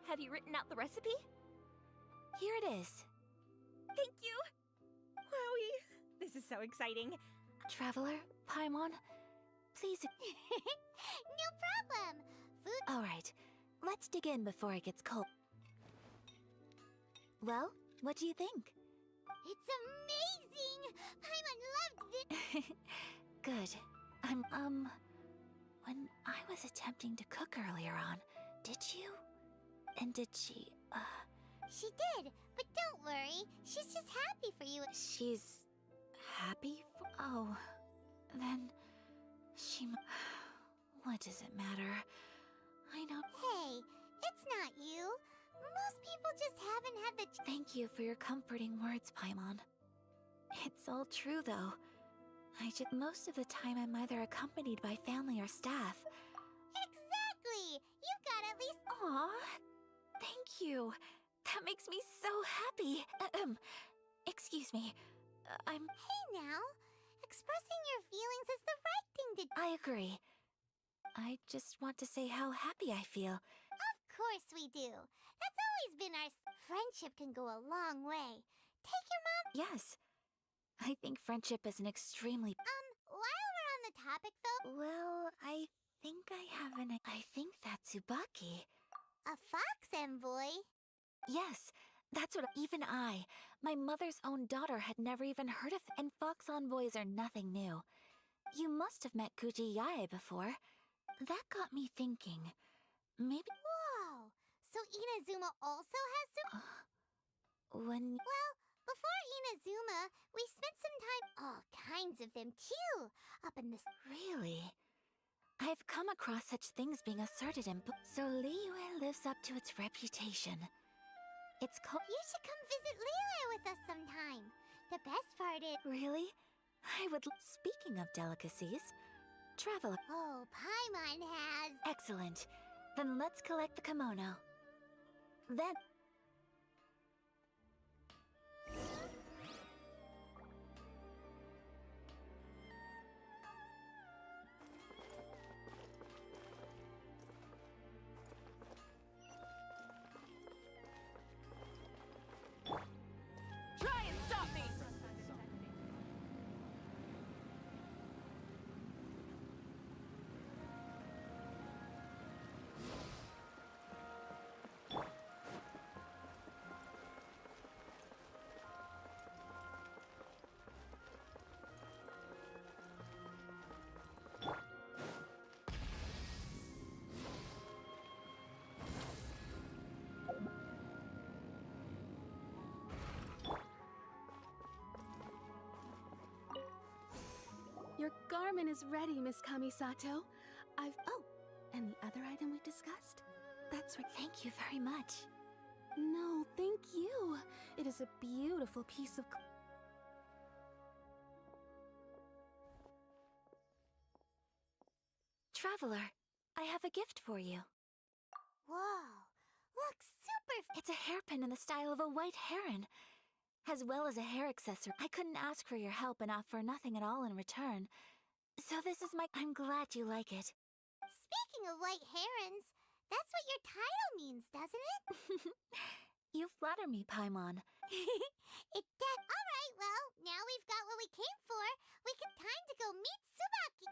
Have you written out the recipe? Here it is. Thank you! Wowie! This is so exciting. Traveler, Paimon, please... No problem! Food... Alright, let's dig in before it gets cold. Well, what do you think? It's amazing! Paimon loved it! Good. When I was attempting to cook earlier on, did you? And did she, She did, but don't worry. She's just happy for you. She's... happy? Oh, then... What does it matter? I know... Hey, it's not you. Most people just haven't had the... Thank you for your comforting words, Paimon. It's all true, though. Most of the time I'm either accompanied by family or staff. Exactly! You got at least... Aw, thank you. That makes me so happy. Excuse me. I'm... Hey now, expressing your feelings is the right thing to do. I agree. I just want to say how happy I feel. Of course we do. That's always been our... Friendship can go a long way. Take your mom... Yes. I think friendship is an extremely... While we're on the topic though... Well, I think I have an... I think that's Tsubaki. A fox envoy? Yes, that's what... Even I, my mother's own daughter, had never even heard of... And fox envoys are nothing new. You must have met Kuji Yae before. That got me thinking. Maybe... Whoa! So Inazuma also has some... When... Well, before Inazuma, we spent some time... All kinds of them too, up in this... Really? I've come across such things being asserted in... So Liyue lives up to its reputation. It's called... You should come visit Liyue with us sometime. The best part is... Really? I would... Speaking of delicacies, Traveler... Oh, Paimon has... Excellent. Then let's collect the kimono. Then... Try and stop me! Your garment is ready, Miss Kamisato. Oh, and the other item we discussed? That's right. Thank you very much. No, thank you. It is a beautiful piece of... Traveler, I have a gift for you. Whoa, looks super... It's a hairpin in the style of a white heron, as well as a hair accessory. I couldn't ask for your help and offer nothing at all in return. So this is my... I'm glad you like it. Speaking of white herons, that's what your title means, doesn't it? You flatter me, Paimon. It does. Alright, well, now we've got what we came for. Time to go meet Tsubaki.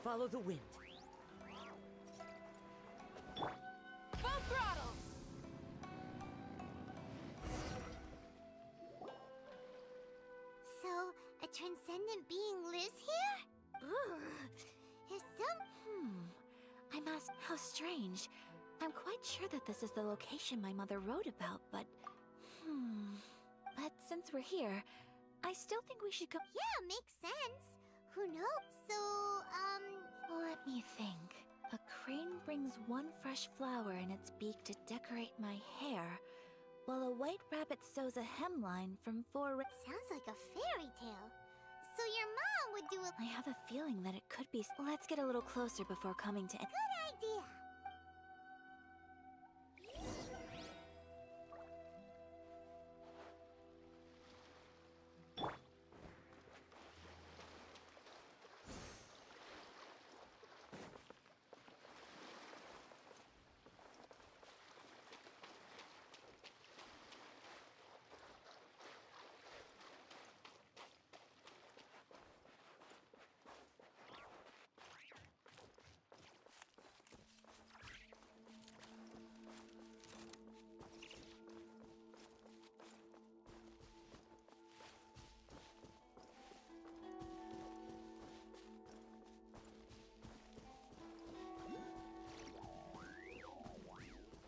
follow the wind. Full throttle! So, a transcendent being lives here? Ugh. If I must. How strange. I'm quite sure that this is the location my mother wrote about, but. But since we're here, I still think we should go. Yeah, makes sense. Who knows? So, Let me think. A crane brings one fresh flower in its beak to decorate my hair, while a white rabbit sews a hemline from four. Sounds like a fairy tale. So your mom would do a I have a feeling that it could be. Let's get a little closer before coming to. good idea.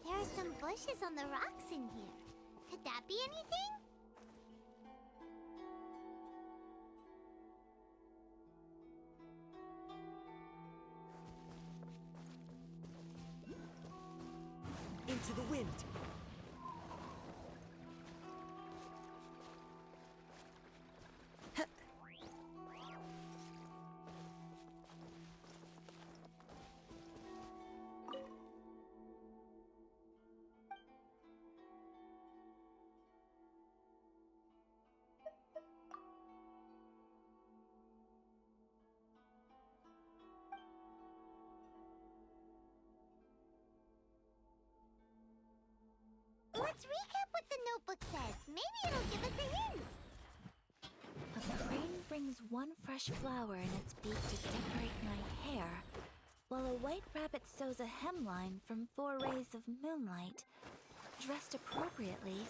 There are some bushes on the rocks in here. Could that be anything? Into the wind. Let's recap what the notebook says. Maybe it'll give us a hint. A crane brings one fresh flower in its beak to decorate my hair, while a white rabbit sews a hemline from 4 rays of moonlight. Dressed appropriately,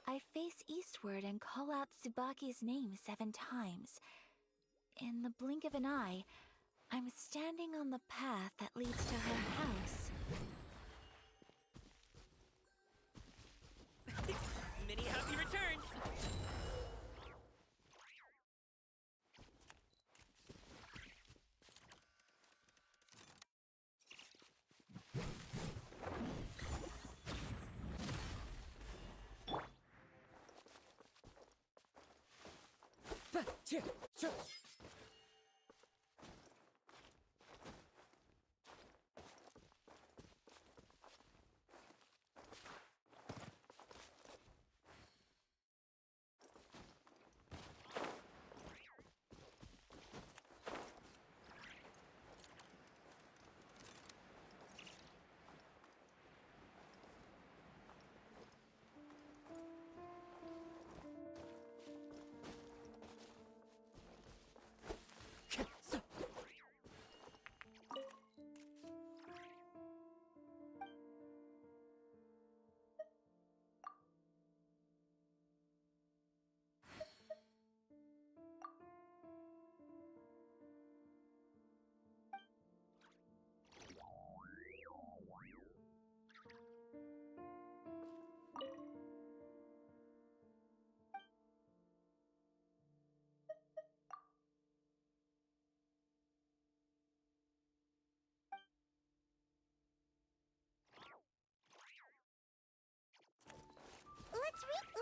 I face eastward and call out Tsubaki's name 7 times. In the blink of an eye, I'm standing on the path that leads to her house. Many happy returns!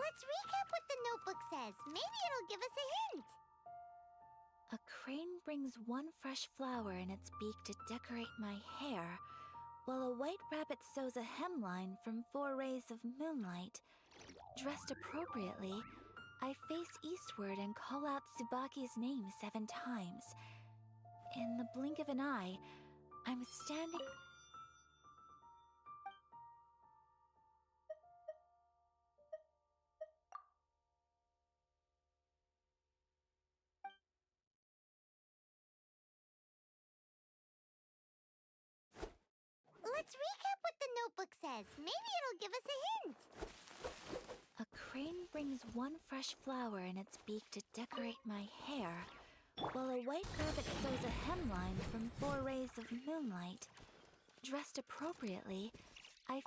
Let's recap what the notebook says. Maybe it'll give us a hint. A crane brings one fresh flower in its beak to decorate my hair, while a white rabbit sews a hemline from 4 rays of moonlight. Dressed appropriately, I face eastward and call out Tsubaki's name 7 times. In the blink of an eye, I'm standing... Let's recap what the notebook says. Maybe it'll give us a hint. A crane brings one fresh flower in its beak to decorate my hair, while a white rabbit sews a hemline from 4 rays of moonlight. Dressed appropriately, I...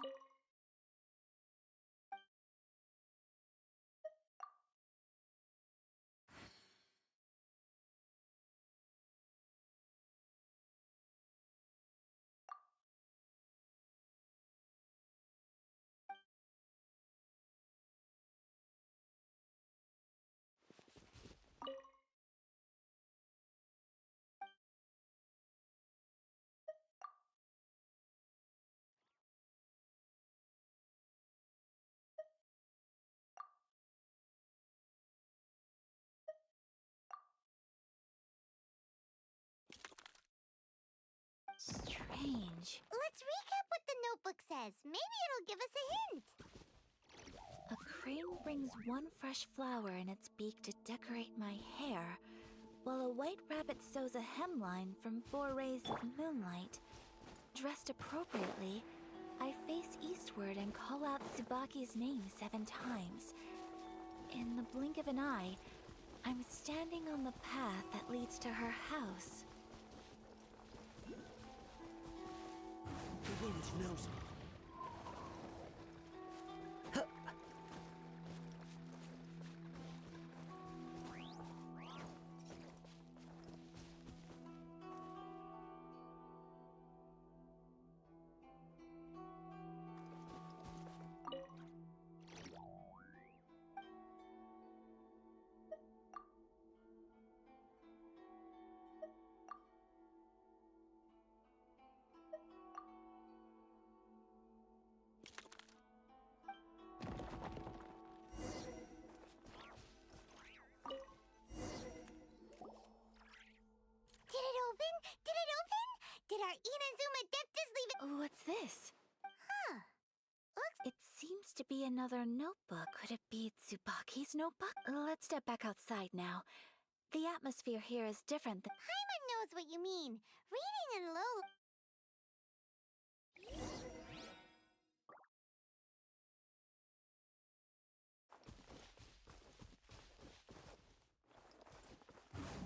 Strange. Let's recap what the notebook says. Maybe it'll give us a hint. A crane brings one fresh flower in its beak to decorate my hair, while a white rabbit sews a hemline from 4 rays of moonlight. Dressed appropriately, I face eastward and call out Tsubaki's name 7 times. In the blink of an eye, I'm standing on the path that leads to her house. The wind knows me. Did it open? Did it open? Did our Inazuma deck just leave it? What's this? Huh. It seems to be another notebook. Could it be Tsubaki's notebook? Let's step back outside now. The atmosphere here is different than... Paimon knows what you mean. Reading in low...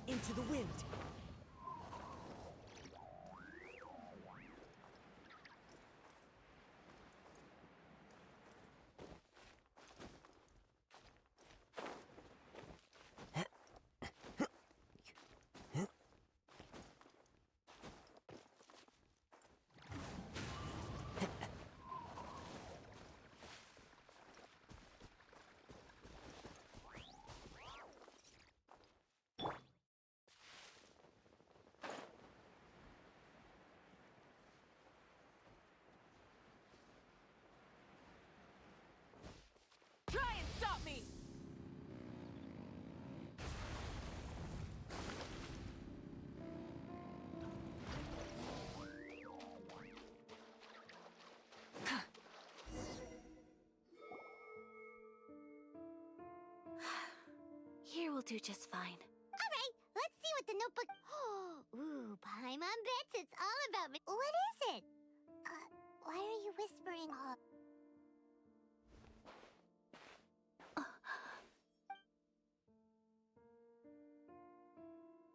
Into the wind. Try and stop me! Here will do just fine. All right, let's see what the notebook... Ooh, Paimon bets it's all about me. What is it? Why are you whispering all...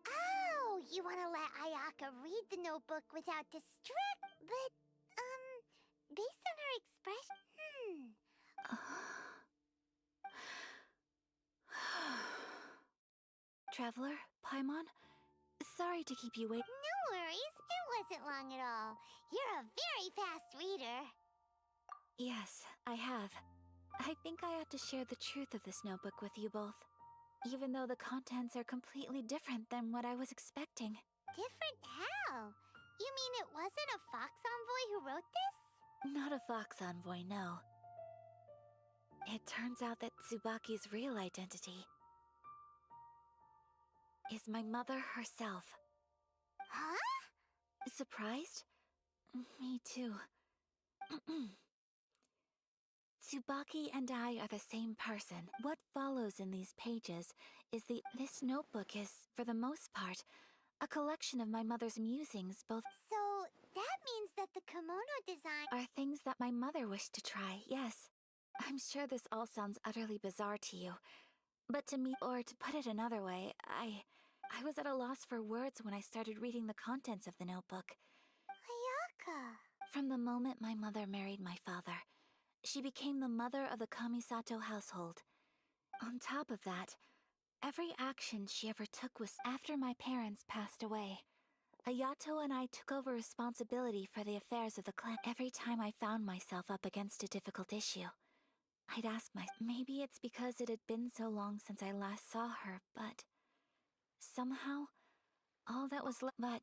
Oh, you want to let Ayaka read the notebook without But, based on her expression... Traveler, Paimon, sorry to keep you waiting. No worries, it wasn't long at all. You're a very fast reader. Yes, I have. I think I ought to share the truth of this notebook with you both, even though the contents are completely different than what I was expecting. Different how? You mean it wasn't a Fox Envoy who wrote this? Not a Fox Envoy, no. It turns out that Tsubaki's real identity is my mother herself. Huh? Surprised? Me too. Tsubaki and I are the same person. What follows in these pages is This notebook is, for the most part, a collection of my mother's musings, both... So, that means that the kimono design... Are things that my mother wished to try, yes. I'm sure this all sounds utterly bizarre to you. But to me, or to put it another way, I was at a loss for words when I started reading the contents of the notebook. Ayaka. From the moment my mother married my father, she became the mother of the Kamisato household. On top of that, every action she ever took was after my parents passed away. Ayato and I took over responsibility for the affairs of the clan. Every time I found myself up against a difficult issue, I'd ask maybe it's because it had been so long since I last saw her, but somehow, all that was left. But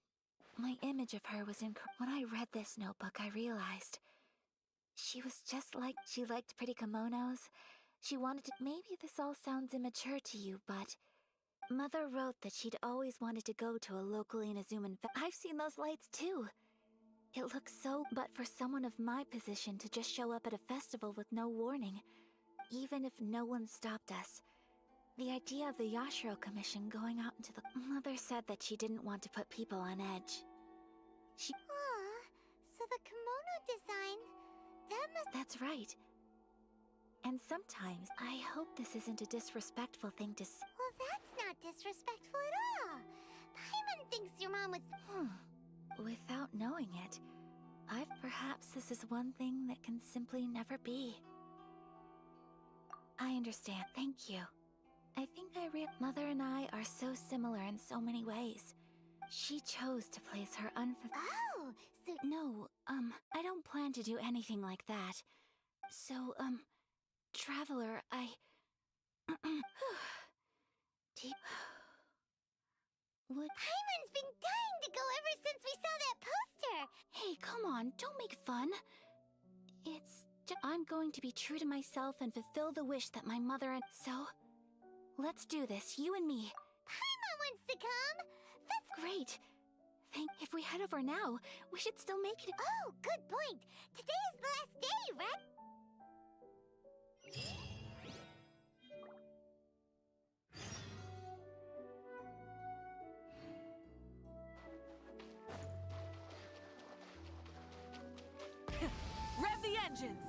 my image of her was when I read this notebook, I realized she was just like... She liked pretty kimonos. She wanted to... Maybe this all sounds immature to you, but Mother wrote that she'd always wanted to go to a local Inazuman I've seen those lights too. It looks so... But for someone of my position to just show up at a festival with no warning, even if no one stopped us, the idea of the Yashiro Commission going out into the... Mother said that she didn't want to put people on edge. Aw, so the kimono design... That must... That's right. And sometimes, I hope this isn't a disrespectful thing to say. Well, that's not disrespectful at all. Paimon thinks your mom was... Without knowing it, perhaps this is one thing that can simply never be. I understand. Thank you. I think Mother and I are so similar in so many ways. She chose to place her Oh, so... No, I don't plan to do anything like that. So, Traveler, Paimon's been dying to go ever since we saw that poster! Hey, come on, don't make fun. I'm going to be true to myself and fulfill the wish that my mother and... So, let's do this, you and me. Paimon wants to come! That's... Great. If we head over now, we should still make it... Oh, good point! Today is the last day, right? Rev the engines!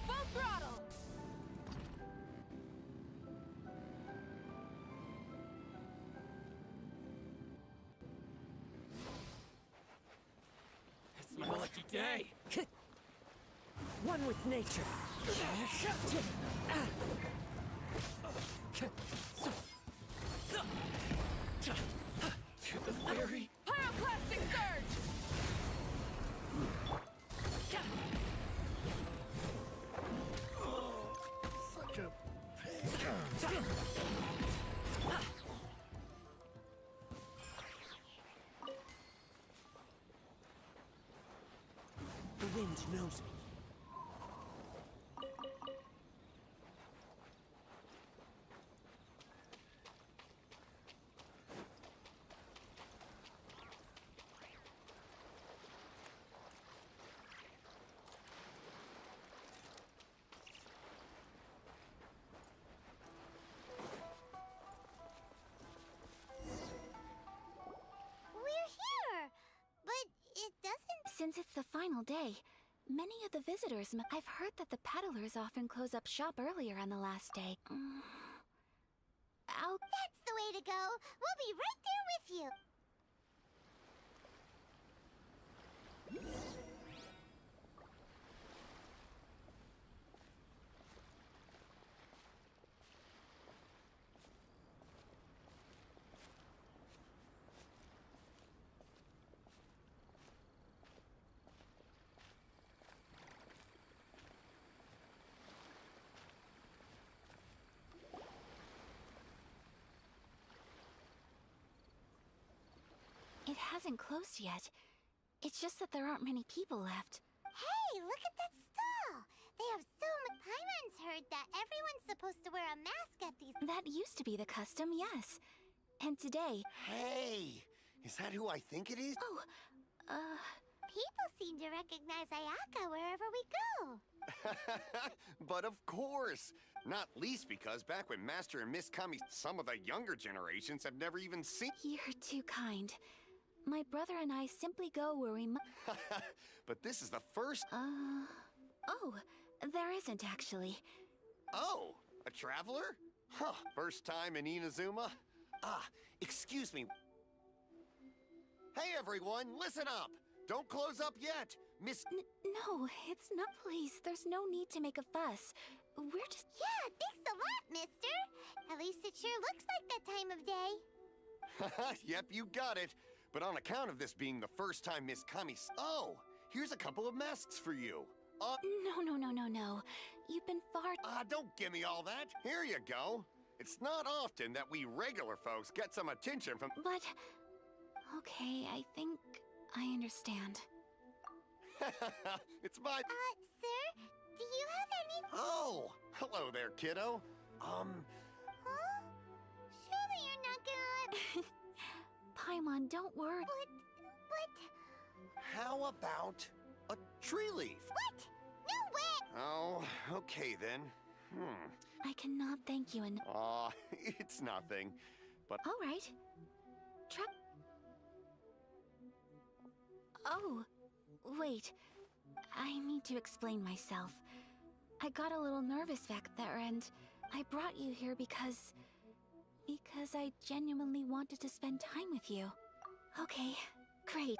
Full throttle! It's my lucky day! One with nature. To the fairy. Pyroclastic surge! Such a The wind knows me. We're here! But it doesn't... Since it's the final day, many of the visitors... I've heard that the peddlers often close up shop earlier on the last day. That's the way to go! We'll be right there with you! It hasn't closed yet. It's just that there aren't many people left. Hey, look at that stall! They have so much. Paimon's heard that everyone's supposed to wear a mask at these. That used to be the custom, yes. And today... Hey! Is that who I think it is? Oh, People seem to recognize Ayaka wherever we go. But of course! Not least because back when Master and Miss Kami, some of the younger generations have never even seen. you're too kind. My brother and I simply go where we But this is the first. Oh, there isn't actually. Oh, a traveler? Huh, first time in Inazuma? Ah, excuse me. Hey everyone, listen up! Don't close up yet! Miss. No, it's not. Please, there's no need to make a fuss. We're just... Yeah, thanks a lot, mister. At least it sure looks like that time of day. Yep, you got it. But on account of this being the first time Miss Kami. Oh, here's a couple of masks for you. No. You've been far... Don't give me all that. Here you go. It's not often that we regular folks get some attention from. But... Okay, I think I understand. It's my. Sir, do you have any... Oh, hello there, kiddo. Huh? Surely you're not gonna let... Paimon, don't worry. But... How about a tree leaf? What? No way! Oh, okay then. I cannot thank you enough. Aw, it's nothing. But All right. Oh, wait. I need to explain myself. I got a little nervous back there, and I brought you here because I genuinely wanted to spend time with you. Okay, great.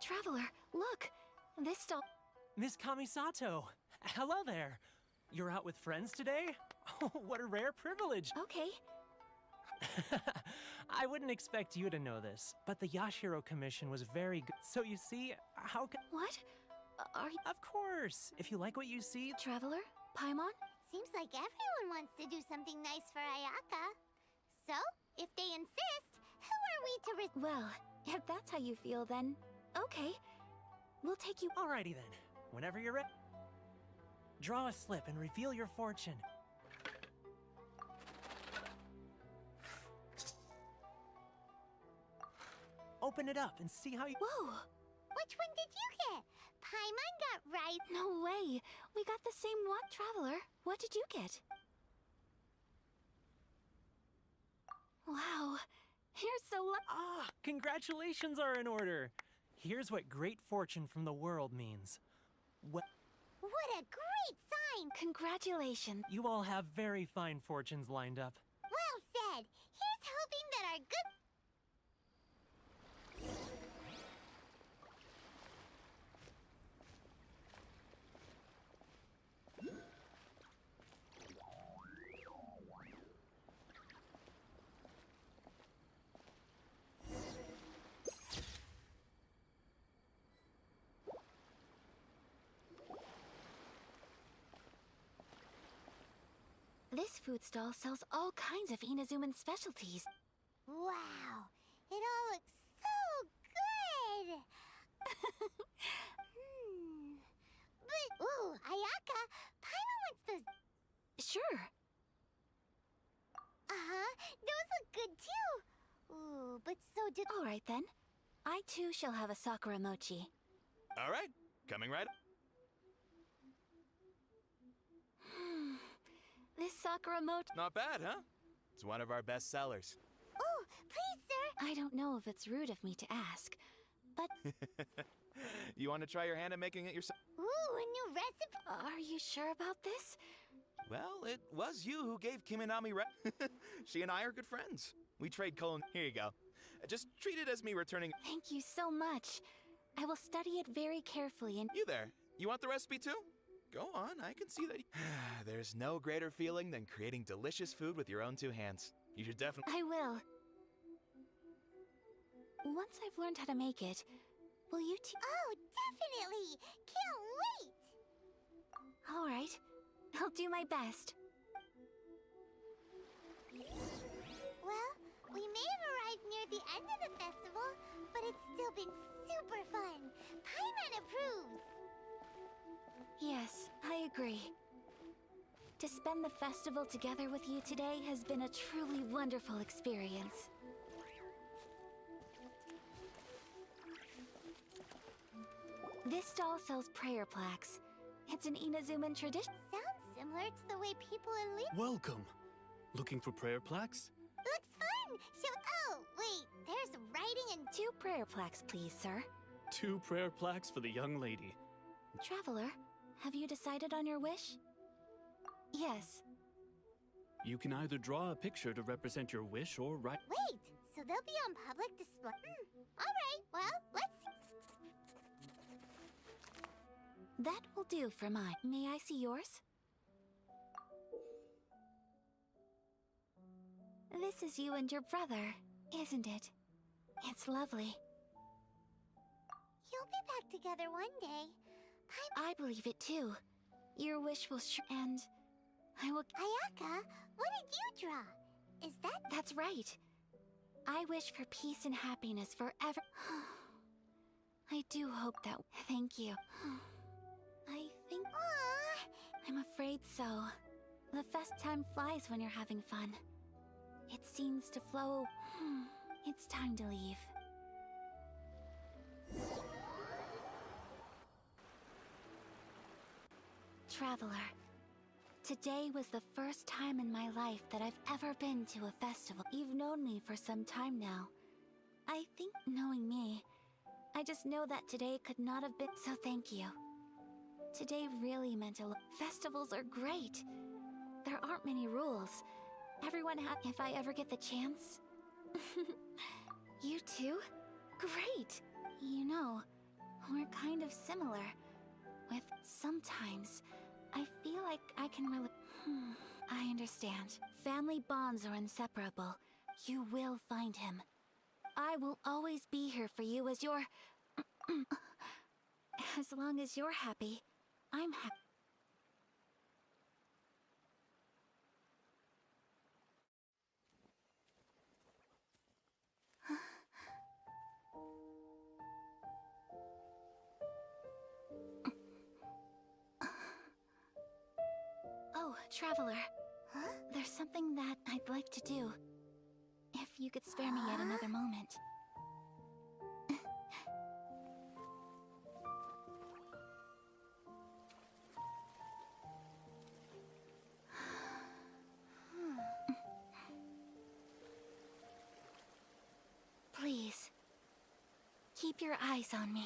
Traveler, look! This stall... Miss Kamisato, hello there. You're out with friends today? Oh, what a rare privilege. Okay. I wouldn't expect you to know this, but the Yashiro Commission was very good. So you see, how can... What? Are you... Of course, if you like what you see... Traveler? Paimon? Seems like everyone wants to do something nice for Ayaka. So, if they insist, who are we to Well, if that's how you feel, then... Okay. We'll take you... Alrighty then, whenever you're ready. Draw a slip and reveal your fortune. Open it up and see how you... Whoa! Which one did you get? Paimon got right. No way! We got the same one, Traveler. What did you get? Wow. You're so lucky. Ah, congratulations are in order. Here's what great fortune from the world means. Well, What a great sign! Congratulations. you all have very fine fortunes lined up. Well said. Here's hoping that our good... food stall sells all kinds of Inazuman specialties. Wow, it all looks so good! But, ooh, Ayaka, Paimon wants those... Sure. Uh-huh, those look good too! Ooh, but so do... All right then. I too shall have a Sakura mochi. All right, coming right. This Sakura mochi... Not bad, huh? It's one of our best sellers. Oh, please, sir! I don't know if it's rude of me to ask, but... You want to try your hand at making it yourself? Ooh, a new recipe! Are you sure about this? Well, it was you who gave Kiminami She and I are good friends. We trade colon. Here you go. Just treat it as me returning. Thank you so much. I will study it very carefully and... You there. You want the recipe too? Go on, I can see that. There's no greater feeling than creating delicious food with your own two hands. You should definitely... I will. Once I've learned how to make it, will you Oh, definitely! Can't wait! All right. I'll do my best. Well, we may have arrived near the end of the festival, but it's still been super fun. Paimon approves! Yes, I agree. To spend the festival together with you today has been a truly wonderful experience. This stall sells prayer plaques. It's an Inazuman tradition. Sounds similar to the way people in Leaf... Welcome. Looking for prayer plaques? Looks fun! Oh, wait, there's writing and... 2 prayer plaques, please, sir. 2 prayer plaques for the young lady. Traveler, have you decided on your wish? Yes. You can either draw a picture to represent your wish or write... Wait, so they'll be on public display? Alright, well, let's... That will do for mine. May I see yours? This is you and your brother, isn't it? It's lovely. You'll be back together one day. I believe it too. Your wish will and I will... Ayaka, what did you draw? Is that... That's right. I wish for peace and happiness forever. I do hope that... Thank you. I think... Aww. I'm afraid so. The fest time flies when you're having fun. It seems to flow... It's time to leave. Traveler, today was the first time in my life that I've ever been to a festival. You've known me for some time now. I think knowing me, I just know that today could not have been... So thank you. Today really meant a lot. Festivals are great. There aren't many rules. Everyone if I ever get the chance. You too? Great! You know, we're kind of similar. With sometimes, I feel like I can really... I understand. Family bonds are inseparable. You will find him. I will always be here for you as your... As long as you're happy, I'm happy. Oh, Traveler. Huh? There's something that I'd like to do. If you could spare me yet another moment. Please, keep your eyes on me.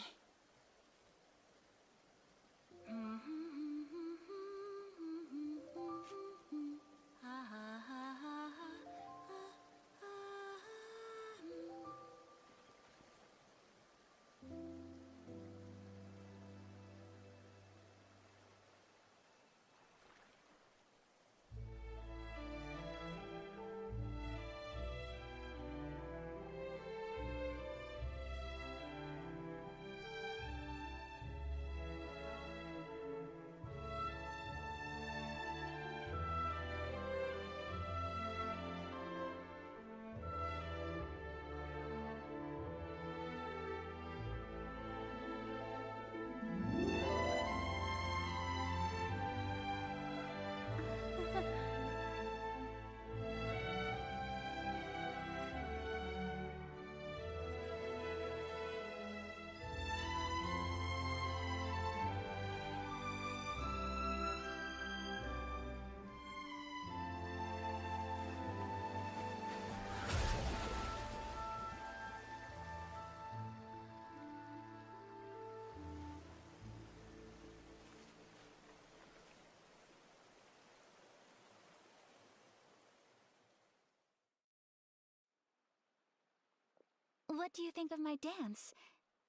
What do you think of my dance?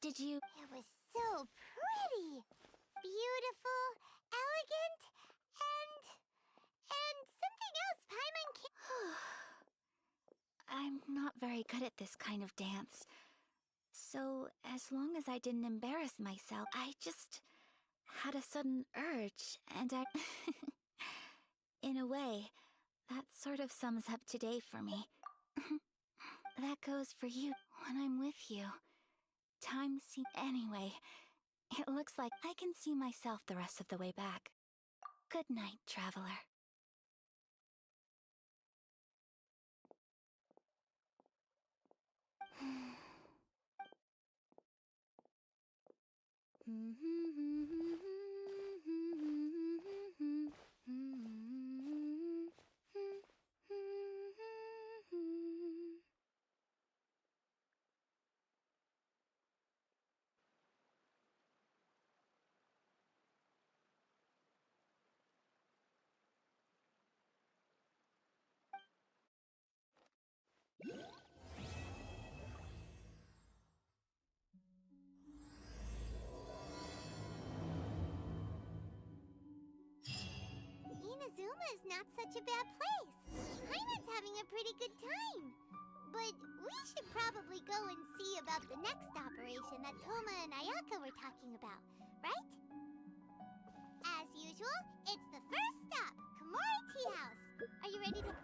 Did you... It was so pretty. Beautiful, elegant, and something else Paimon can't... I'm not very good at this kind of dance. So, as long as I didn't embarrass myself, I just had a sudden urge, and I... In a way, that sort of sums up today for me. That goes for you when I'm with you. Time seems... Anyway, it looks like I can see myself the rest of the way back. Good night, traveler. Inazuma is not such a bad place. Paimon's having a pretty good time. But we should probably go and see about the next operation that Toma and Ayaka were talking about, right? As usual, it's the first stop, Komori Tea House. Are you ready to...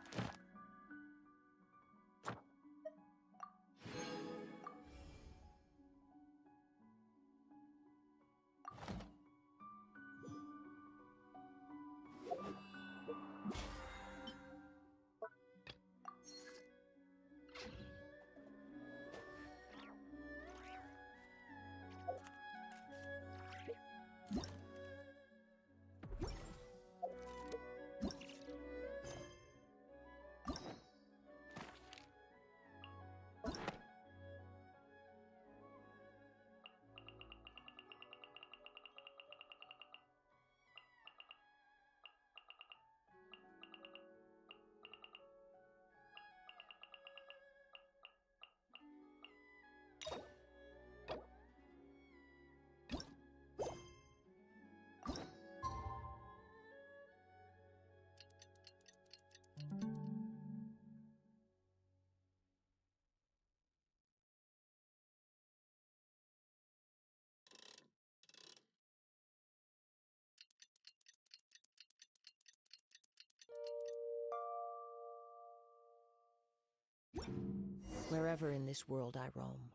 Wherever in this world I roam,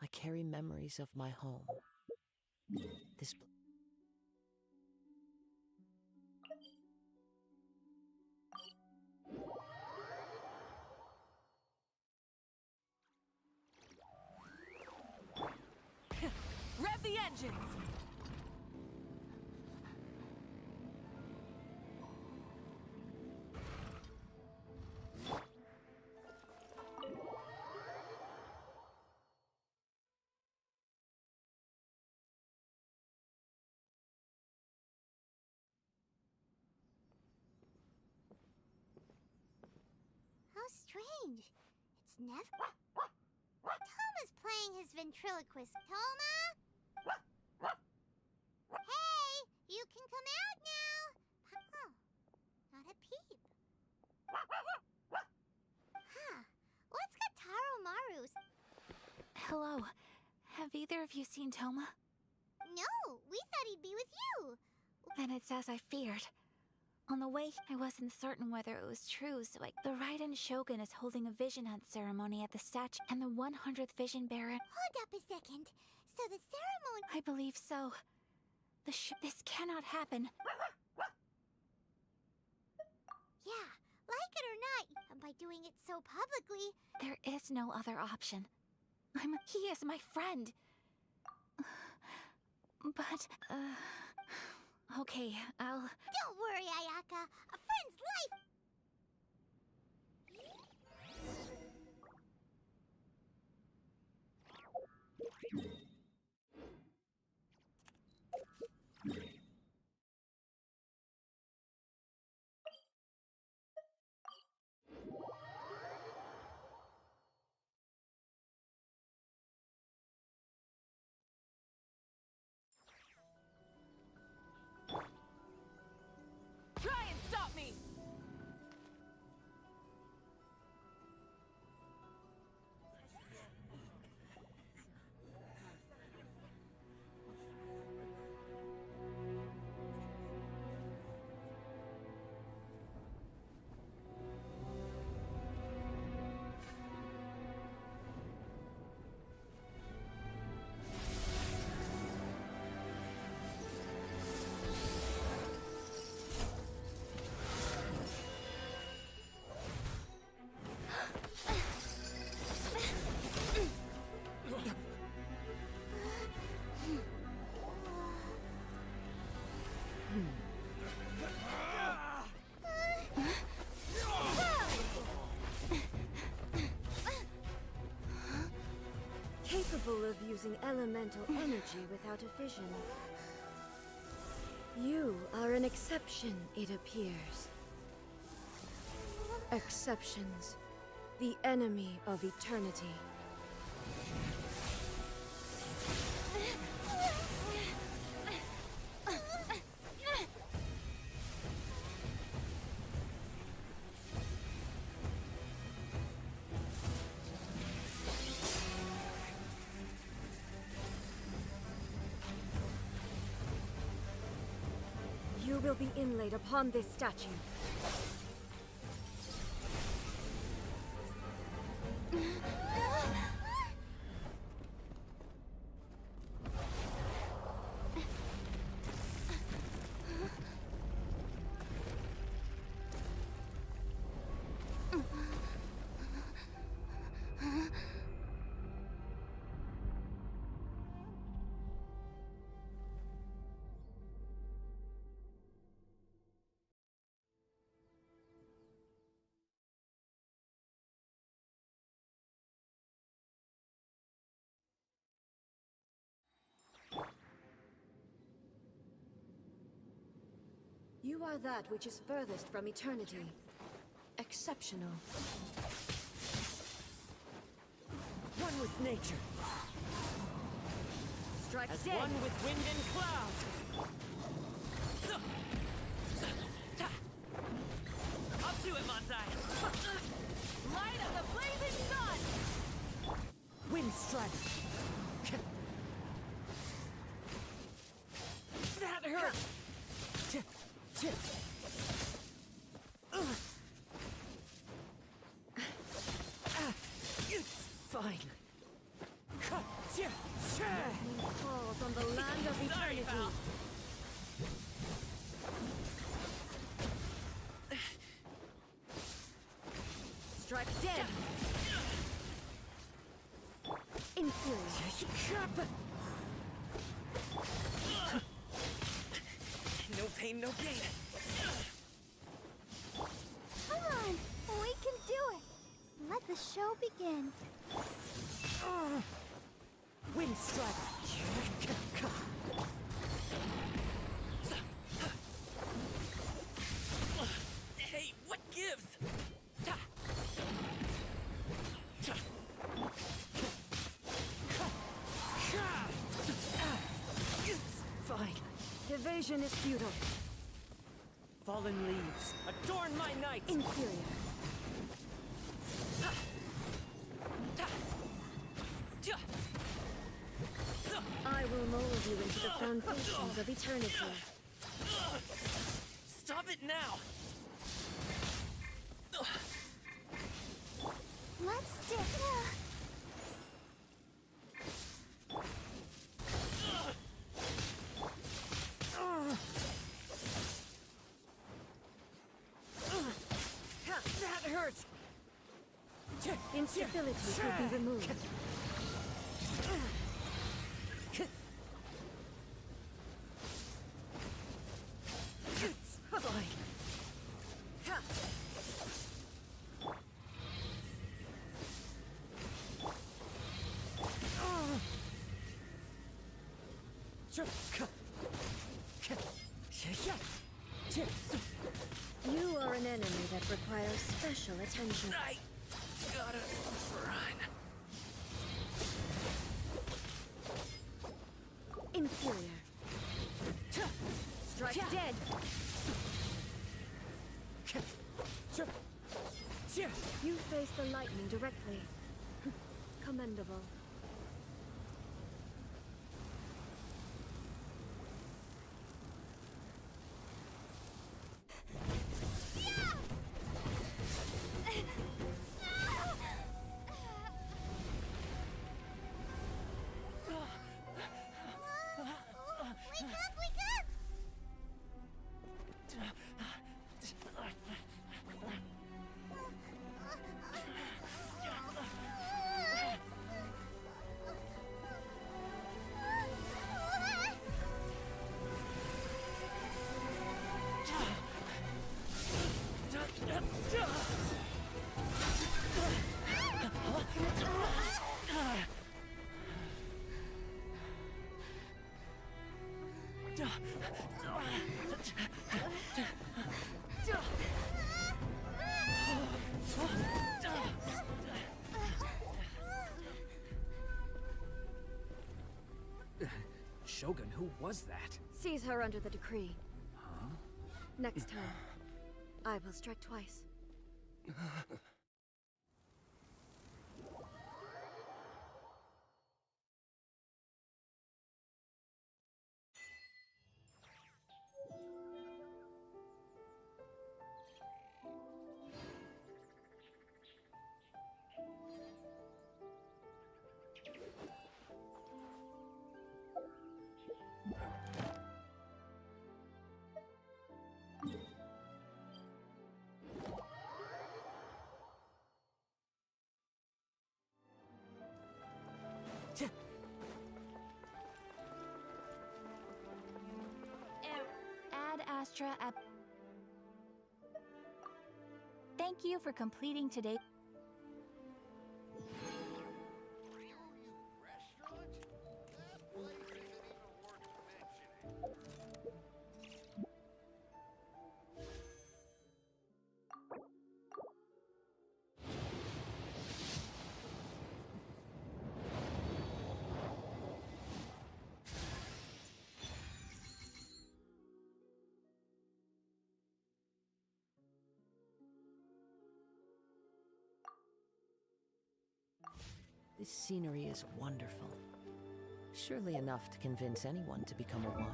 I carry memories of my home. This Rev the engines! How strange. It's never... Toma's playing his ventriloquist. Toma? Hey! You can come out now! Oh, not a peep. Huh. What's Kataro Maru's? Hello. Have either of you seen Toma? No, we thought he'd be with you. Then it's as I feared. On the way, I wasn't certain whether it was true, so the Raiden Shogun is holding a vision hunt ceremony at the statue, and the 100th vision bearer... Hold up a second. So the ceremony... I believe so. This cannot happen. Yeah, like it or not, and by doing it so publicly... There is no other option. He is my friend. But, okay, I'll... Don't worry, Ayaka. A friend's life... Capable of using elemental energy without a fission. You are an exception, it appears. Exceptions. The enemy of eternity. You will be inlaid upon this statue. You are that which is furthest from eternity. Exceptional. One with nature. Strike As dead. one with wind and cloud. Up to it, Manzai! Light of the blazing sun! Wind strike. That hurt. It's fine. Lightning falls on the land of eternity. Strike dead. Inferior. No pain, no gain. Come on, we can do it. Let the show begin. Wind strike. Hey, what gives? It's fine. Evasion is futile. Fallen leaves, adorn my night. Inferior. I will mold you into the foundations of eternity. Stop it now! Let's do That hurts. Instability will be removed. You are an enemy that requires special attention. I gotta run. Inferior. Strike dead. You face the lightning directly. Commendable. Shogun, who was that? Seize her under the decree. Next time, I will strike twice. Ad Astra at... Thank you for completing today. Restaurant? That place isn't even worth mentioning. This scenery is wonderful. Surely enough to convince anyone to become a one.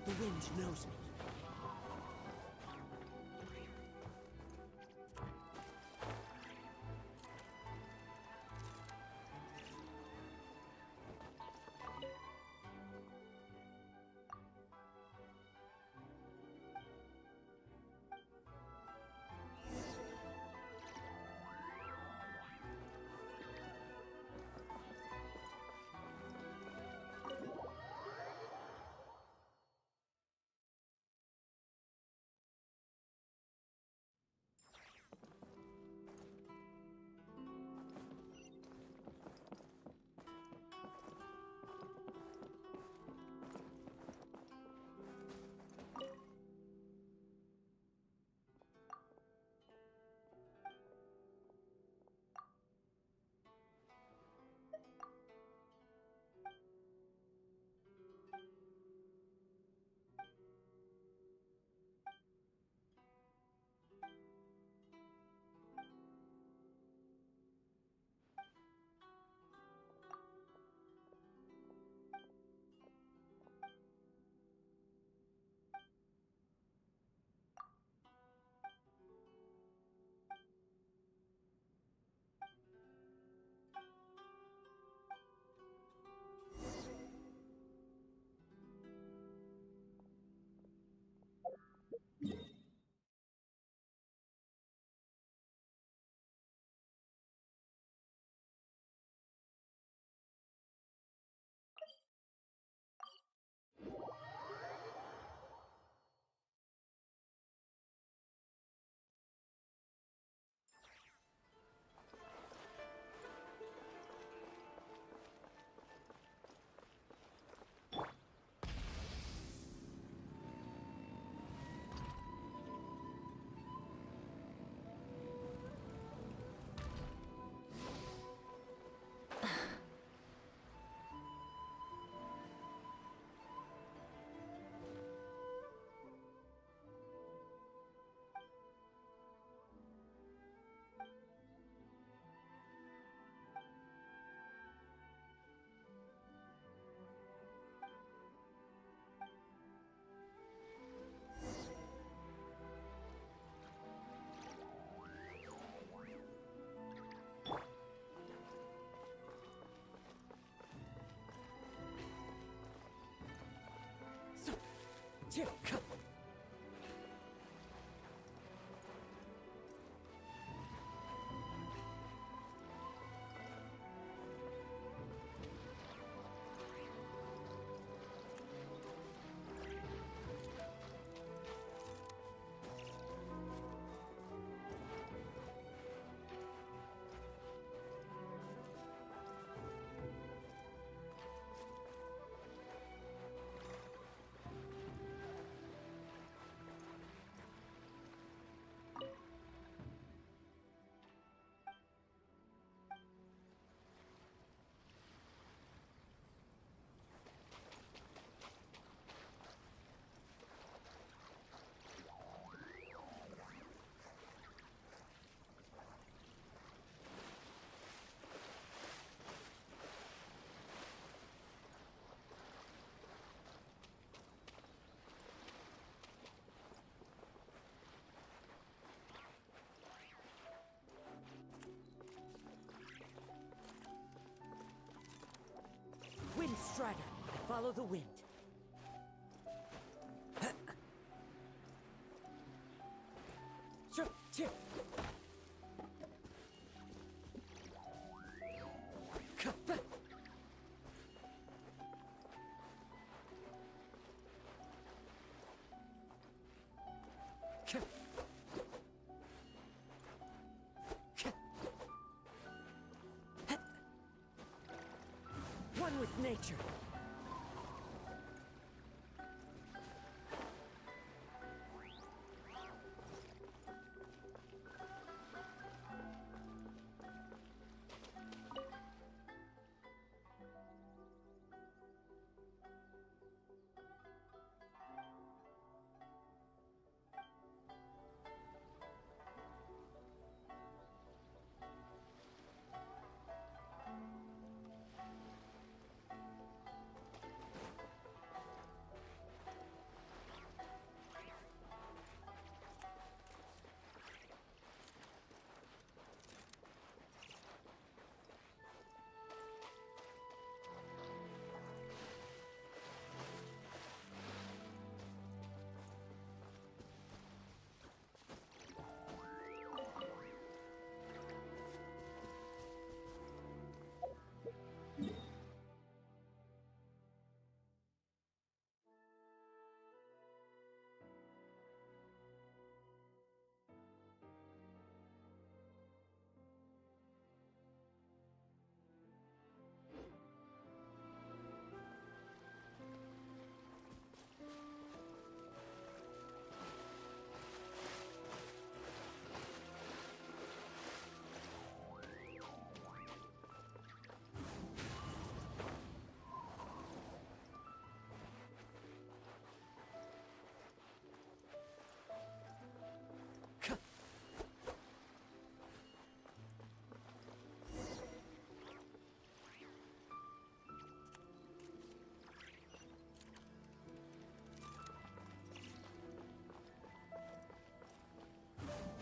The wind knows me. Wind Strider, follow the wind. One with nature.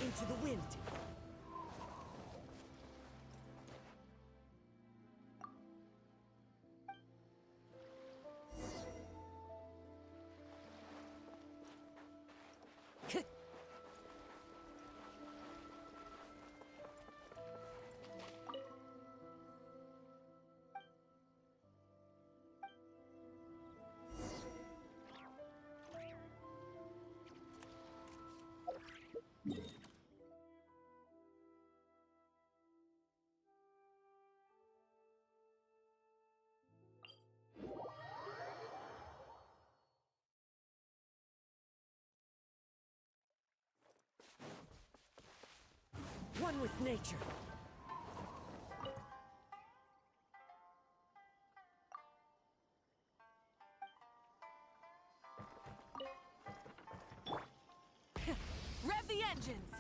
Into the wind. One with nature. Rev the engines!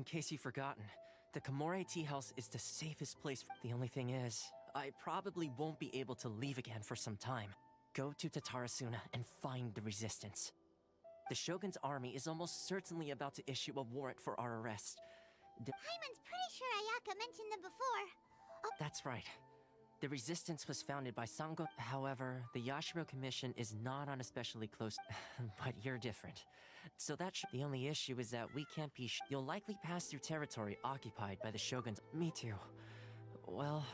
in case you've forgotten, the Komore Tea House is the safest place. The only thing is, I probably won't be able to leave again for some time. Go to Tatarasuna and find the resistance. The Shogun's army is almost certainly about to issue a warrant for our arrest. Hyman's pretty sure Ayaka mentioned them before. That's right. The resistance was founded by Sango. However, the Yashiro Commission is not on especially close... but you're different. So the only issue is that we can't be you'll likely pass through territory occupied by the Shoguns. Me too. Well,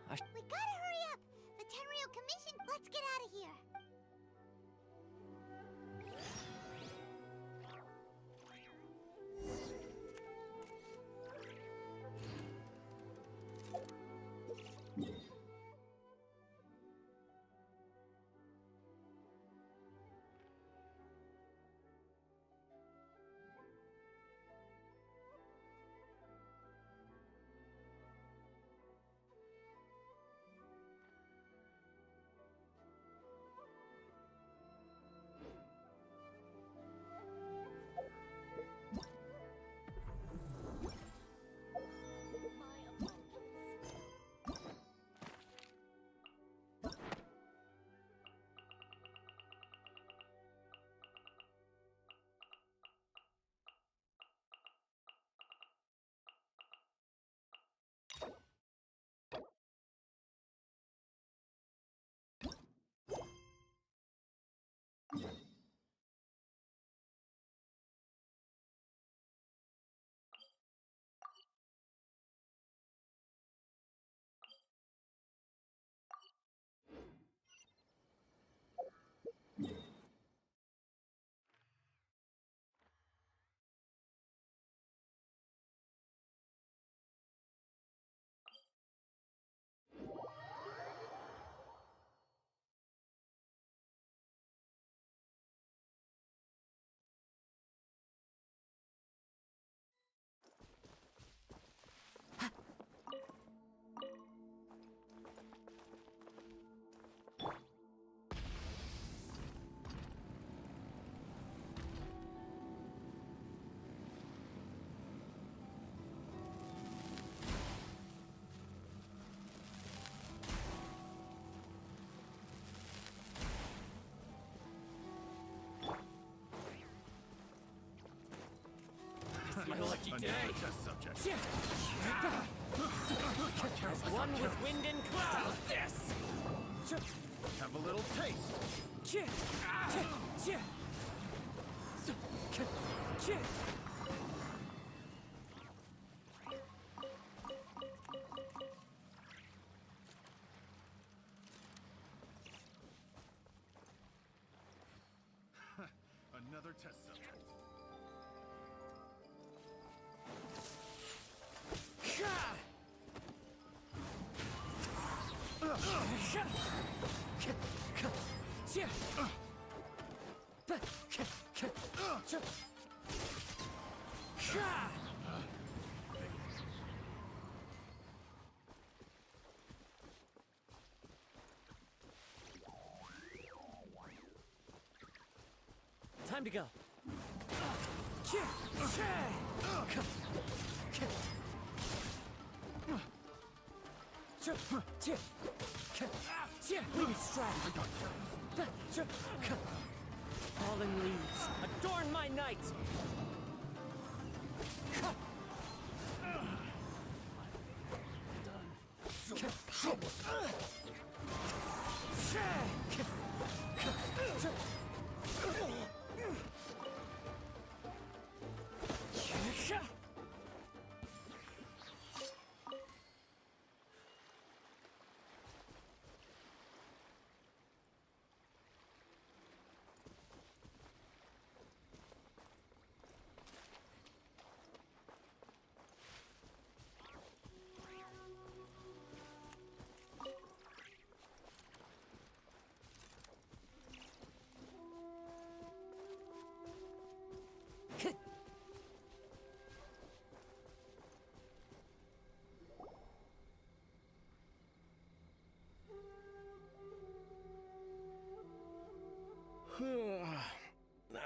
We gotta hurry up! The Tenryou Commission... Let's get out of here! My lucky day! Test subject. as one with wind and cloud. This! Have a little taste. Another test subject. Time to go. Wind strike. Fallen leaves, adorn my night.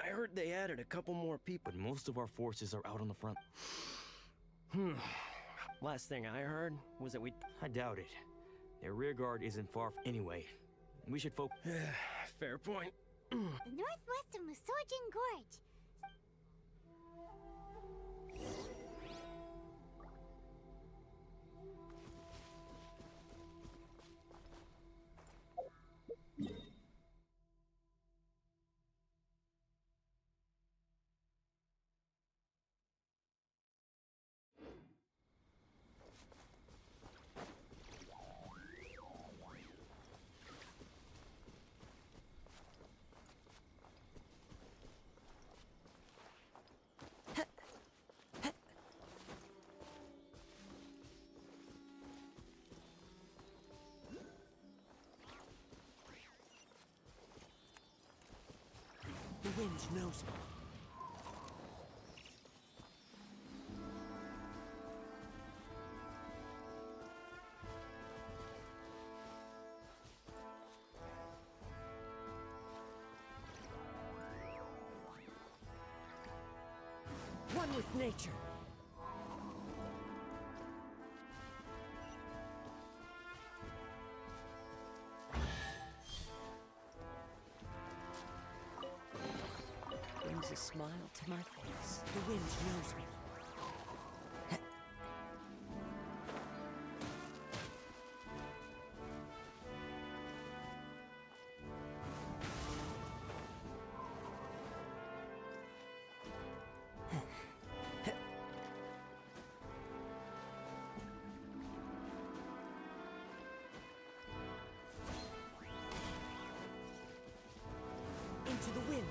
I heard they added a couple more people, but most of our forces are out on the front. Last thing I heard was that I doubt it. Their rear guard isn't far anyway. We should focus. Fair point. The northwest of Musojin Gorge. The wind knows me. One with nature. Brings a smile to my face. The wind knows me. Into the wind.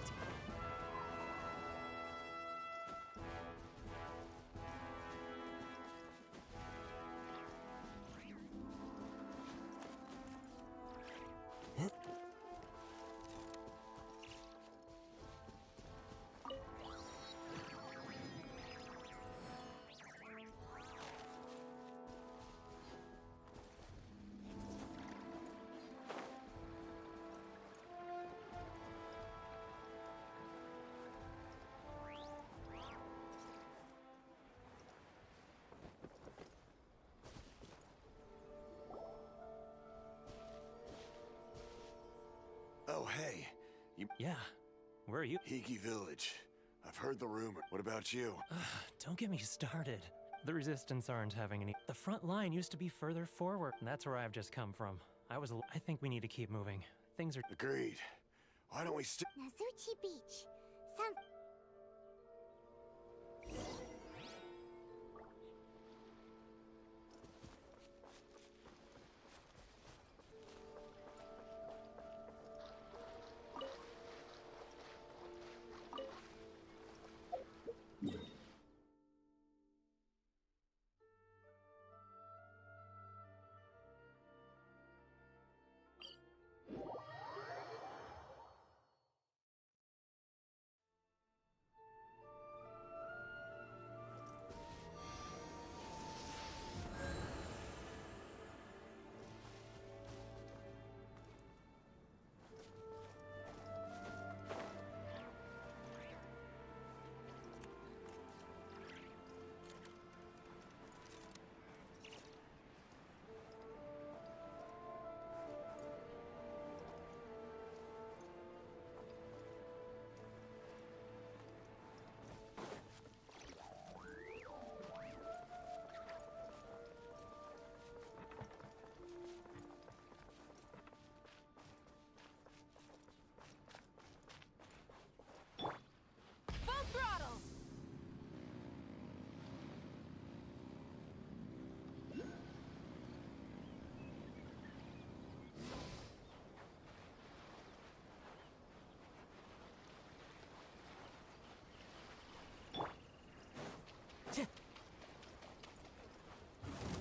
Oh, hey. Yeah. Where are you? Hiki Village. I've heard the rumor. What about you? Don't get me started. The Resistance aren't having any. The front line used to be further forward. That's where I've just come from. I think we need to keep moving. Things are. Agreed. Why don't we Nazuchi Beach. Sounds...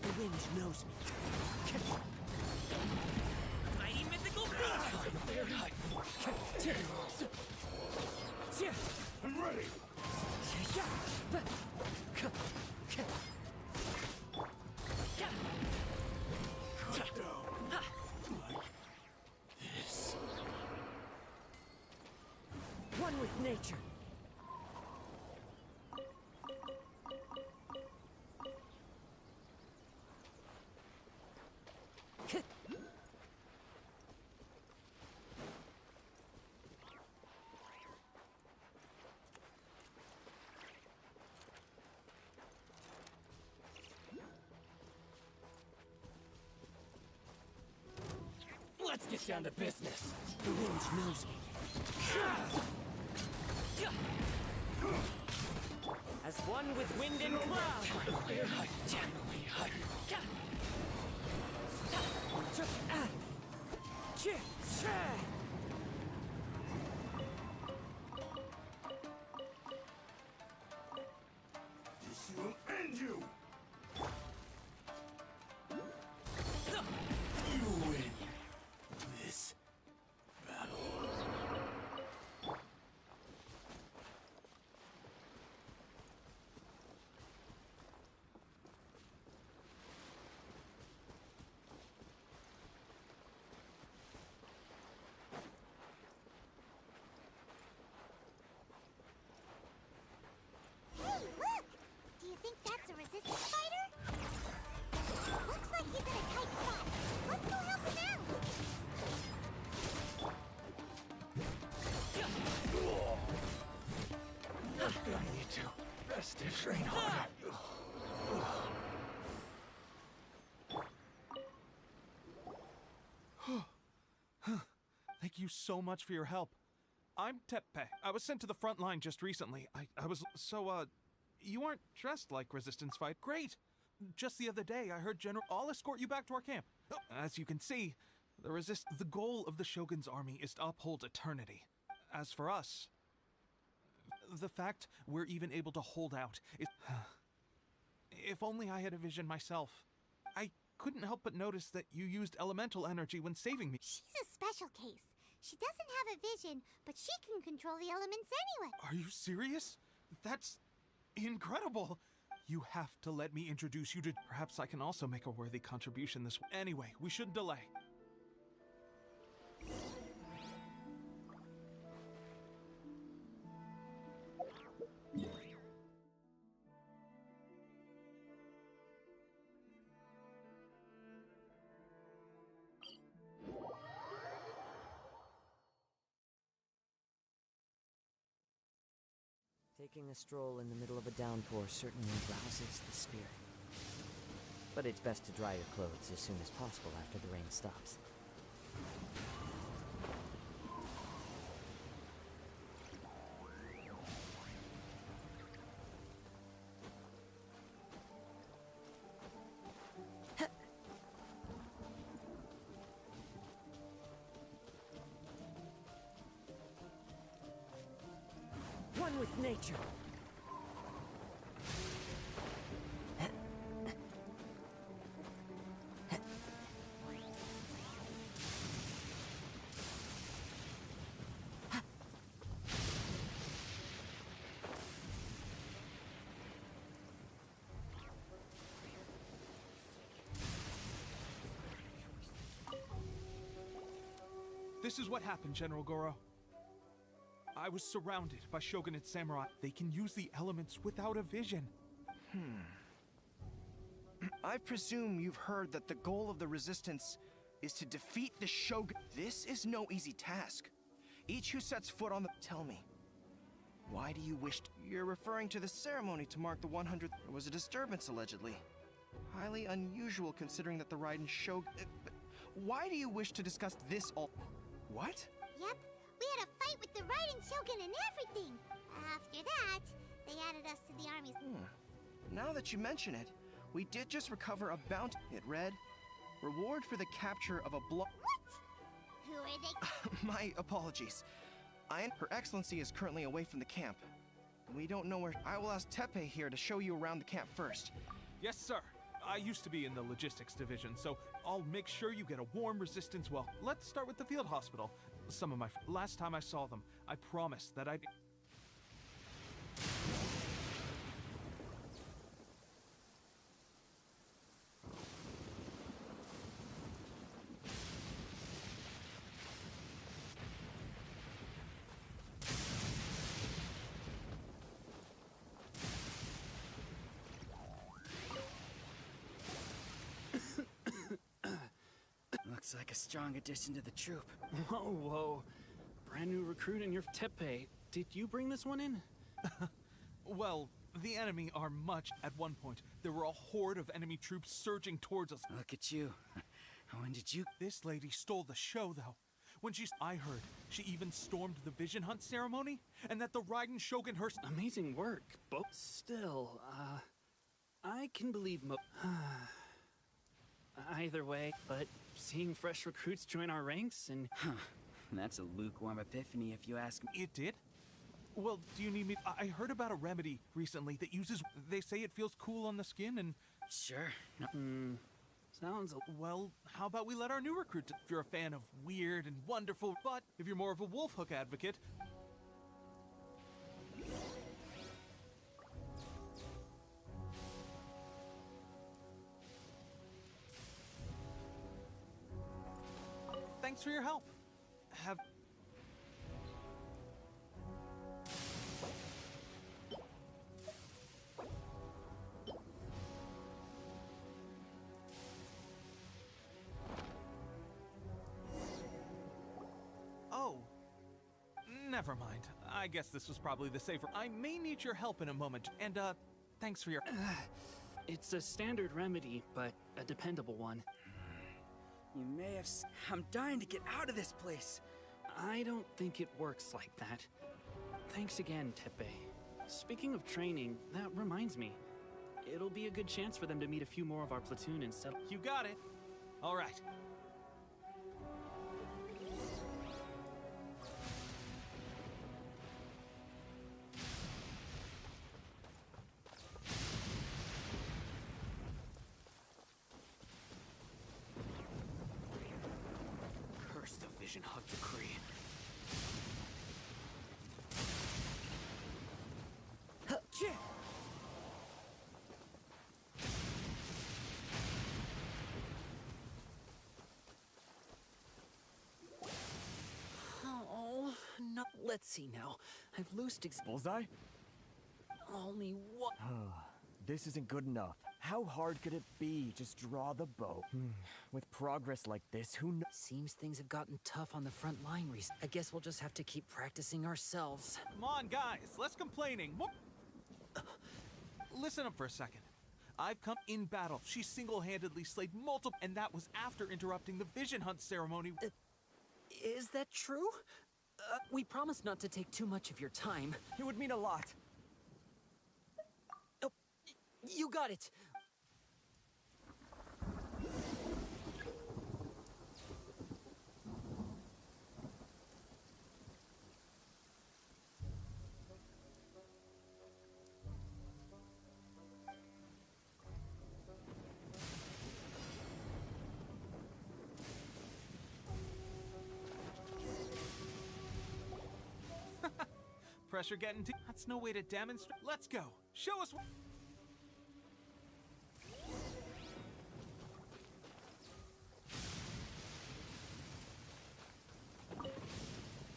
The wind knows me. Mighty mythical I'm ready. One with nature. Let's get down to business. The wind knows me. As one with wind and cloud. This will end you! You win this battle. Hey, look! Do you think that's a resistance fighter? Looks like he's in a tight spot. Let's go help him out! I need to rest and train harder. Thank you so much for your help. I'm Tepe. I was sent to the front line just recently. I was so, you aren't dressed like resistance fight. Great! Just the other day, I heard General, I'll escort you back to our camp. As you can see, the goal of the Shogun's army is to uphold eternity. As for us, the fact we're even able to hold out is... If only I had a vision myself. I couldn't help but notice that you used elemental energy when saving me. She's a special case. She doesn't have a vision, but she can control the elements anyway. Are you serious? That's incredible. You have to let me introduce you to... Perhaps I can also make a worthy contribution this way. Anyway, we shouldn't delay. Taking a stroll in the middle of a downpour certainly rouses the spirit. But it's best to dry your clothes as soon as possible after the rain stops. One with nature. This is what happened, General Goro. I was surrounded by Shogunate samurai. They can use the elements without a vision. I presume you've heard that the goal of the Resistance is to defeat the Shogun. This is no easy task. Each who sets foot on the... Tell me, why do you wish... You're referring to the ceremony to mark the 100th... There was a disturbance, allegedly. Highly unusual considering that the Raiden Shogun... Why do you wish to discuss this all... What? Yep, we had a fight with the Raiden Shogun and everything. After that, they added us to the armies. Now that you mention it, we did just recover a bounty. It read, reward for the capture of a What? Who are they? My apologies. Her Excellency is currently away from the camp. We don't know where... I will ask Tepe here to show you around the camp first. Yes, sir. I used to be in the logistics division, so I'll make sure you get a warm resistance welcome. Let's start with the field hospital. Some of my... Last time I saw them, I promised that I'd... like a strong addition to the troop. Whoa, whoa. Brand new recruit in your Tepe. Did you bring this one in? Well, the enemy are much. At one point, there were a horde of enemy troops surging towards us. Look at you. When did you... This lady stole the show, though. I heard she even stormed the vision hunt ceremony, and that the Raiden Shogun herself... Amazing work, but still, I can believe either way, but seeing fresh recruits join our ranks and... That's a lukewarm epiphany if you ask me. It did? Well, do you need me? I heard about a remedy recently that uses... They say it feels cool on the skin and... Sure. No. Sounds... Well, how about we let our new recruit... If you're a fan of weird and wonderful, but if you're more of a wolf hook advocate... Thanks for your help. Have... Oh. Never mind. I guess this was probably the safer... I may need your help in a moment, and, thanks for your... It's a standard remedy, but a dependable one. You may have... I'm dying to get out of this place. I don't think it works like that. Thanks again, Tepe. Speaking of training, that reminds me. It'll be a good chance for them to meet a few more of our platoon and settle... You got it. All right. Hug decree. Oh, no. Let's see now. I've loosed Bullseye? Only one. This isn't good enough. How hard could it be? Just draw the bow. With progress like this, who knows? Seems things have gotten tough on the front line recently. I guess we'll just have to keep practicing ourselves. Come on, guys. Less complaining. Listen up for a second. I've come in battle. She single-handedly slayed multiple... And that was after interrupting the vision hunt ceremony. Is that true? We promised not to take too much of your time. It would mean a lot. Oh, you got it. Pressure getting to... That's no way to demonstrate... Let's go. Show us...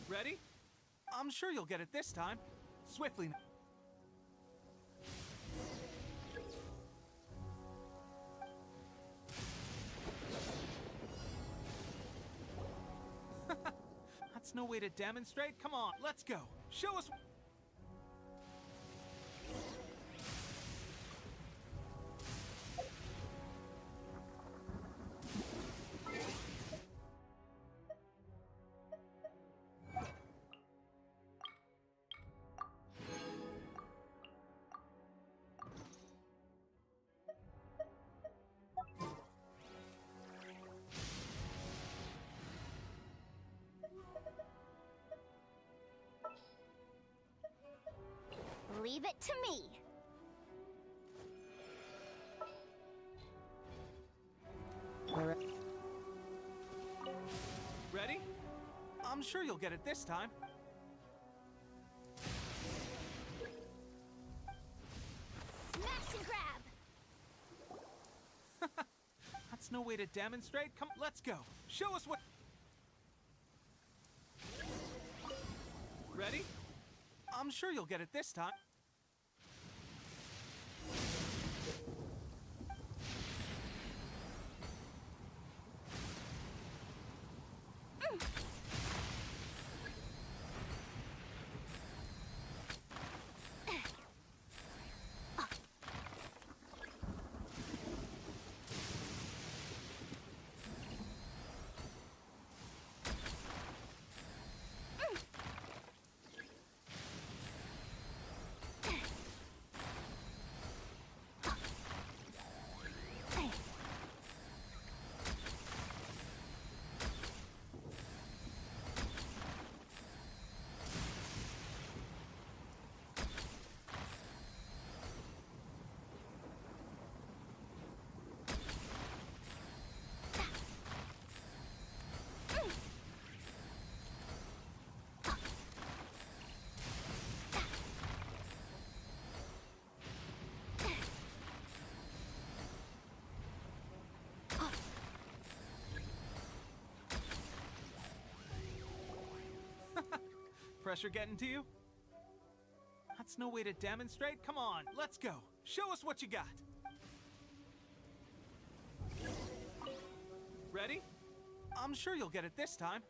Ready? I'm sure you'll get it this time. Swiftly... That's no way to demonstrate. Come on, let's go. Show us... Leave it to me. Ready? I'm sure you'll get it this time. Smash and grab. That's no way to demonstrate. Come, let's go. Show us what... Ready? I'm sure you'll get it this time. pressure getting to you? That's no way to demonstrate. Come on, let's go. Show us what you got. Ready? I'm sure you'll get it this time.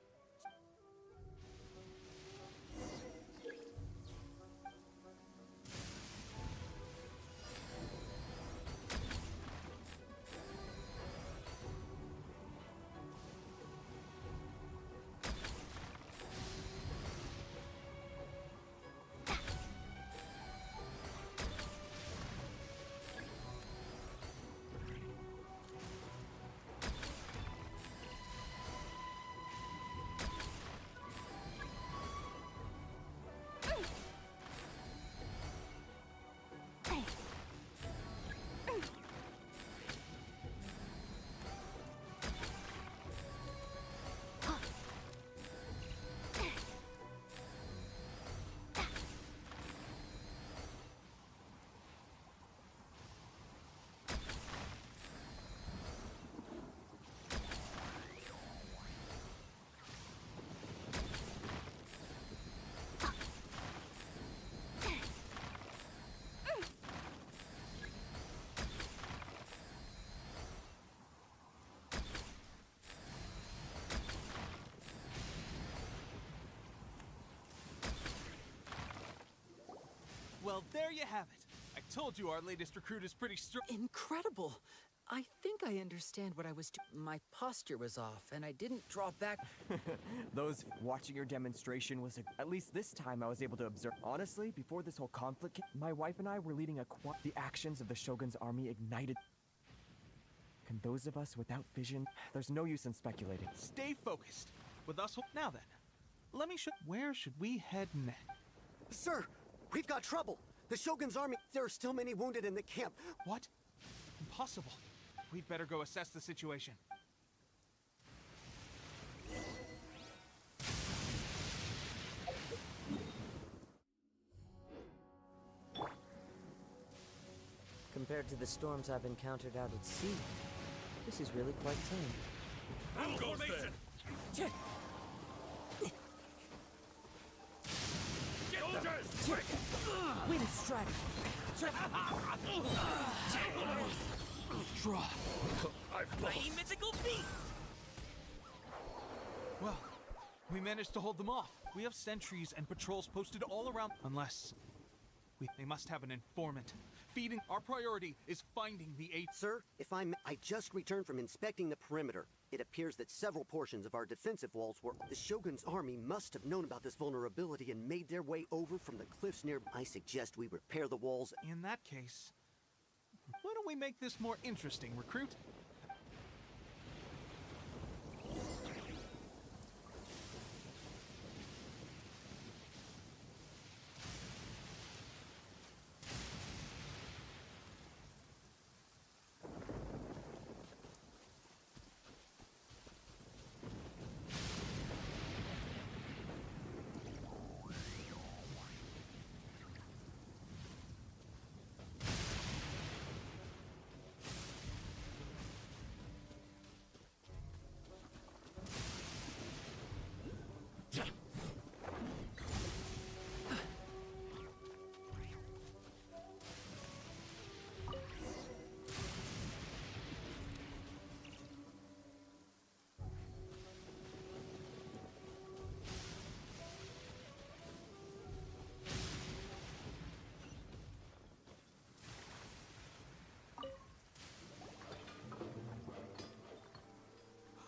Well, there you have it. I told you our latest recruit is pretty strong. Incredible! I think I understand what I was doing. My posture was off, and I didn't draw back. Those watching your demonstration was at least this time I was able to observe. Honestly, before this whole conflict, my wife and I were leading the actions of the Shogun's army ignited. Can those of us without vision? There's no use in speculating. Stay focused. With us, now then, let me show. Where should we head next? Sir, we've got trouble. The Shogun's army. There are still many wounded in the camp. What? Impossible. We'd better go assess the situation. Compared to the storms I've encountered out at sea, this is really quite tame. Formation! Soldiers, quick! Wind strike! Draw. I've lost. My mythical beast! Well, we managed to hold them off. We have sentries and patrols posted all around. Unless they must have an informant. Feeding. Our priority is finding the aid. Sir, if I just returned from inspecting the perimeter. It appears that several portions of our defensive walls were. The Shogun's army must have known about this vulnerability and made their way over from the cliffs near. I suggest we repair the walls. In that case, why don't we make this more interesting, recruit?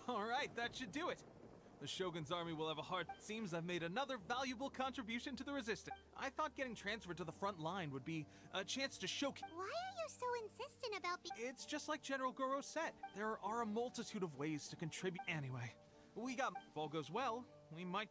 All right, that should do it. The Shogun's army will have a hard... Seems I've made another valuable contribution to the resistance. I thought getting transferred to the front line would be a chance to showcase... Why are you so insistent about It's just like General Goro said. There are a multitude of ways to contribute. Anyway, we got... If all goes well, we might...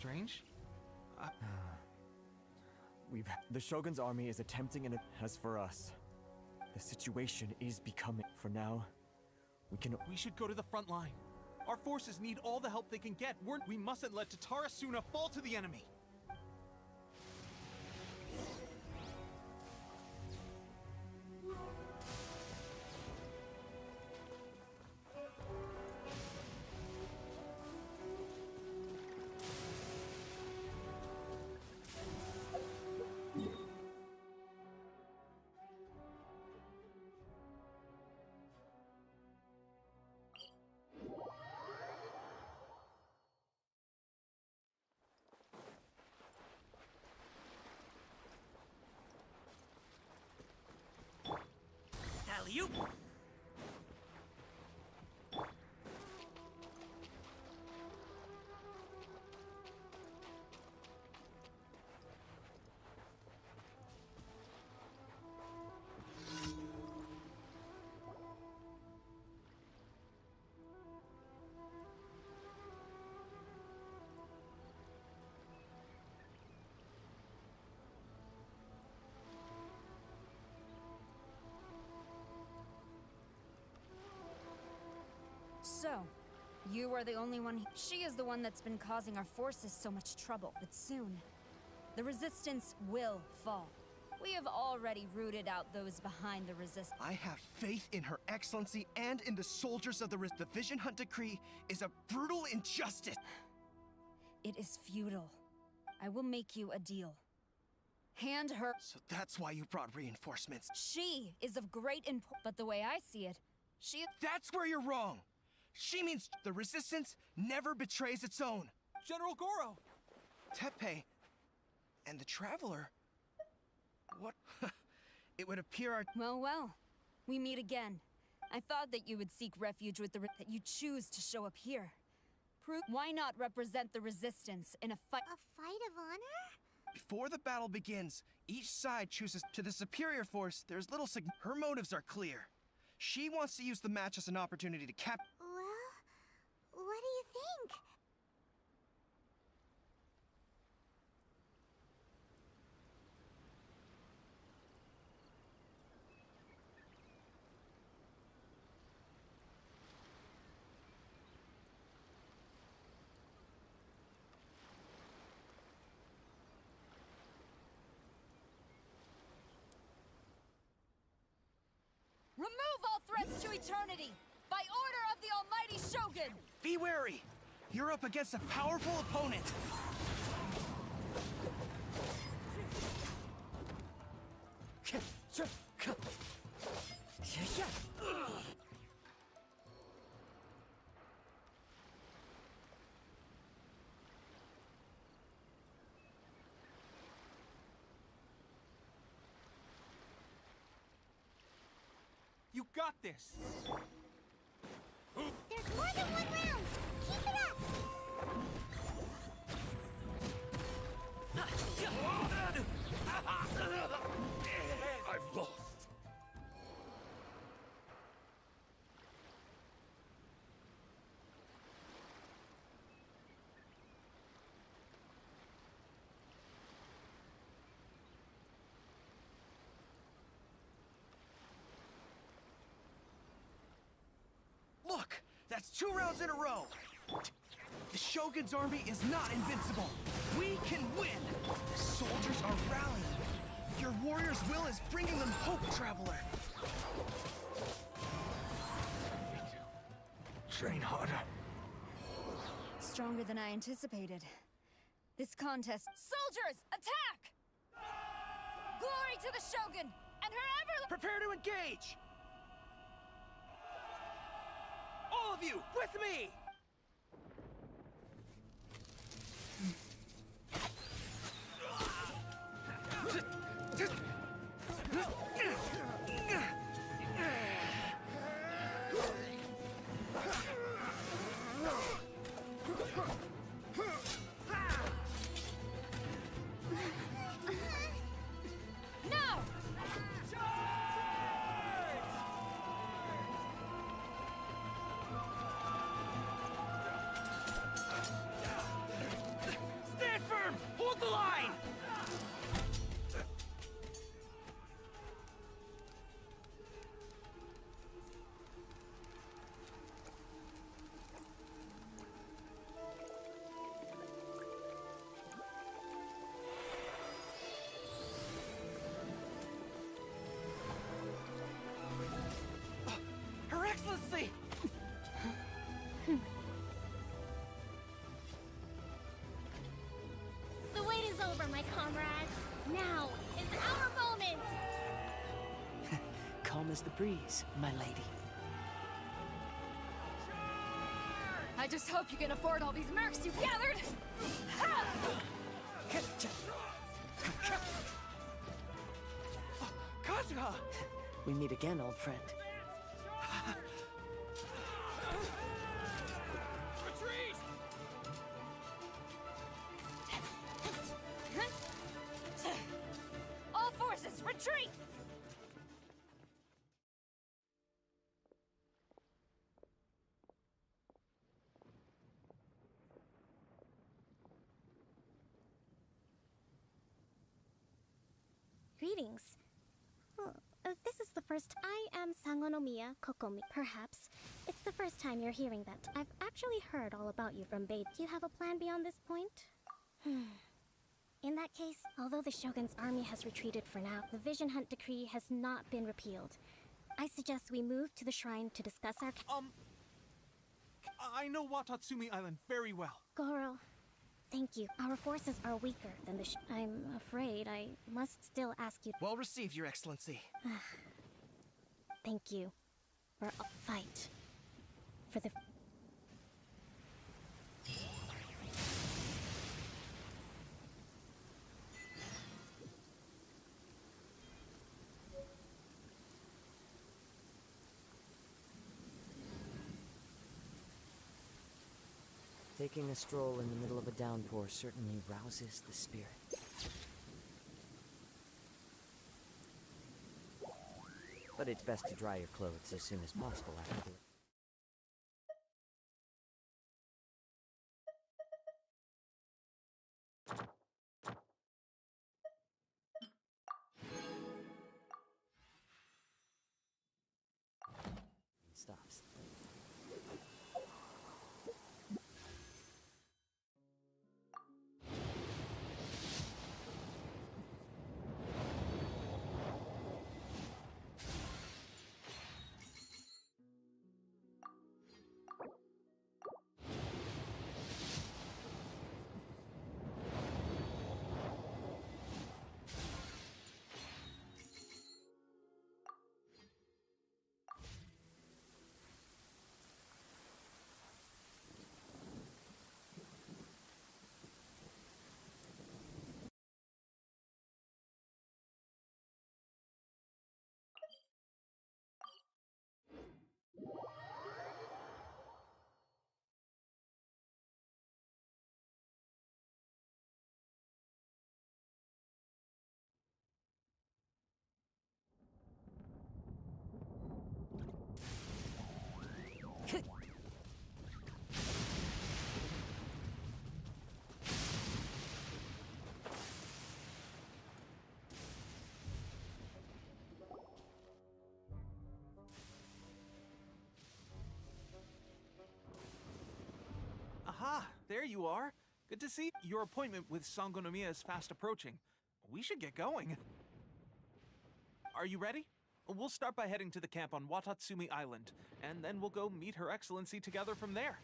strange. The Shogun's army is attempting and as for us, the situation is becoming. For now, we should go to the front line. Our forces need all the help they can get. We mustn't let Tatarasuna fall to the enemy. Alley-oop! So, you are the only one. She is the one that's been causing our forces so much trouble. But soon, the resistance will fall. We have already rooted out those behind the resistance. I have faith in Her Excellency and in the soldiers of the Vision Hunt Decree is a brutal injustice. It is futile. I will make you a deal. Hand her. So that's why you brought reinforcements. She is of great importance, but the way I see it, she. That's where you're wrong. She means the resistance never betrays its own. General Goro! Teppei and the Traveler. What? It would appear our. Well, we meet again. I thought that you would seek refuge with that you choose to show up here. Why not represent the resistance in a fight? A fight of honor? Before the battle begins, each side chooses to the superior force. There's little her motives are clear. She wants to use the match as an opportunity to cap. Well, what do you think? Remove all threats to eternity! By order of the Almighty Shogun! Be wary! You're up against a powerful opponent! You got this! There's more than one round! Keep it up! I've lost. Look! That's 2 rounds in a row! The Shogun's army is not invincible! We can win! The soldiers are rallying! Your warrior's will is bringing them hope, Traveler! Train harder. Stronger than I anticipated. This contest. Soldiers, attack! Glory to the Shogun and her ever. Prepare to engage! All of you, with me! calm as the breeze, my lady. I just hope you can afford all these mercs you've gathered! Ha! Kazuha! We meet again, old friend. Retreat! All forces, retreat! Greetings. This is the first. I am Sangonomiya Kokomi. Perhaps it's the first time you're hearing that. I've actually heard all about you from Bait. Do you have a plan beyond this point? In that case, although the Shogun's army has retreated for now, the Vision Hunt decree has not been repealed. I suggest we move to the shrine to discuss our. I know Watatsumi Island very well. Goro, thank you. Our forces are weaker than the I'm afraid I must still ask you. Well received, Your Excellency. Thank you. For a fight. For the. Taking a stroll in the middle of a downpour certainly rouses the spirit. But it's best to dry your clothes as soon as possible after the... Stops. Aha, there you are. Good to see. Your appointment with Sangonomiya is fast approaching. We should get going. Are you ready? We'll start by heading to the camp on Watatsumi Island, and then we'll go meet Her Excellency together from there.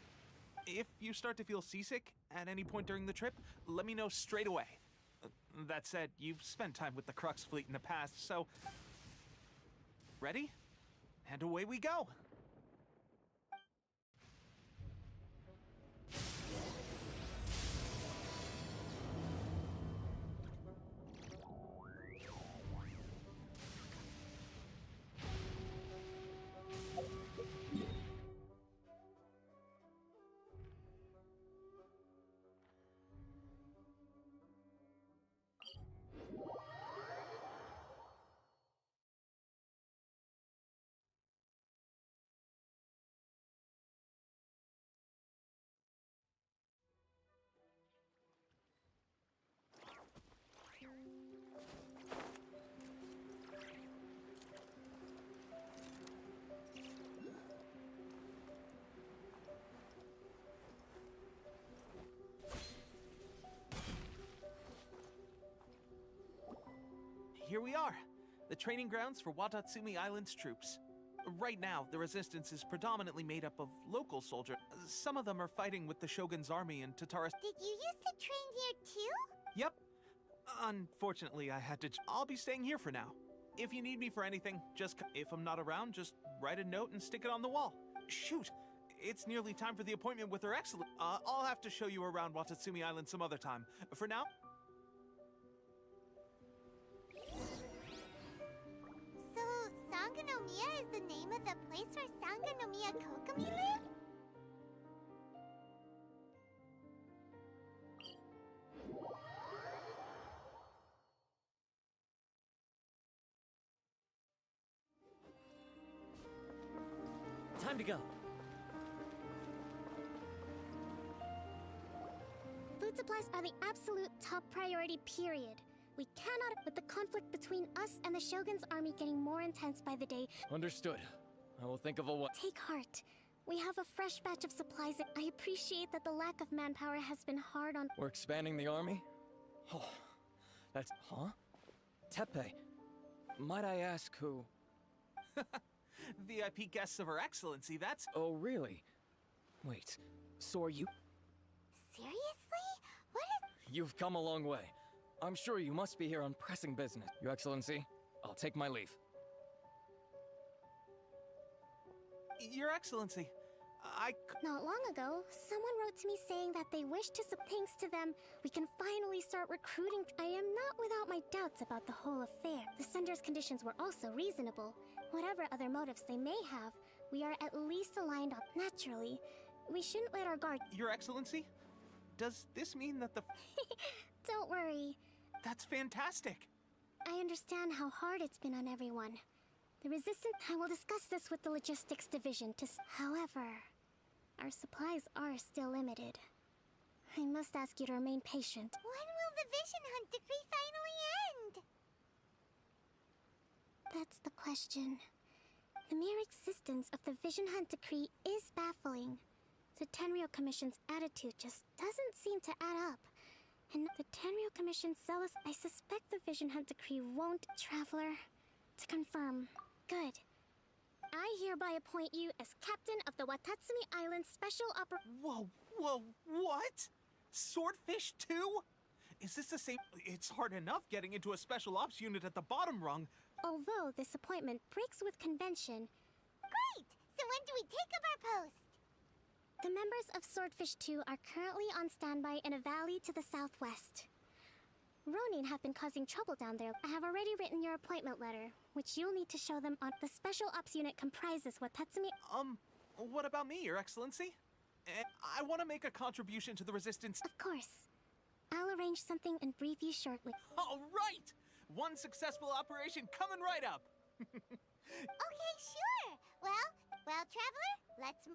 If you start to feel seasick at any point during the trip, let me know straight away. That said, you've spent time with the Crux fleet in the past, so... Ready? And away we go! Here we are, the training grounds for Watatsumi Island's troops. Right now, the resistance is predominantly made up of local soldiers. Some of them are fighting with the Shogun's army in Tatara. Did you used to train here too? Yep. Unfortunately, I had to... I'll be staying here for now. If you need me for anything, if I'm not around, just write a note and stick it on the wall. Shoot! It's nearly time for the appointment with Her Excellency. I'll have to show you around Watatsumi Island some other time. For now... So, Sangonomiya is the name of the place where Sangonomiya Kokomi live? Time to go. Food supplies are the absolute top priority, period. We cannot, with the conflict between us and the Shogun's army getting more intense by the day. Understood. I will think of a way. Take heart. We have a fresh batch of supplies. I appreciate that the lack of manpower has been hard on... We're expanding the army? Oh, that's... Huh? Teppei. Might I ask who? VIP guests of Her Excellency, that's... Oh, really? Wait, so are you... Seriously? What is... You've come a long way. I'm sure you must be here on pressing business. Your Excellency, I'll take my leave. Your Excellency, Not long ago, someone wrote to me saying that they wish to... Thanks to them, we can finally start recruiting... I am not without my doubts about the whole affair. The sender's conditions were also reasonable. Whatever other motives they may have, we are at least aligned on... Naturally, we shouldn't let our guard... Your Excellency? Does this mean that the... Don't worry. That's fantastic. I understand how hard it's been on everyone. The Resistance... I will discuss this with the Logistics Division to... However, our supplies are still limited. I must ask you to remain patient. When will the Vision Hunt decree finally end? That's the question. The mere existence of the Vision Hunt decree is baffling. The Tenryou Commission's attitude just doesn't seem to add up. And the Tenryou Commission's zealous... I suspect the Vision Hunt decree won't... Traveler, to confirm. Good. I hereby appoint you as captain of the Watatsumi Island Special Whoa, what? Swordfish too? Is this the same... It's hard enough getting into a special ops unit at the bottom rung. Although this appointment breaks with convention... Great! So when do we take up our post? The members of Swordfish 2 are currently on standby in a valley to the southwest. Ronin have been causing trouble down there. I have already written your appointment letter, which you'll need to show them on... The Special Ops Unit comprises Watatsumi... What about me, Your Excellency? I want to make a contribution to the Resistance... Of course. I'll arrange something and brief you shortly. All right! One successful operation coming right up! Okay, sure! Well, Traveler, let's...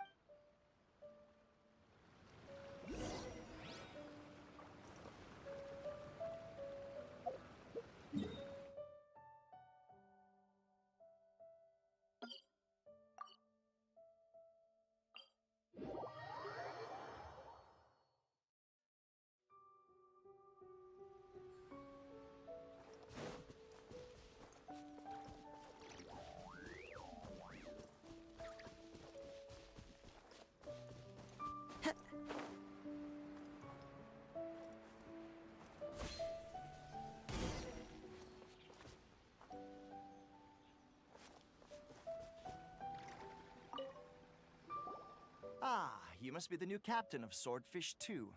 Ah, you must be the new captain of Swordfish 2.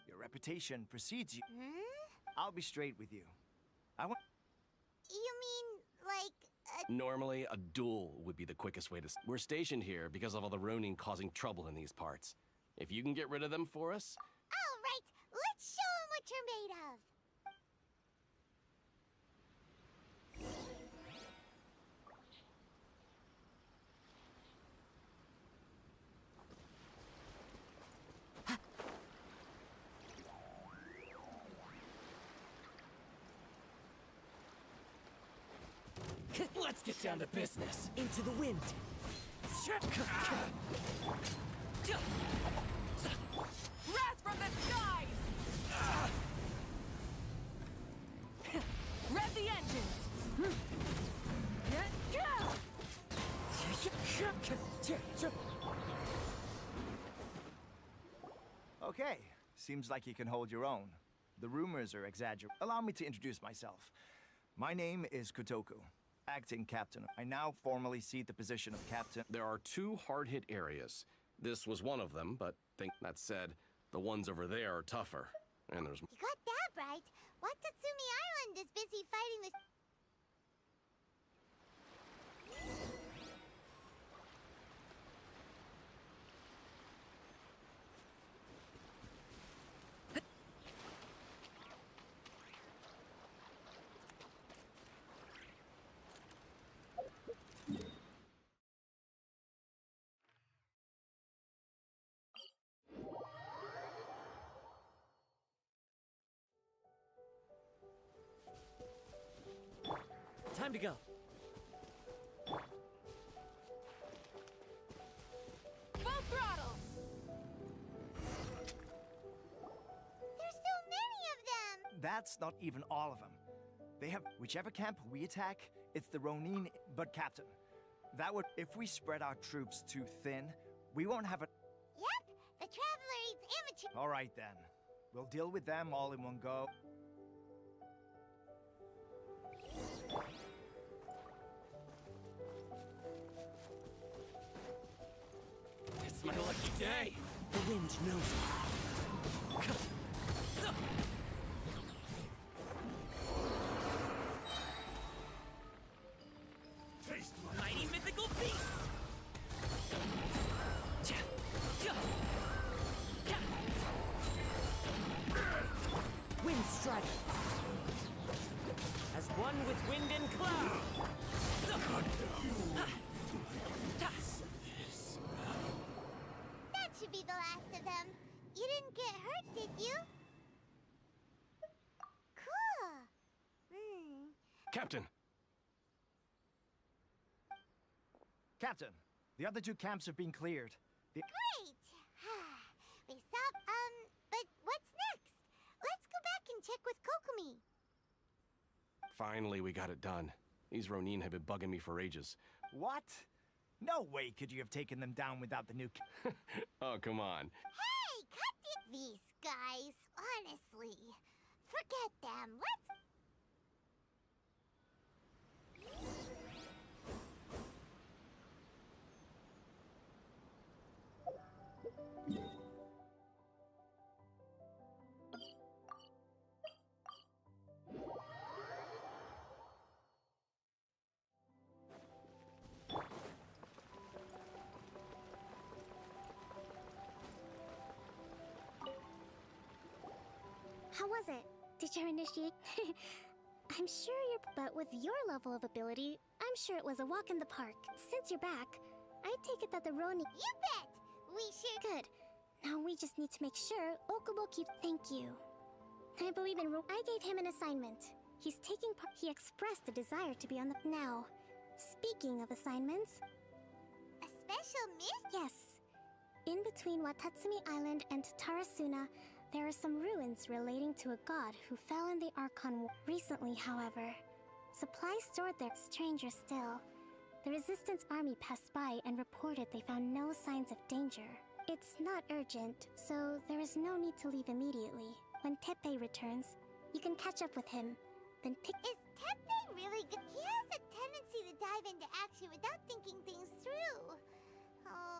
Your reputation precedes you. I'll be straight with you. I want... You mean, like, Normally, a duel would be the quickest way to... We're stationed here because of all the Ronin causing trouble in these parts. If you can get rid of them for us... All right, let's show them what you're made of. Let's get down to business. Into the wind. Wrath from the skies! Rev the engines! Okay, seems like you can hold your own. The rumors are exaggerated. Allow me to introduce myself. My name is Kotoku. Acting captain. I now formally cede the position of captain. There are 2 hard-hit areas. This was one of them, but that said, the ones over there are tougher. And there's... You got that right. Watatsumi Island is busy fighting the... Time to go. Full throttle! There's so many of them! That's not even all of them. They have whichever camp we attack, it's the Ronin, but captain. That would, if we spread our troops too thin, we won't have a... Yep, the Traveler eats amateur... All right then. We'll deal with them all in one go. It's my lucky day. The wind knows it. Taste my mighty mythical beast! Wind strike. As one with wind and cloud! That should be the last of them. You didn't get hurt, did you? Cool. Captain! Captain, the other 2 camps have been cleared. Great! We stop, but what's next? Let's go back and check with Kokomi. Finally, we got it done. These Ronin have been bugging me for ages. What? No way could you have taken them down without the nuke. Oh, come on. Hey, cut it! These guys, honestly. Forget them. Let's... How was it? Did you initiate? I'm sure but with your level of ability, I'm sure it was a walk in the park. Since you're back, I take it that the Ronin... You bet! We should... Good. Now we just need to make sure Okubo keeps... Thank you. I believe in I gave him an assignment. He's taking part... He expressed a desire to be on the... Now, speaking of assignments... A special mission? Yes. In between Watatsumi Island and Tarasuna, there are some ruins relating to a god who fell in the Archon War. Recently, however, supplies stored there. Stranger still, the Resistance army passed by and reported they found no signs of danger. It's not urgent, so there is no need to leave immediately. When Teppei returns, you can catch up with him. Then pick... Is Teppei really good? He has a tendency to dive into action without thinking things through. Oh...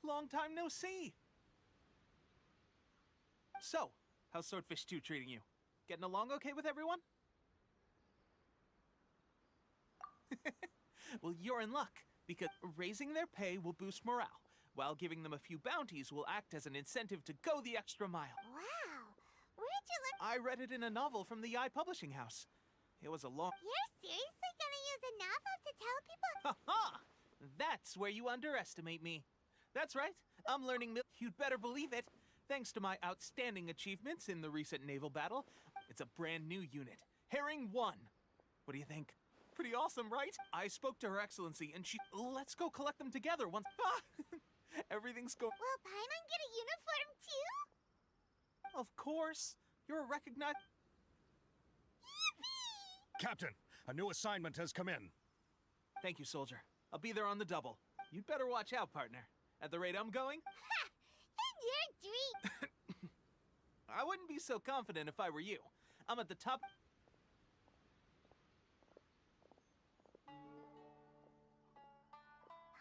Long time no see. So, how's Swordfish 2 treating you? Getting along okay with everyone? Well, you're in luck, because raising their pay will boost morale, while giving them a few bounties will act as an incentive to go the extra mile. Wow! Where'd you learn? I read it in a novel from the Publishing House. It was a long... You're seriously gonna use a novel to tell people? Ha-ha! That's where you underestimate me. That's right, I'm learning you'd better believe it. Thanks to my outstanding achievements in the recent naval battle, it's a brand new unit, Herring 1. What do you think? Pretty awesome, right? I spoke to Her Excellency and she... Let's go collect them together once... Everything's going... Will Paimon get a uniform too? Of course. You're a recognized... Yippee! Captain, a new assignment has come in. Thank you, soldier. I'll be there on the double. You'd better watch out, partner. At the rate I'm going... Ha! In your dream! I wouldn't be so confident if I were you. I'm at the top.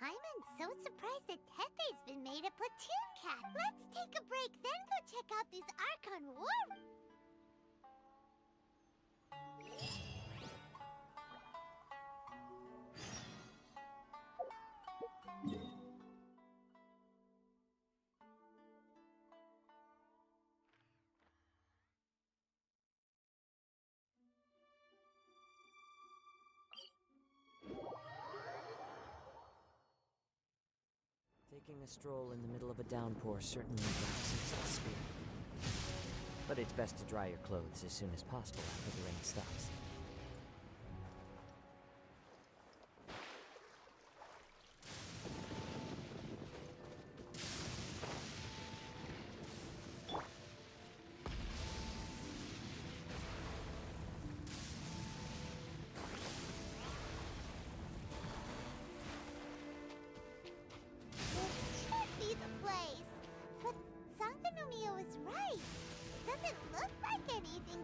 I'm so surprised that Tepe's been made a platoon cat. Let's take a break, then go check out these Archon War. Taking a stroll in the middle of a downpour certainly rouses the spirit. But it's best to dry your clothes as soon as possible after the rain stops.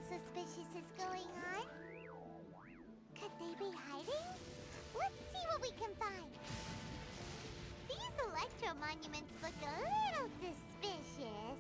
Suspicious is going on? Could they be hiding? Let's see what we can find. These electro monuments look a little suspicious.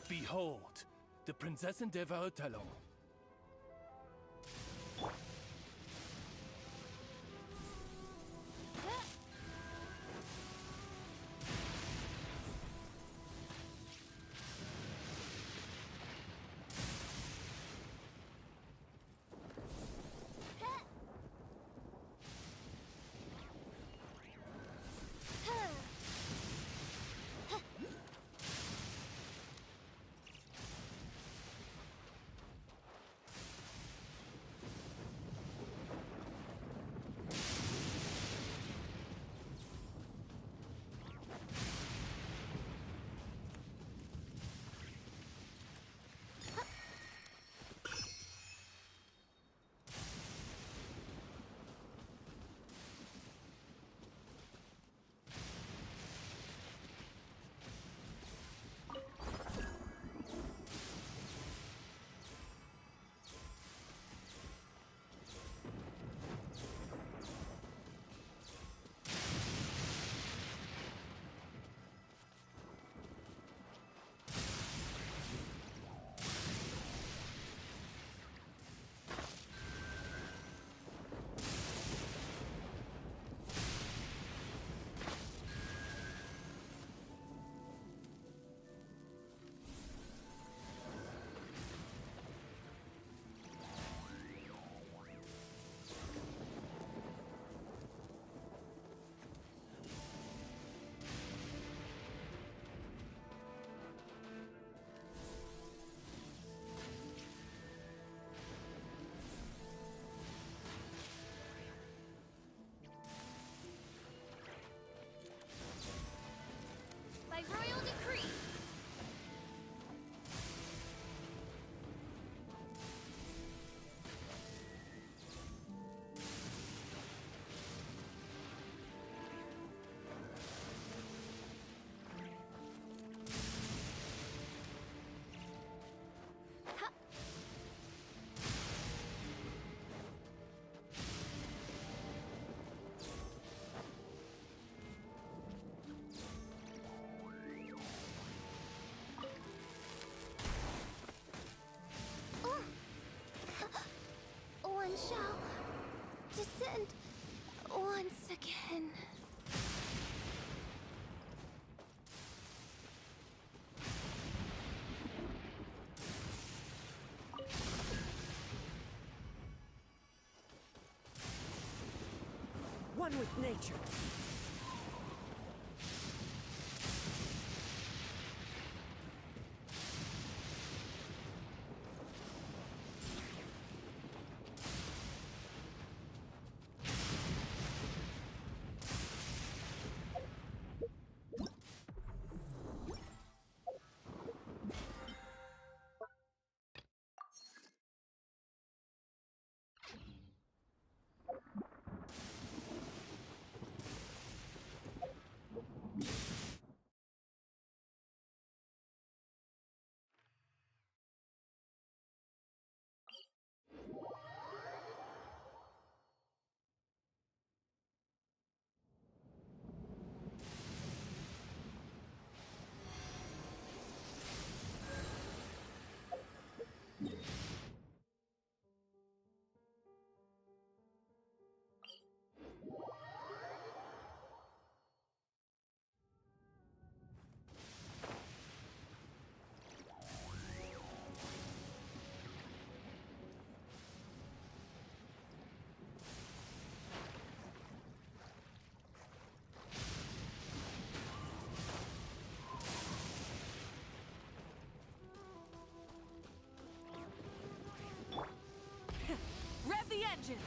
Behold, the Prinzessin der Verurteilung. Once again. One with nature. Rev the engines!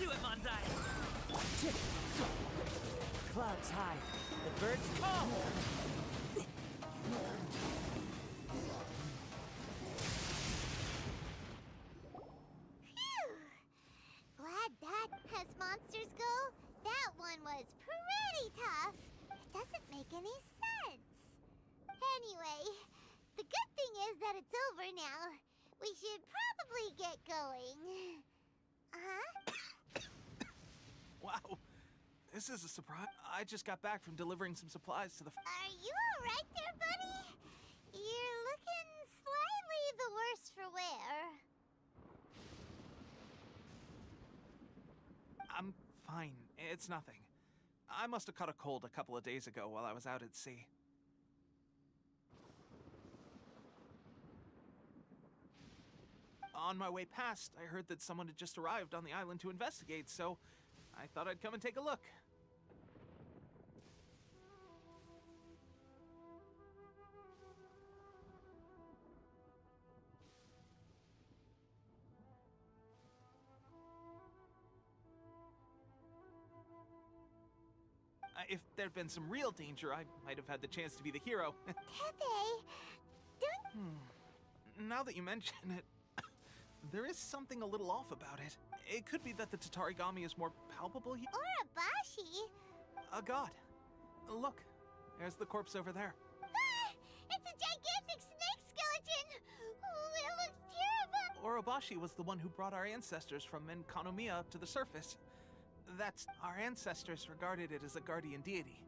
do it, Manzai! Clouds high, the birds call! Phew! Glad that, as monsters go, that one was pretty tough. It doesn't make any sense. Anyway, the good thing is that it's over now. We should probably get going. Huh? Wow, this is a surprise. I just got back from delivering some supplies to the... Are you alright there, buddy? You're looking slightly the worse for wear. I'm fine. It's nothing. I must have caught a cold a couple of days ago while I was out at sea. On my way past, I heard that someone had just arrived on the island to investigate, so I thought I'd come and take a look. If there'd been some real danger, I might have had the chance to be the hero. Pepe, don't... Now that you mention it, there is something a little off about it. It could be that the Tatarigami is more palpable here. Urabashi? A god. Look, there's the corpse over there. Ah! It's a gigantic snake skeleton! Oh, it looks terrible! Urabashi was the one who brought our ancestors from Enkanomiya up to the surface. That's... our ancestors regarded it as a guardian deity.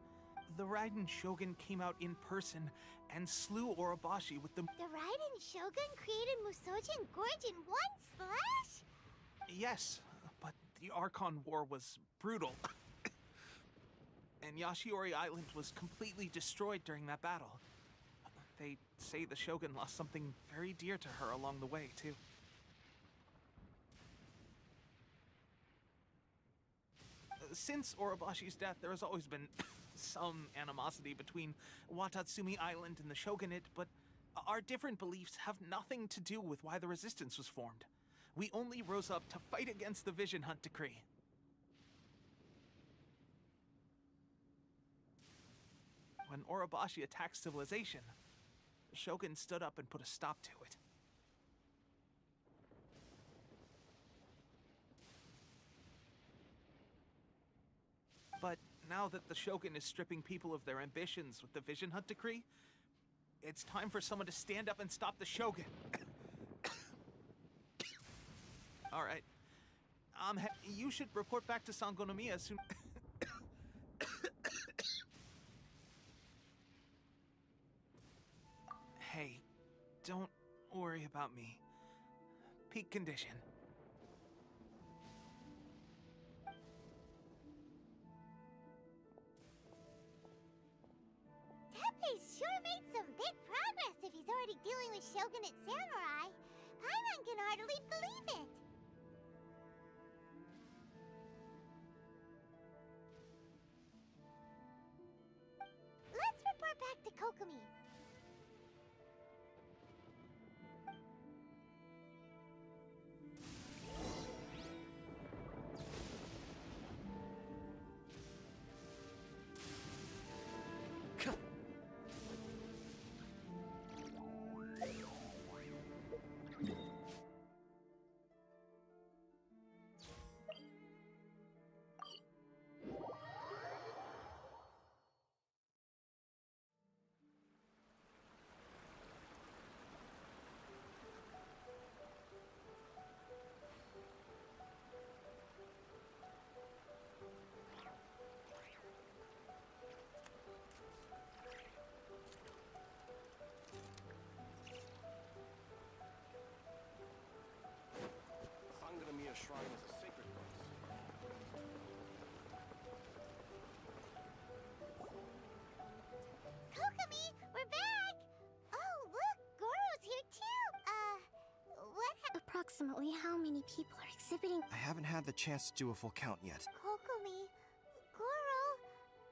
The Raiden Shogun came out in person and slew Urabashi with the... The Raiden Shogun created Musojin Gorge in one slash? Yes, but the Archon War was brutal. And Yashiori Island was completely destroyed during that battle. They say the Shogun lost something very dear to her along the way, too. Since Orobashi's death, there has always been some animosity between Watatsumi Island and the Shogunate, but our different beliefs have nothing to do with why the resistance was formed. We only rose up to fight against the Vision Hunt Decree. When Orobashi attacked civilization, the Shogun stood up and put a stop to it. But now that the Shogun is stripping people of their ambitions with the Vision Hunt Decree, it's time for someone to stand up and stop the Shogun. All right. You should report back to Sangonomiya soon. Hey, don't worry about me. Peak condition. Tepe's sure made some big progress if he's already dealing with Shogunate samurai. Paimon can hardly believe it. Let's report back to Kokomi. Sangonomiya Shrine is a sacred place. Kokomi, we're back! Oh, look, Goro's here too! What happened? Approximately how many people are exhibiting? I haven't had the chance to do a full count yet. Kokomi, Goro...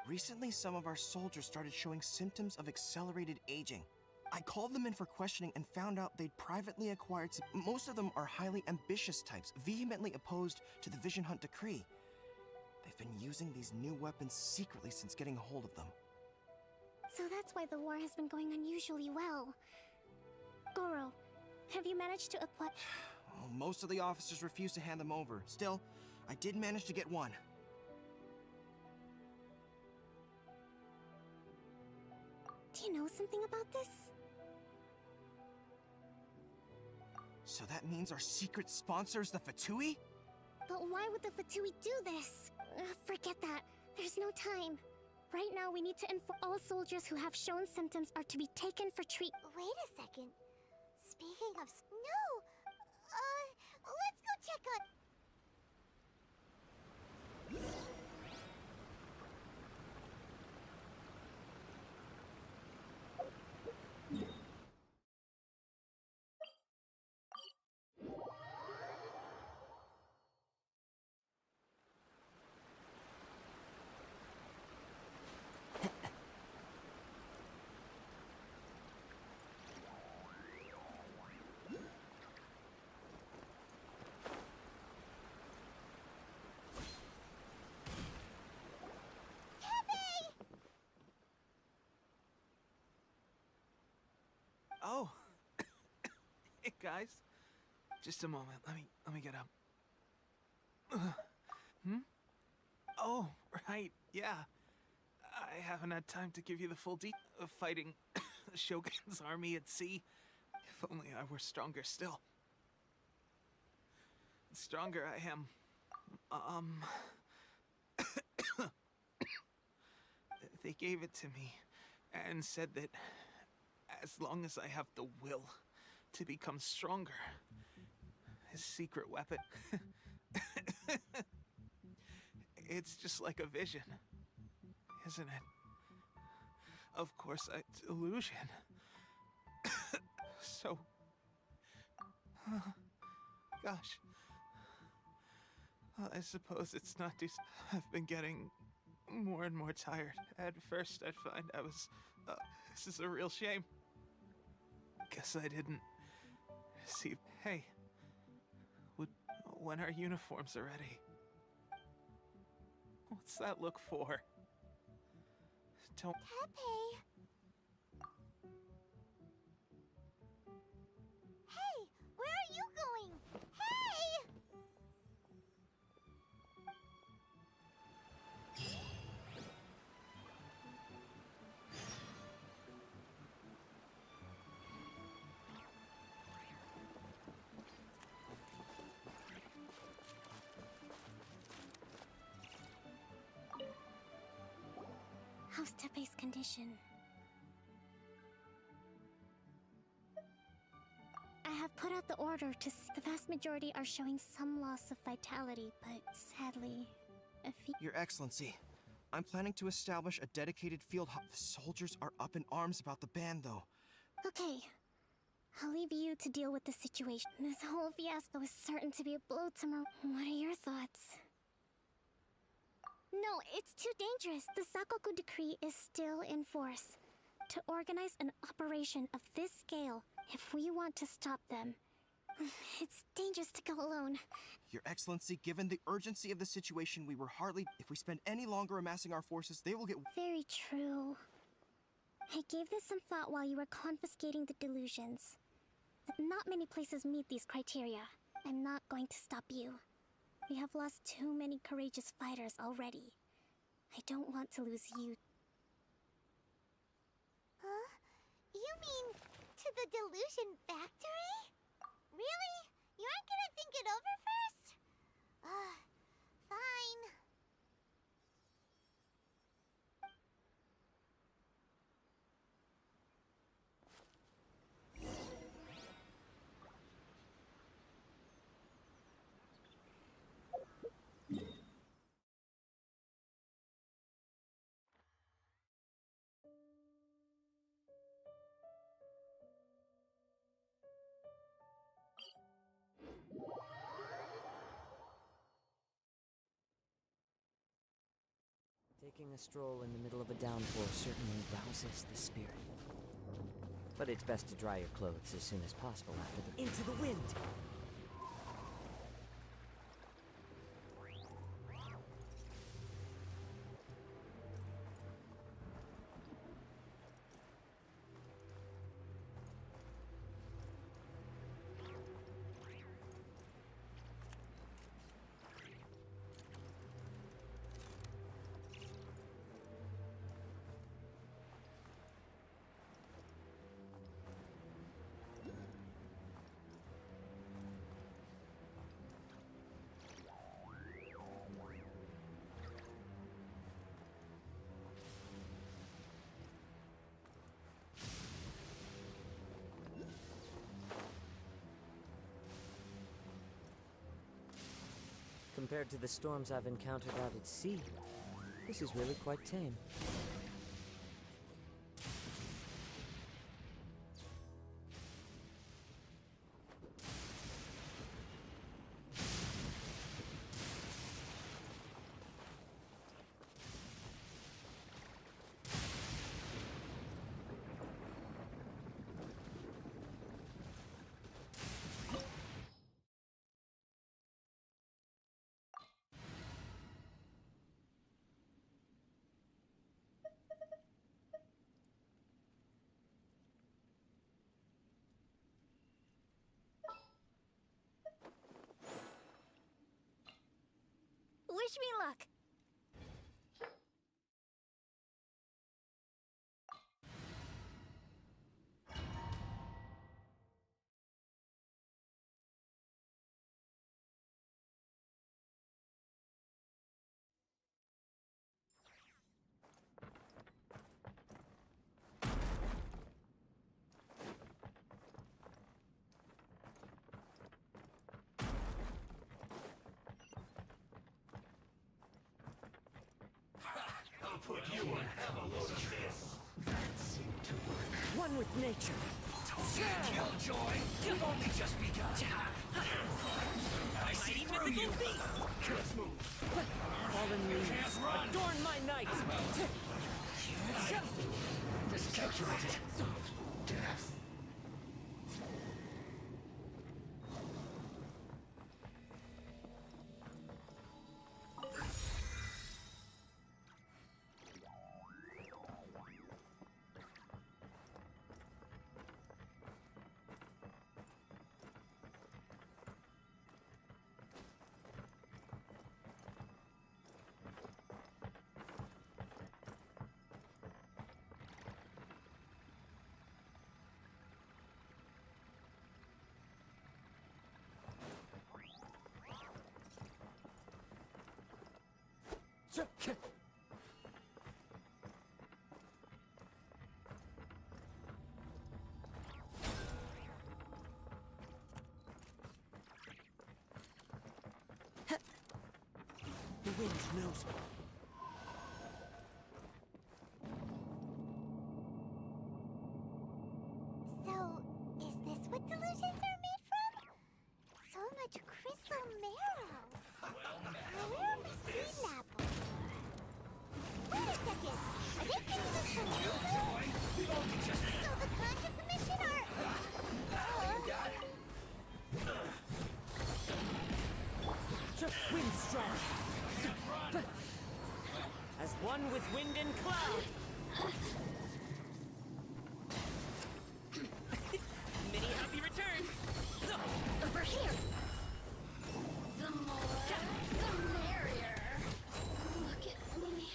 Recently, some of our soldiers started showing symptoms of accelerated aging. I called them in for questioning and found out they'd privately acquired some. Most of them are highly ambitious types, vehemently opposed to the Vision Hunt decree. They've been using these new weapons secretly since getting a hold of them. So that's why the war has been going unusually well. Goro, have you managed to acquire... Well, most of the officers refuse to hand them over. Still, I did manage to get one. Do you know something about this? So that means our secret sponsor is the Fatui? But why would the Fatui do this? Forget that. There's no time. Right now, we need to inform all soldiers who have shown symptoms are to be taken for treat. Wait a second. Speaking of... No! Let's go check on... Oh. Hey, guys. Just a moment. Let me get up. Oh, right. Yeah. I haven't had time to give you the full detail of fighting the Shogun's army at sea. If only I were stronger still. The stronger I am, they gave it to me and said that as long as I have the will to become stronger, his secret weapon, it's just like a vision, isn't it? Of course, it's illusion. So, gosh, I suppose it's not too... I've been getting more and more tired. At first, I'd find I was... this is a real shame. Guess I didn't see... Hey, when our uniforms are ready, what's that look for? Don't... Tepe! Hey, where are you going? Hey! How's Tepe's condition? I have put out the order to see. The vast majority are showing some loss of vitality, but sadly, Your Excellency, I'm planning to establish a dedicated field hub. The soldiers are up in arms about the ban, though. Okay. I'll leave you to deal with the situation. This whole fiasco is certain to be a blow to What are your thoughts? No, it's too dangerous. The Sakoku decree is still in force. To organize an operation of this scale, if we want to stop them, it's dangerous to go alone. Your Excellency, given the urgency of the situation, we were hardly... If we spend any longer amassing our forces, they will get... Very true. I gave this some thought while you were confiscating the delusions. Not many places meet these criteria. I'm not going to stop you. We have lost too many courageous fighters already. I don't want to lose you. Huh? You mean to the delusion factory? Really? You aren't gonna think it over first? Fine. Taking a stroll in the middle of a downpour certainly rouses the spirit. But it's best to dry your clothes as soon as possible after the— Into the wind! Compared to the storms I've encountered out at sea, this is really quite tame. Wish me luck! Put you on have a load of this. That seemed to work. One with nature. Killjoy, you've only just begun. I see through you. Let's move. Fallen leaves, adorn my night! Miscalculated. Death. The wind knows me. So, is this what delusions are made from? So much crystal marrow. Where have we seen that before? Wait a second. Are they getting this from YouTube? So the Contra Commission are... Wind strong. As one with wind and cloud. Many happy returns. Over here. The more, the merrier. Look at me.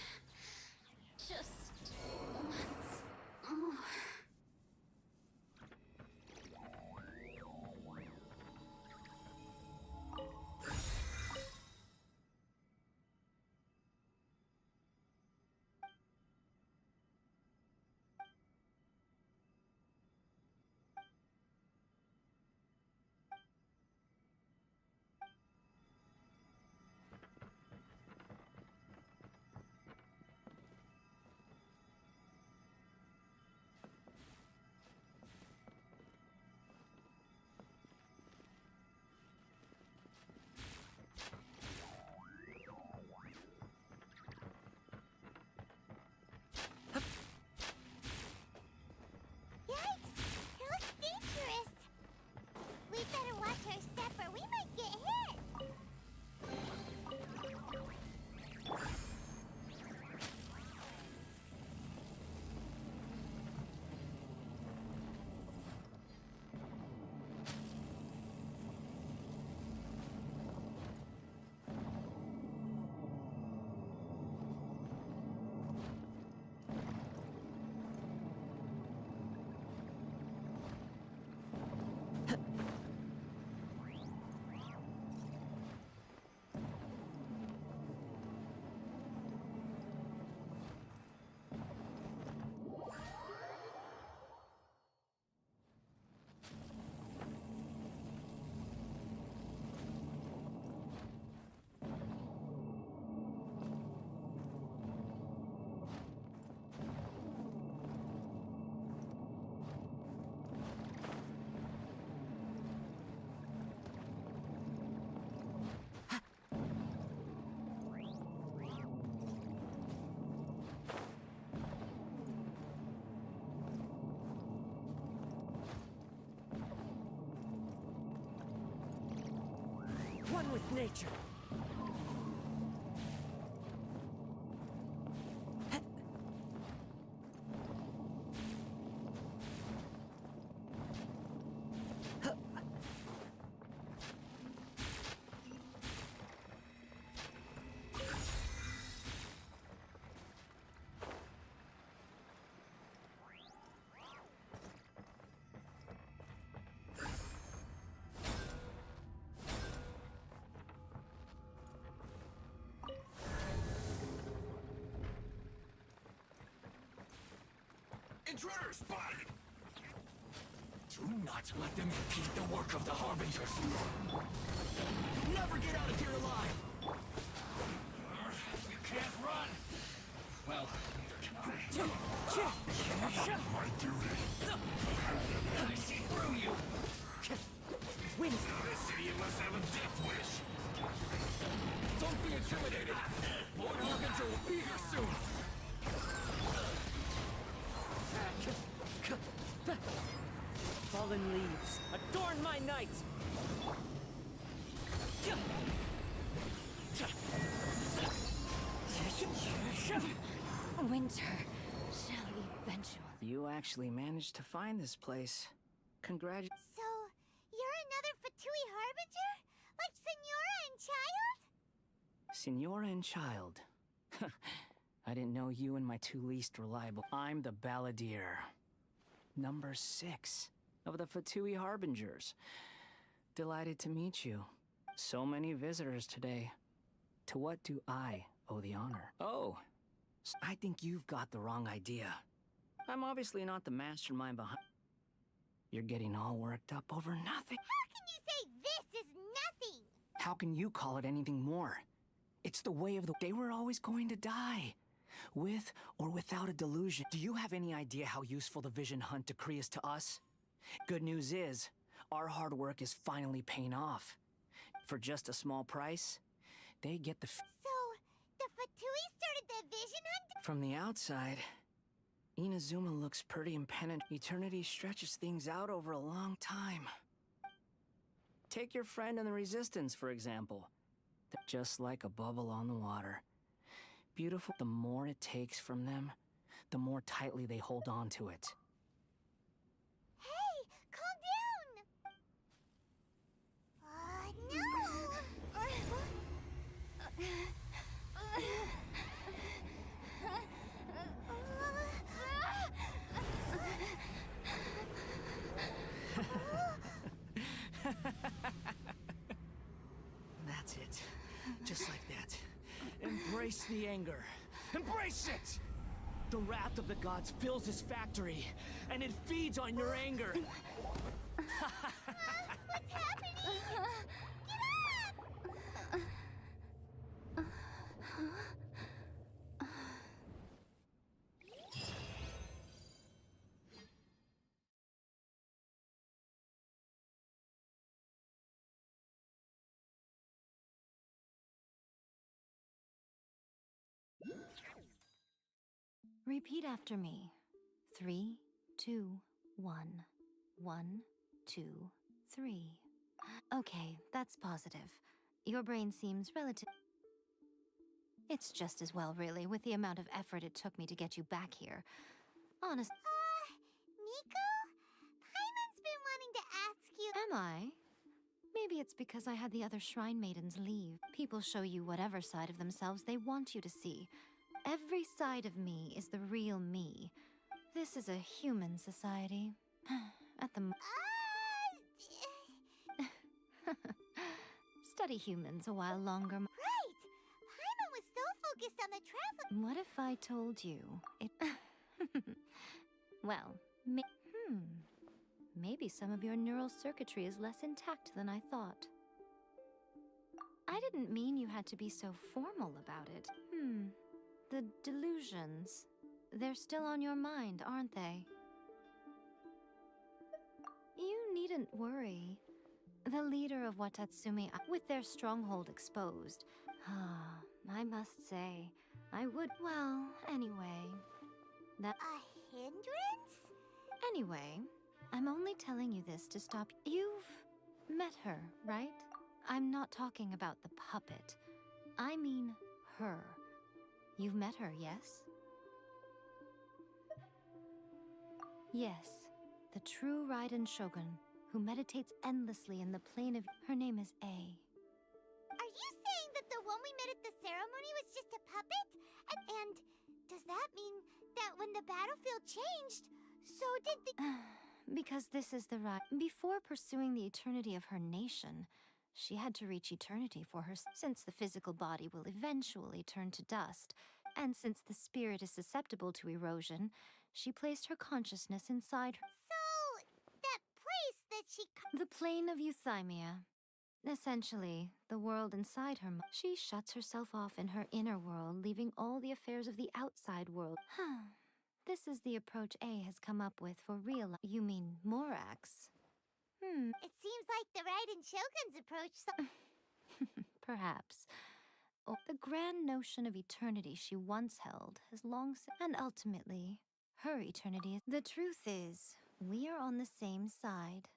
Just once more. nature. Intruder spotted! Do not let them impede the work of the Harbingers. Never get out of here alive! You can't run! Well, neither can I. My duty. I see through you! Wings! This idiot must have a death wish! Don't be intimidated! Lord Harbinger will be here soon! Fallen leaves, adorn my night! Winter shall eventually. You actually managed to find this place. Congratulations. So, you're another Fatui Harbinger? Like Senora and Child? Senora and Child. I didn't know you and my two least reliable. I'm the Balladeer. Number 6 of the Fatui Harbingers. Delighted to meet you. So many visitors today. To what do I owe the honor? Oh, I think you've got the wrong idea. I'm obviously not the mastermind behind... You're getting all worked up over nothing. How can you say this is nothing? How can you call it anything more? It's the way of the... They were always going to die. With or without a delusion. Do you have any idea how useful the vision hunt decree is to us? Good news is, our hard work is finally paying off. For just a small price, they get the... So, the Fatui started the vision hunt? From the outside, Inazuma looks pretty impenetrable. Eternity stretches things out over a long time. Take your friend in the Resistance, for example. They're just like a bubble on the water. Beautiful. The more it takes from them, the more tightly they hold on to it. Hey, calm down! That's it. Just like that. Embrace the anger. Embrace it! The wrath of the gods fills this factory, and it feeds on your anger. What's happening? Get up! Repeat after me. 3, 2, 1. 1, 2, 3. Okay, that's positive. Your brain seems relative. It's just as well, really, with the amount of effort it took me to get you back here. Honest. Nico? Paimon's been wanting to ask you. Am I? Maybe it's because I had the other Shrine Maidens leave. People show you whatever side of themselves they want you to see. Every side of me is the real me. This is a human society. At the Study humans a while longer. Right! Paimon was so focused on the traveler. What if I told you it... Well, maybe some of your neural circuitry is less intact than I thought. I didn't mean you had to be so formal about it. The delusions. They're still on your mind, aren't they? You needn't worry. The leader of Watatsumi, with their stronghold exposed. I must say, I would... Well, anyway... That... A hindrance? Anyway, I'm only telling you this to stop... You've met her, right? I'm not talking about the puppet. I mean her. You've met her, yes? Yes, the true Raiden Shogun, who meditates endlessly in the plane of... Her name is A. Are you saying that the one we met at the ceremony was just a puppet? And does that mean that when the battlefield changed, so did the... Because this is the right... Before pursuing the eternity of her nation, she had to reach eternity for her... Since the physical body will eventually turn to dust, and since the spirit is susceptible to erosion, she placed her consciousness inside her... So, that place that she... The plane of euthymia. Essentially, the world inside her... She shuts herself off in her inner world, leaving all the affairs of the outside world. This is the approach A has come up with for real... You mean Morax? It seems like the Raiden Shogun's approach... Perhaps. Or the grand notion of eternity she once held has long since... And ultimately, her eternity is... The truth is, we are on the same side.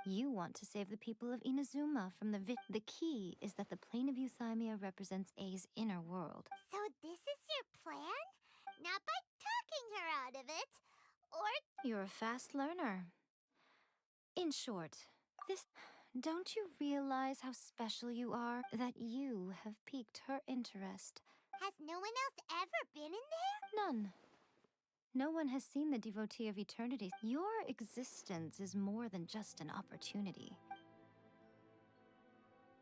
You want to save the people of Inazuma from the The key is that the plane of euthymia represents A's inner world. So this is your plan? Not by talking her out of it, or... You're a fast learner. In short, this... Don't you realize how special you are? That you have piqued her interest. Has no one else ever been in there? None. No one has seen the devotee of eternity. Your existence is more than just an opportunity.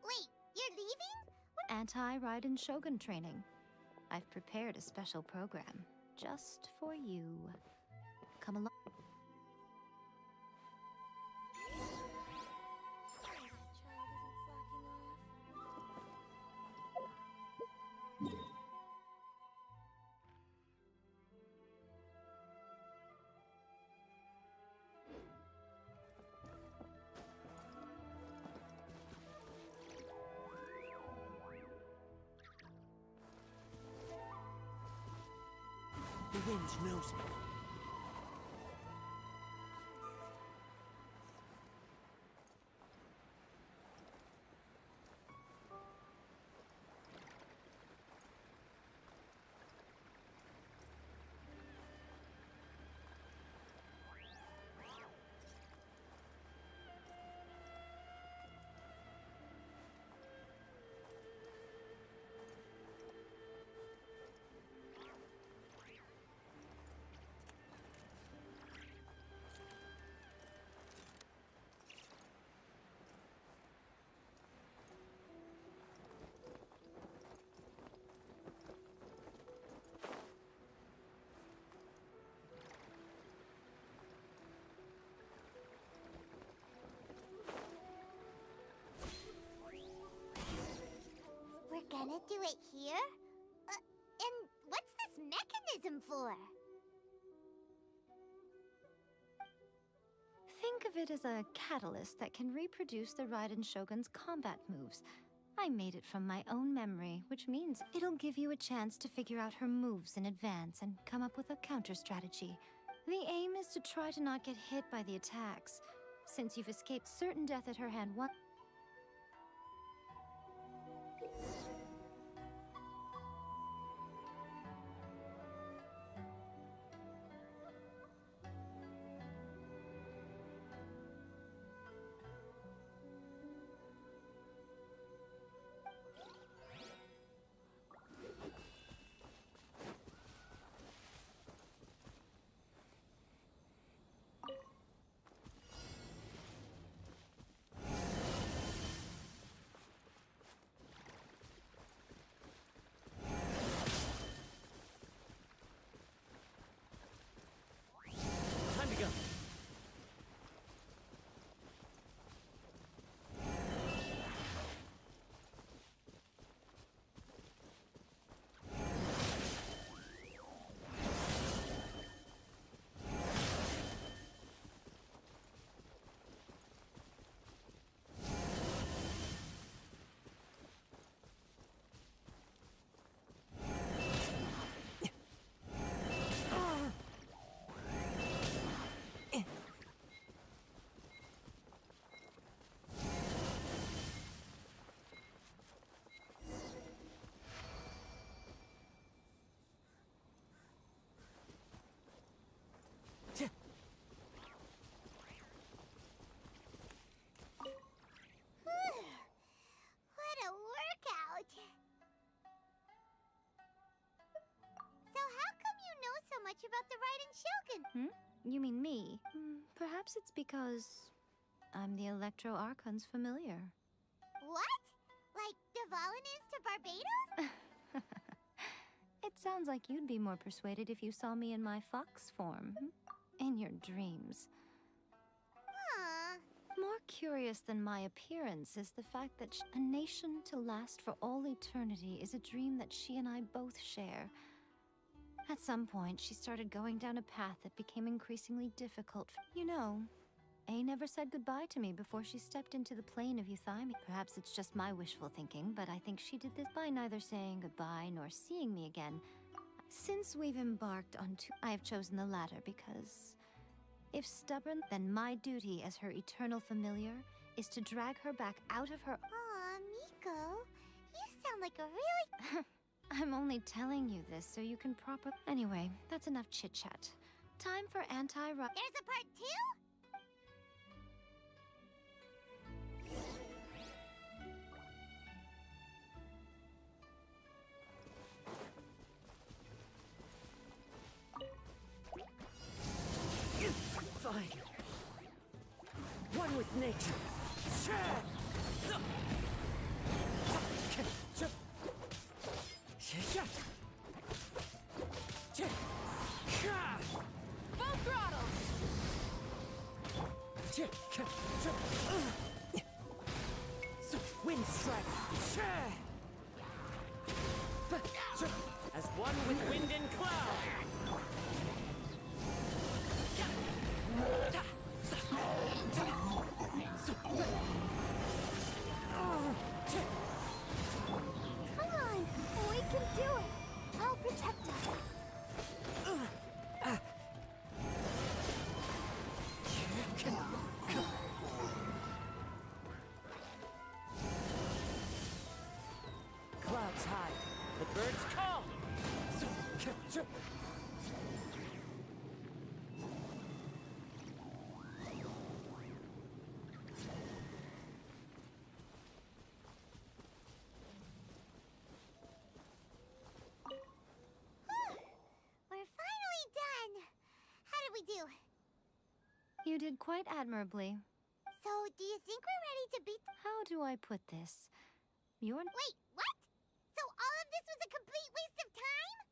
Wait, you're leaving? Anti-Raiden Shogun training. I've prepared a special program just for you. Come along. The wind knows me. We're gonna do it here? And what's this mechanism for? Think of it as a catalyst that can reproduce the Raiden Shogun's combat moves. I made it from my own memory, which means it'll give you a chance to figure out her moves in advance and come up with a counter-strategy. The aim is to try to not get hit by the attacks, since you've escaped certain death at her hand once. much about the Raiden Shogun. You mean me? Perhaps it's because I'm the Electro Archon's familiar. What? Like Dvalin is to Barbados? It sounds like you'd be more persuaded if you saw me in my fox form. In your dreams. More curious than my appearance is the fact that a nation to last for all eternity is a dream that she and I both share. At some point, she started going down a path that became increasingly difficult. You know, A never said goodbye to me before she stepped into the plane of Euthymia. Perhaps it's just my wishful thinking, but I think she did this by neither saying goodbye nor seeing me again. Since we've embarked on I have chosen the latter because if stubborn, then my duty as her eternal familiar is to drag her back out of her— Aw, Miko, you sound like a really— I'm only telling you this so you can Anyway, that's enough chit-chat. Time for anti-rock— There's a part 2? Fine. One with nature. Full throttle! Wind strike. As one with wind and cloud. Come on, we can do it. I'll protect us. Clouds high. The birds call. We're finally done. How did we do? You did quite admirably. So, do you think we're ready to beat— How do I put this? You're— Wait, what? So all of this was a complete waste of time?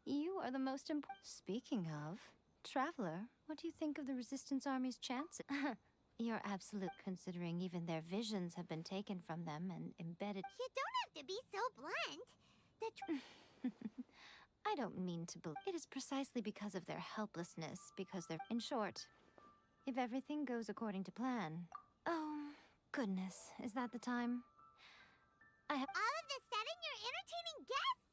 You are the most important— Speaking of, Traveler, what do you think of the Resistance Army's chances? You're absolute, considering even their visions have been taken from them and embedded— You don't have to be so blunt. I don't mean to believe. It is precisely because of their helplessness, because they're— In short, if everything goes according to plan— Oh, goodness, is that the time? I have— All of a sudden, you're entertaining guests?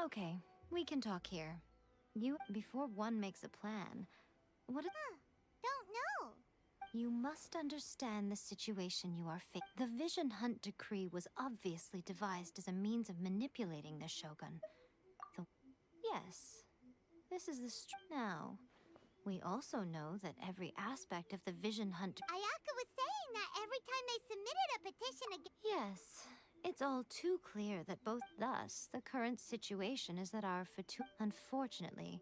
Okay, we can talk here. Before one makes a plan, what— Don't know. You must understand the situation you are facing. The Vision Hunt Decree was obviously devised as a means of manipulating the Shogun. Yes, this is the Now, we also know that every aspect of the Vision Hunt— Ayaka was saying that every time they submitted a petition again— Yes, it's all too clear that both— Thus, the current situation is that our Unfortunately,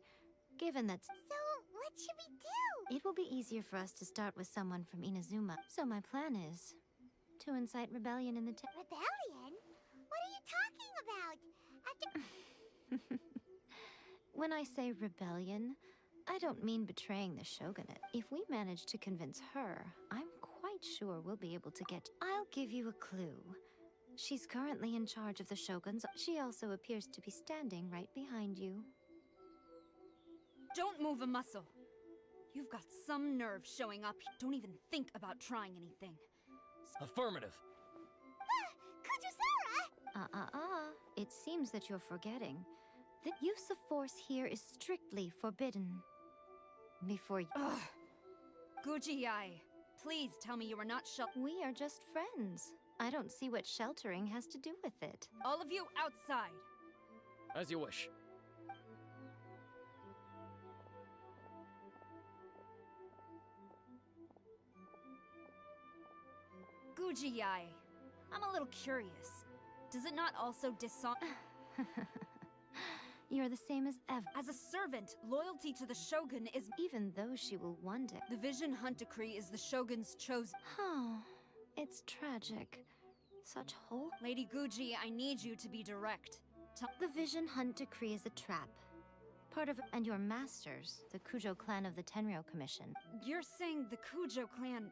given that— So, what should we do? It will be easier for us to start with someone from Inazuma. So my plan is to incite rebellion in the Rebellion? What are you talking about? When I say rebellion, I don't mean betraying the shogunate. If we manage to convince her, I'm quite sure we'll be able to get— I'll give you a clue. She's currently in charge of the shoguns. She also appears to be standing right behind you. Don't move a muscle. You've got some nerve showing up. Don't even think about trying anything. Affirmative. Kujusara! It seems that you're forgetting. The use of force here is strictly forbidden. Before you... Ugh. Guji-ai, please tell me you are not We are just friends. I don't see what sheltering has to do with it. All of you outside! As you wish. Guji-ai, I'm a little curious. Does it not also dishonor... You're the same as ever. As a servant, loyalty to the Shogun is... Even though she will want it. The Vision Hunt Decree is the Shogun's chosen... Oh, it's tragic. Such whole... Lady Guji, I need you to be direct. The Vision Hunt Decree is a trap. Part of... And your masters, the Kujo clan of the Tenryou Commission. You're saying the Kujo clan...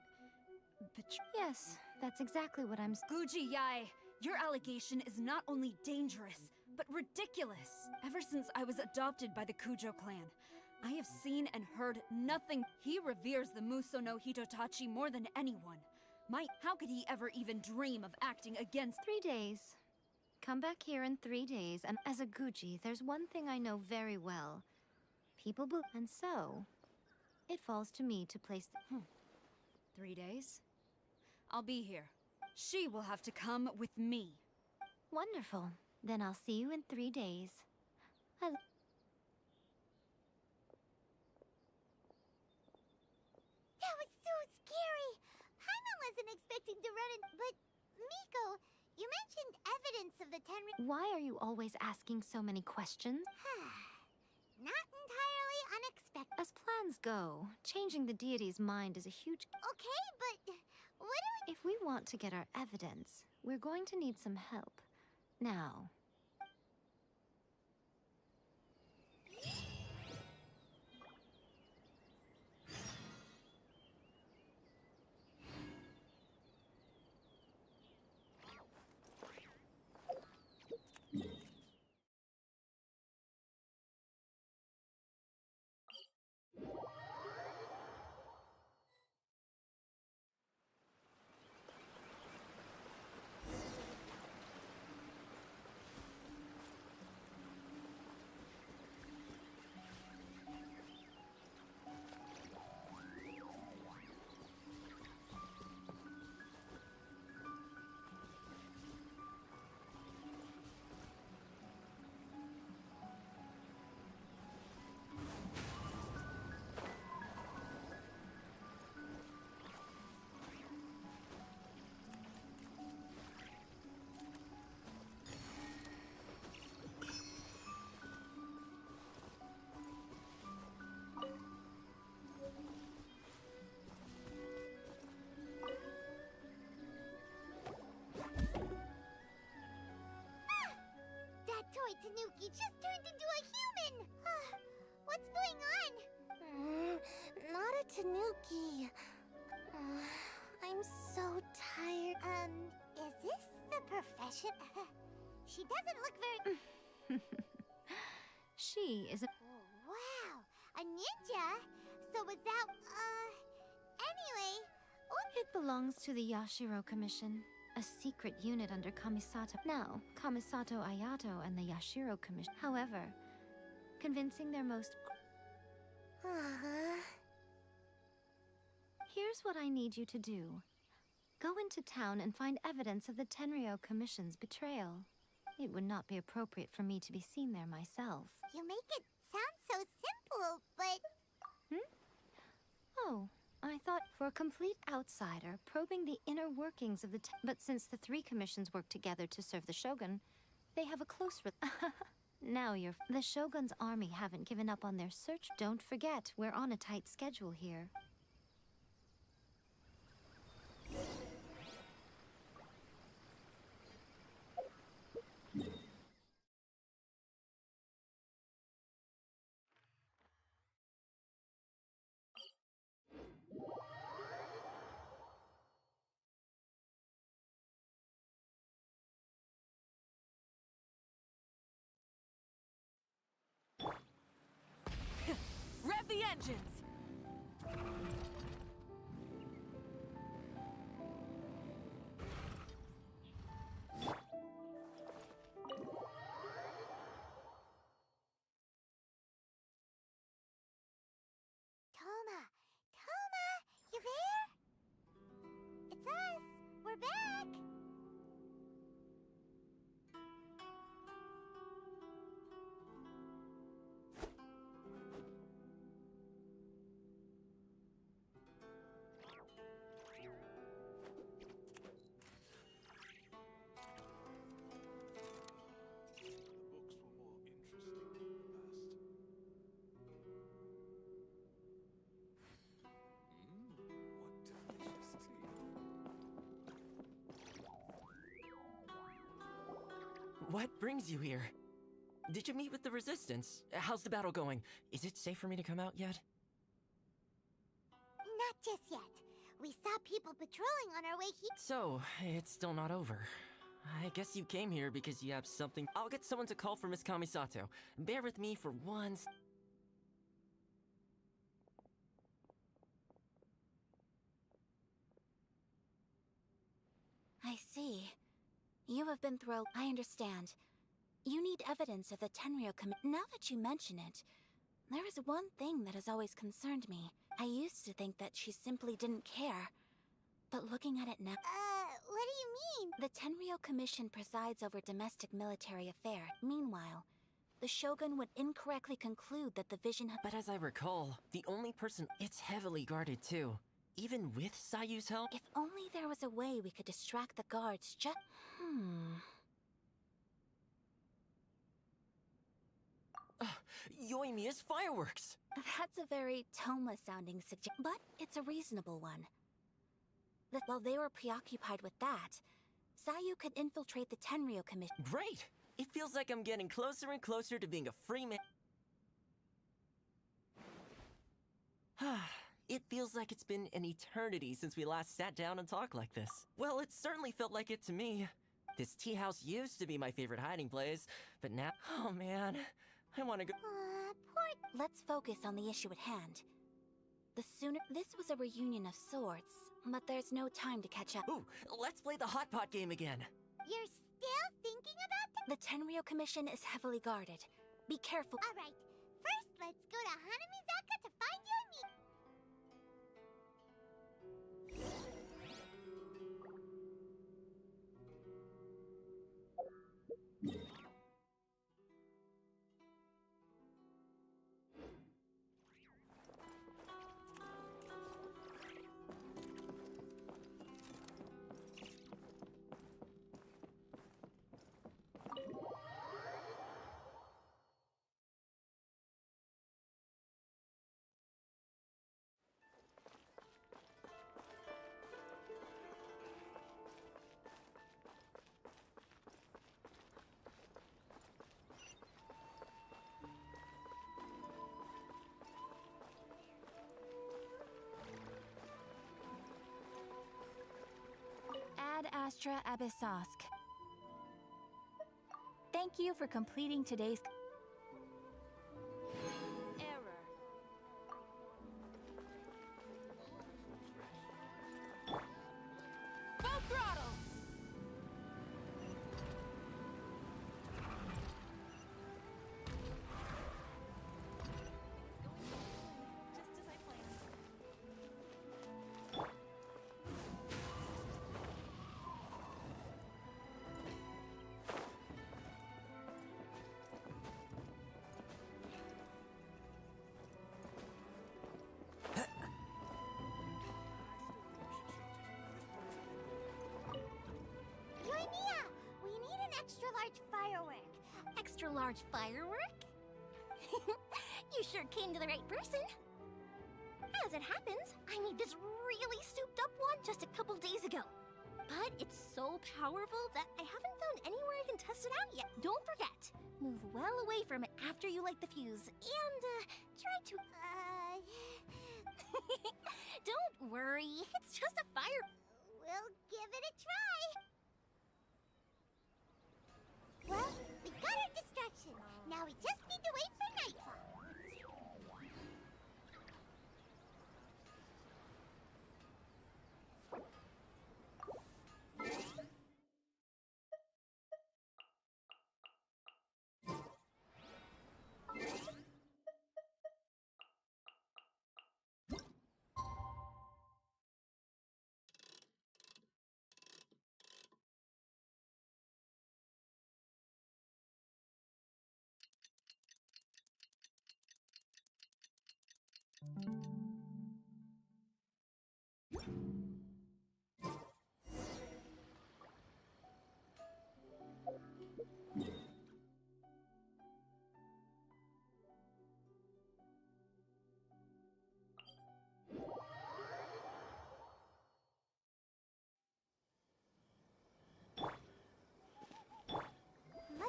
Yes, that's exactly what I'm... Guji-ai, your allegation is not only dangerous, but ridiculous. Ever since I was adopted by the Kujo clan, I have seen and heard nothing. He reveres the Muso no Hitotachi more than anyone. How could he ever even dream of acting against... 3 days. Come back here in 3 days, and as a Guji, there's one thing I know very well. People and so, it falls to me to place... 3 days? I'll be here. She will have to come with me. Wonderful. Then I'll see you in 3 days. That was so scary! Paimon wasn't expecting to run in, but... Miko, you mentioned evidence of the Tenryou... Why are you always asking so many questions? Not entirely unexpected. As plans go, changing the deity's mind is a huge... Okay, but... what do we... If we want to get our evidence, we're going to need some help. Now... Toy Tanuki just turned into a human! What's going on? Not a Tanuki. I'm so tired. Is this the profession? She doesn't look very... She is a... Oh, wow! A ninja? So was that, Anyway... It belongs to the Yashiro Commission. A secret unit under Kamisato. Now, Kamisato Ayato and the Yashiro Commission. However, convincing their most... Here's what I need you to do. Go into town and find evidence of the Tenryou Commission's betrayal. It would not be appropriate for me to be seen there myself. You make it sound so simple, but... Oh, I thought for a complete outsider, probing the inner workings of the... But since the 3 commissions work together to serve the Shogun, they have a close... Now you're... The Shogun's army haven't given up on their search. Don't forget, we're on a tight schedule here. Rev the engines! What brings you here? Did you meet with the Resistance? How's the battle going? Is it safe for me to come out yet? Not just yet. We saw people patrolling on our way here. So, it's still not over. I guess you came here because you have something. I'll get someone to call for Miss Kamisato. Bear with me for once. I see. You have been through. I understand. You need evidence of the Tenryo Now that you mention it, there is one thing that has always concerned me. I used to think that she simply didn't care. But looking at it now... what do you mean? The Tenryo Commission presides over domestic military affairs. Meanwhile, the Shogun would incorrectly conclude that the vision... But as I recall, the only person... It's heavily guarded too. Even with Sayu's help? If only there was a way we could distract the guards just... Yoimiya's fireworks! That's a very Toma-sounding suggestion, but it's a reasonable one. While they were preoccupied with that, Sayu could infiltrate the Tenryo Commission. Great! It feels like I'm getting closer and closer to being a free man. It feels like it's been an eternity since we last sat down and talked like this. Well, it certainly felt like it to me. This tea house used to be my favorite hiding place, but now... Oh man, I want to go... Let's focus on the issue at hand. The sooner... This was a reunion of sorts, but there's no time to catch up. Ooh, let's play the hot pot game again. You're still thinking about The Tenryo Commission is heavily guarded. Be careful. Alright, first let's go to Hanamizaka to find you and me. Ad Astra Abyssosk. Thank you for completing today's... Error. Full throttle! Just as I planned. Yoimiya, we need an extra large firework. Extra large firework? You sure came to the right person. As it happens, I made this really souped up one just a couple days ago. But it's so powerful that I haven't found anywhere I can test it out yet. Don't forget, move well away from it after you light the fuse, and try to... Don't worry, it's just a fire... We'll give it a try. Well, we got our distraction. Now we just need to wait for nightfall.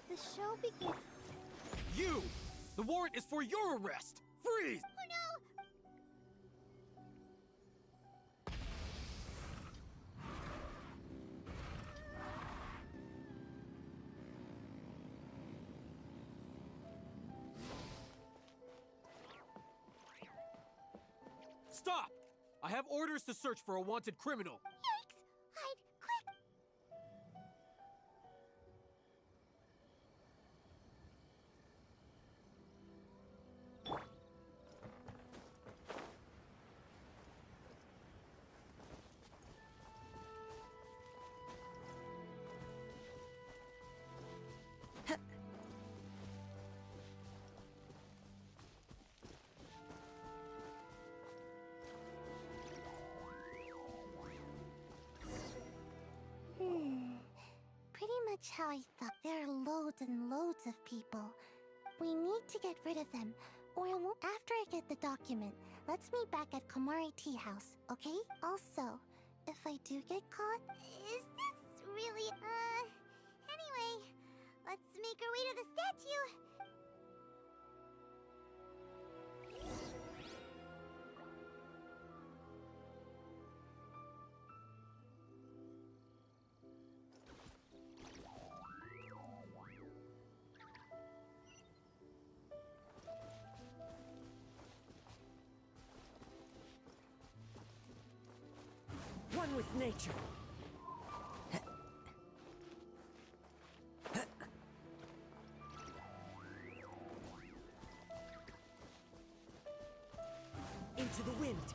The show begins. You! The warrant is for your arrest! Freeze! Oh no! Stop! I have orders to search for a wanted criminal. Yikes! Hide, quick! Pretty much how I thought. There are loads and loads of people. We need to get rid of them, or it won't. After I get the document, let's meet back at Komari Tea House, okay? Also, if I do get caught... Is this really, Anyway, let's make our way to the statue. One with nature. Into the wind.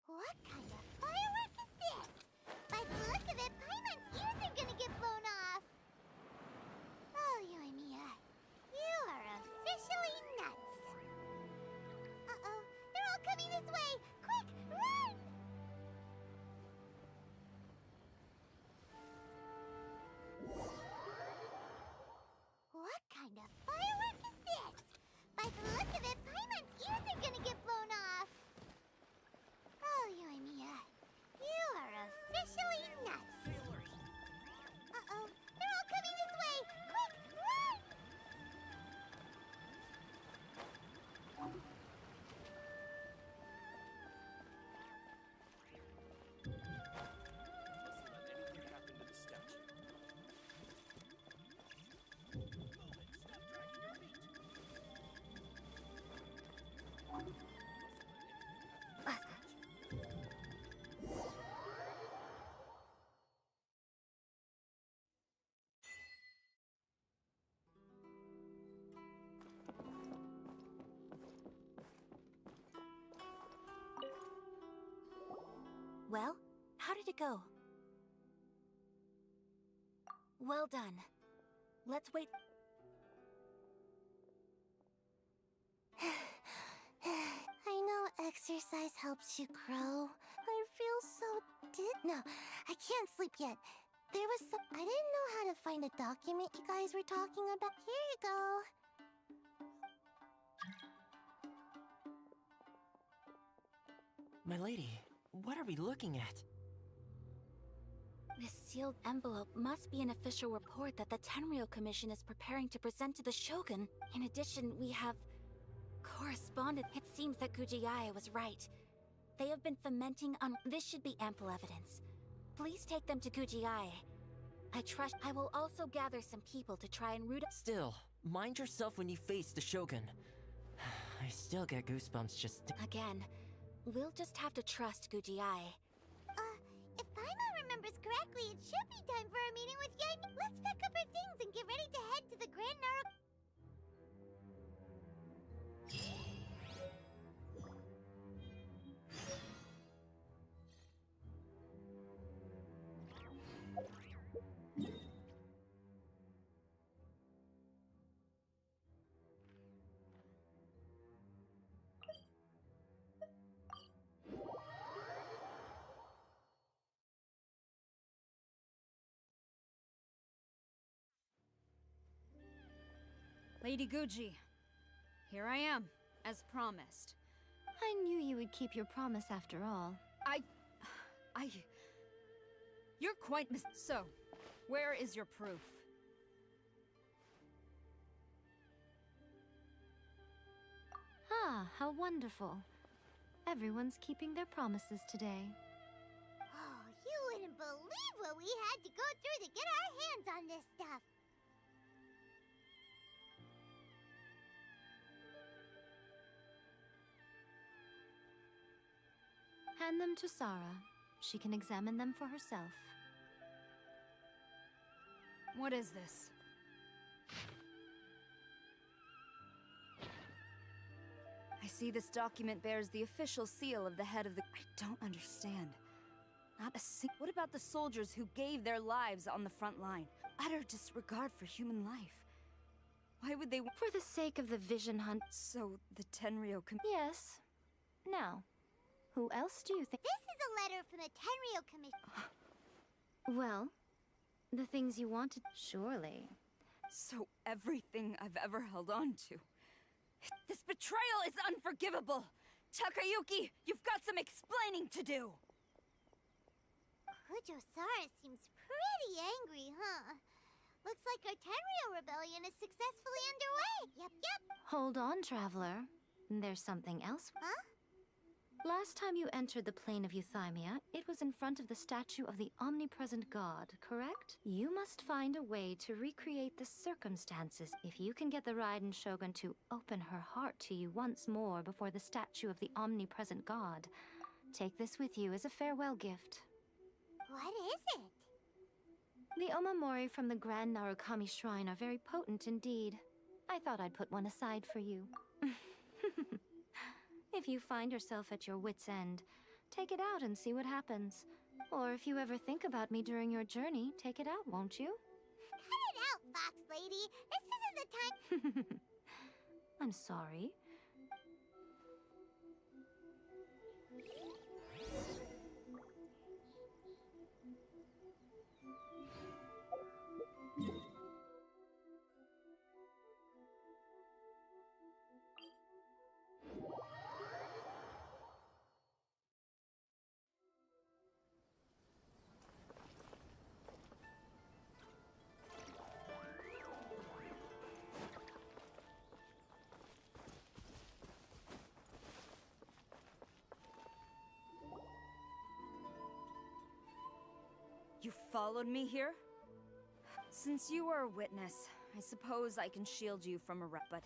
What kind of firework is this? By the look of it, Paimon's ears are gonna get blown off! Oh, Yoimiya, you are officially nuts! Uh-oh, they're all coming this way! Quick, run! What kind of firework is this? By the look of it, Paimon's ears are gonna get blown off! Oh, Yoimiya, you are officially nuts! Uh-oh, they're all coming this way! Quick, run! Well, how did it go? Well done. Let's wait. I know exercise helps you grow. I feel so No, I can't sleep yet. There was some... I didn't know how to find a document you guys were talking about. Here you go. My lady, what are we looking at? This sealed envelope must be an official report that the Tenryou Commission is preparing to present to the Shogun. In addition, we have correspondence. It seems that Gujiae was right. They have been fomenting on... This should be ample evidence. Please take them to Gujiae. I trust... I will also gather some people to try and root... Still, mind yourself when you face the Shogun. I still get goosebumps just... Again, We'll just have to trust Gujiai. If Paimon remembers correctly, it should be time for our meeting with Yaimi. Let's pack up our things and get ready to head to the Grand Naro. Lady Guji, here I am, as promised. I knew you would keep your promise after all. You're quite So, where is your proof? Ah, how wonderful. Everyone's keeping their promises today. Oh, you wouldn't believe what we had to go through to get our hands on this stuff. Hand them to Sarah. She can examine them for herself. What is this? I see this document bears the official seal of the head of the... I don't understand. Not a What about the soldiers who gave their lives on the front line? Utter disregard for human life. Why would they... For the sake of the vision hunt. So, the Tenryou Yes. Now, who else do you think... This is a letter from the Tenryou Commission. Well, the things you wanted... Surely. So everything I've ever held on to... This betrayal is unforgivable! Takayuki, you've got some explaining to do! Kujo-Sara seems pretty angry, huh? Looks like our Tenryou rebellion is successfully underway. Yep. Hold on, Traveler. There's something else. Huh? Last time you entered the plane of Euthymia, it was in front of the statue of the omnipresent god, correct? You must find a way to recreate the circumstances. If you can get the Raiden Shogun to open her heart to you once more before the statue of the omnipresent god, take this with you as a farewell gift. What is it? The Omamori from the Grand Narukami Shrine are very potent indeed. I thought I'd put one aside for you. If you find yourself at your wit's end, take it out and see what happens. Or if you ever think about me during your journey, take it out, won't you? Cut it out, Fox Lady. This isn't the time. I'm sorry. You followed me here? Since you are a witness, I suppose I can shield you from arrest, but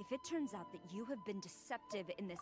if it turns out that you have been deceptive in this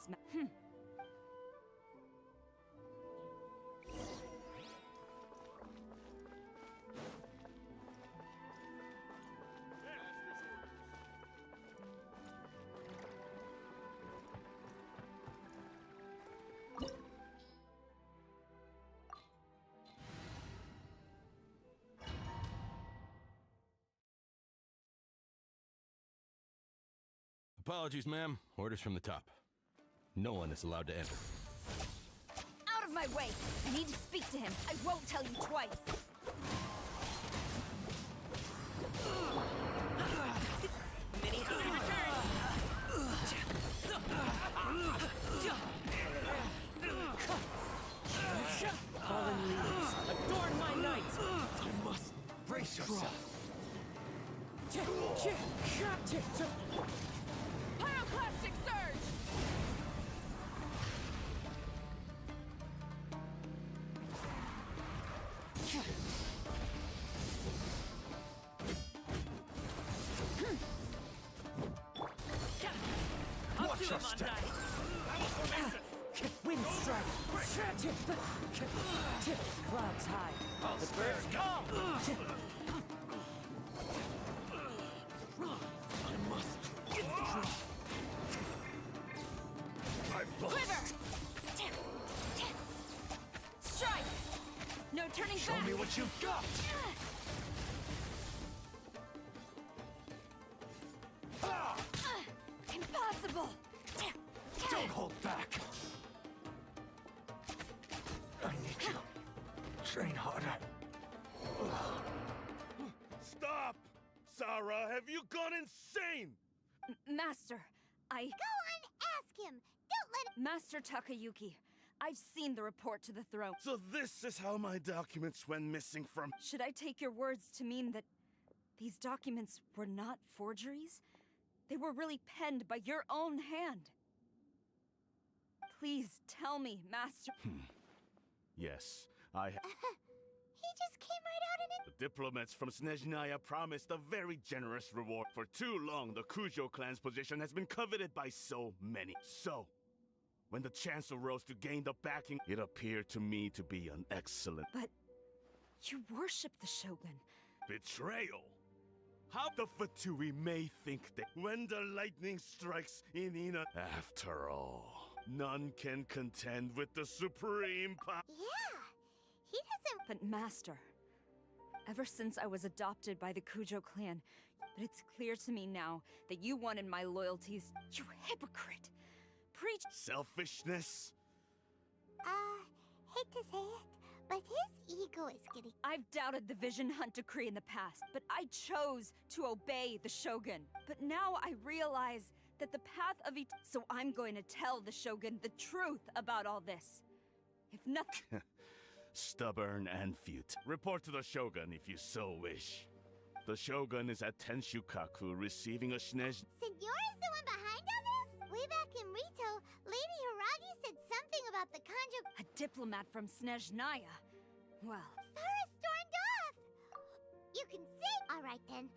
Apologies, ma'am. Orders from the top. No one is allowed to enter. Out of my way! I need to speak to him. I won't tell you twice. Fallen leaves, adorn my night! I must brace yourself. Pyroclastic surge! Watch your step. Clouds high. I'll The spare birds you. come. I must get the drop. Quiver! Strike! No turning Show back! me what you've got! Impossible! Don't hold back! I need you. Train harder. Stop! Sarah, have you gone insane? Master, Go on, ask him! Don't let him— Master Takayuki, I've seen the report to the throne. So this is how my documents went missing from— Should I take your words to mean that these documents were not forgeries? They were really penned by your own hand. Please tell me, Master. Yes, I— He just came right out and The diplomats from Snezhnaya promised a very generous reward. For too long, the Kujo clan's position has been coveted by so many. So, when the chance arose to gain the backing, it appeared to me to be an excellent— But you worship the Shogun. betrayal. How the Fatui may think that when the lightning strikes in Ina— After all, none can contend with the supreme power. Yeah, he doesn't— But Master, ever since I was adopted by the Kujo clan, but it's clear to me now that you wanted my loyalties. You hypocrite! Preach— Selfishness? hate to say it, but his ego is getting— I've doubted the Vision Hunt decree in the past, but I chose to obey the Shogun. But now I realize that the path of so I'm going to tell the Shogun the truth about all this. If nothing— Stubborn and fute. Report to the Shogun if you so wish. The Shogun is at Tenshukaku receiving a Snej— Signora's the one behind all this? Way back in Rito, Lady Hiragi said something about the Kanjo— A diplomat from Snezhnaya. Well, Sarah stormed off! You can see— Alright then.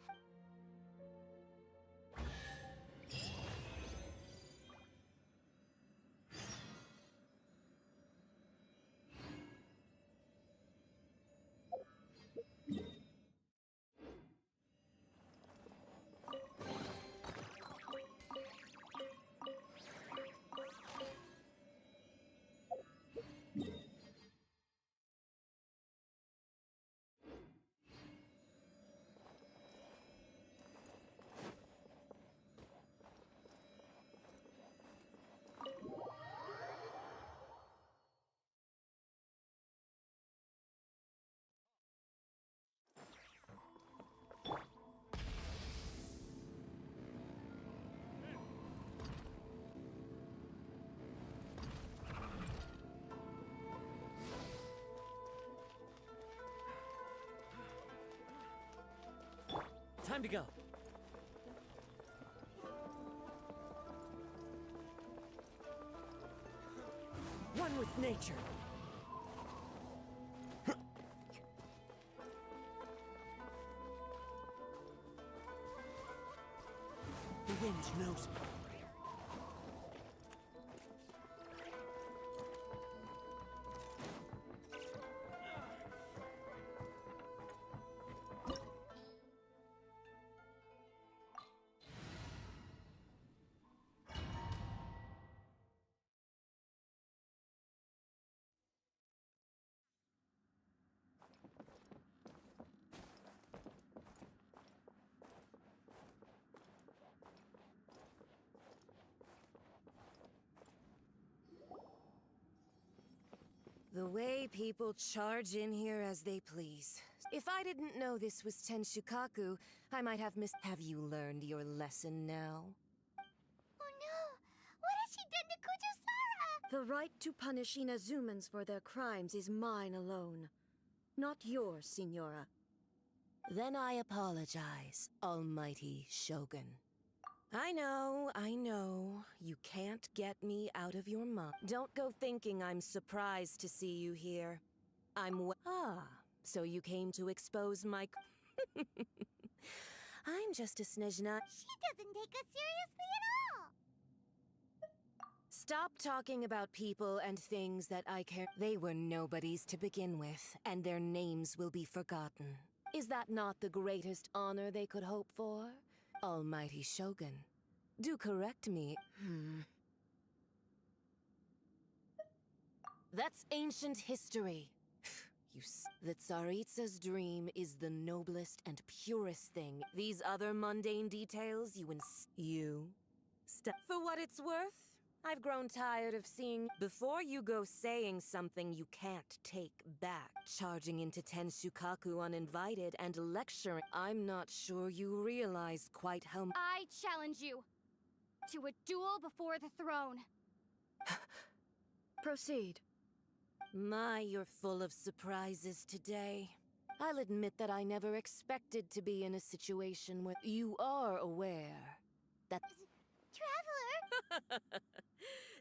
Time to go. One with nature. The wind knows me. The way people charge in here as they please. If I didn't know this was Tenshukaku, I might have missed— Have you learned your lesson now? Oh no! What has she done to Kujusara? The right to punish Inazumans for their crimes is mine alone. Not yours, Signora. Then I apologize, Almighty Shogun. I know. You can't get me out of your mind. Don't go thinking I'm surprised to see you here. So you came to expose my— I'm just a Snezhna— She doesn't take us seriously at all! Stop talking about people and things that I care. They were nobodies to begin with, and their names will be forgotten. Is that not the greatest honor they could hope for? Almighty Shogun. Do correct me. That's ancient history. The Tsaritsa's dream is the noblest and purest thing. These other mundane details, For what it's worth, I've grown tired of seeing. Before you go saying something you can't take back, charging into Tenshukaku uninvited and lecturing. I'm not sure you realize quite how. I challenge you to a duel before the throne. Proceed. My, you're full of surprises today. I'll admit that I never expected to be in a situation where you are aware that... Traveler!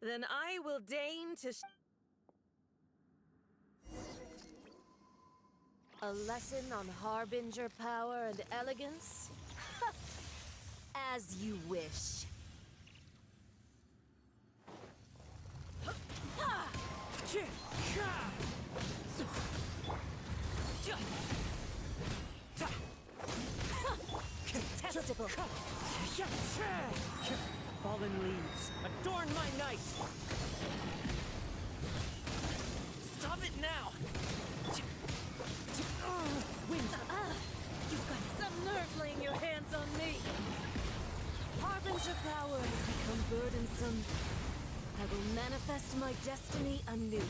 Then I will deign to... A lesson on Harbinger power and elegance? As you wish. Contestable. Fallen leaves, adorn my night! Stop it now! Wind! You've got some nerve laying your hands on me! Harbinger power has become burdensome. I will manifest my destiny anew.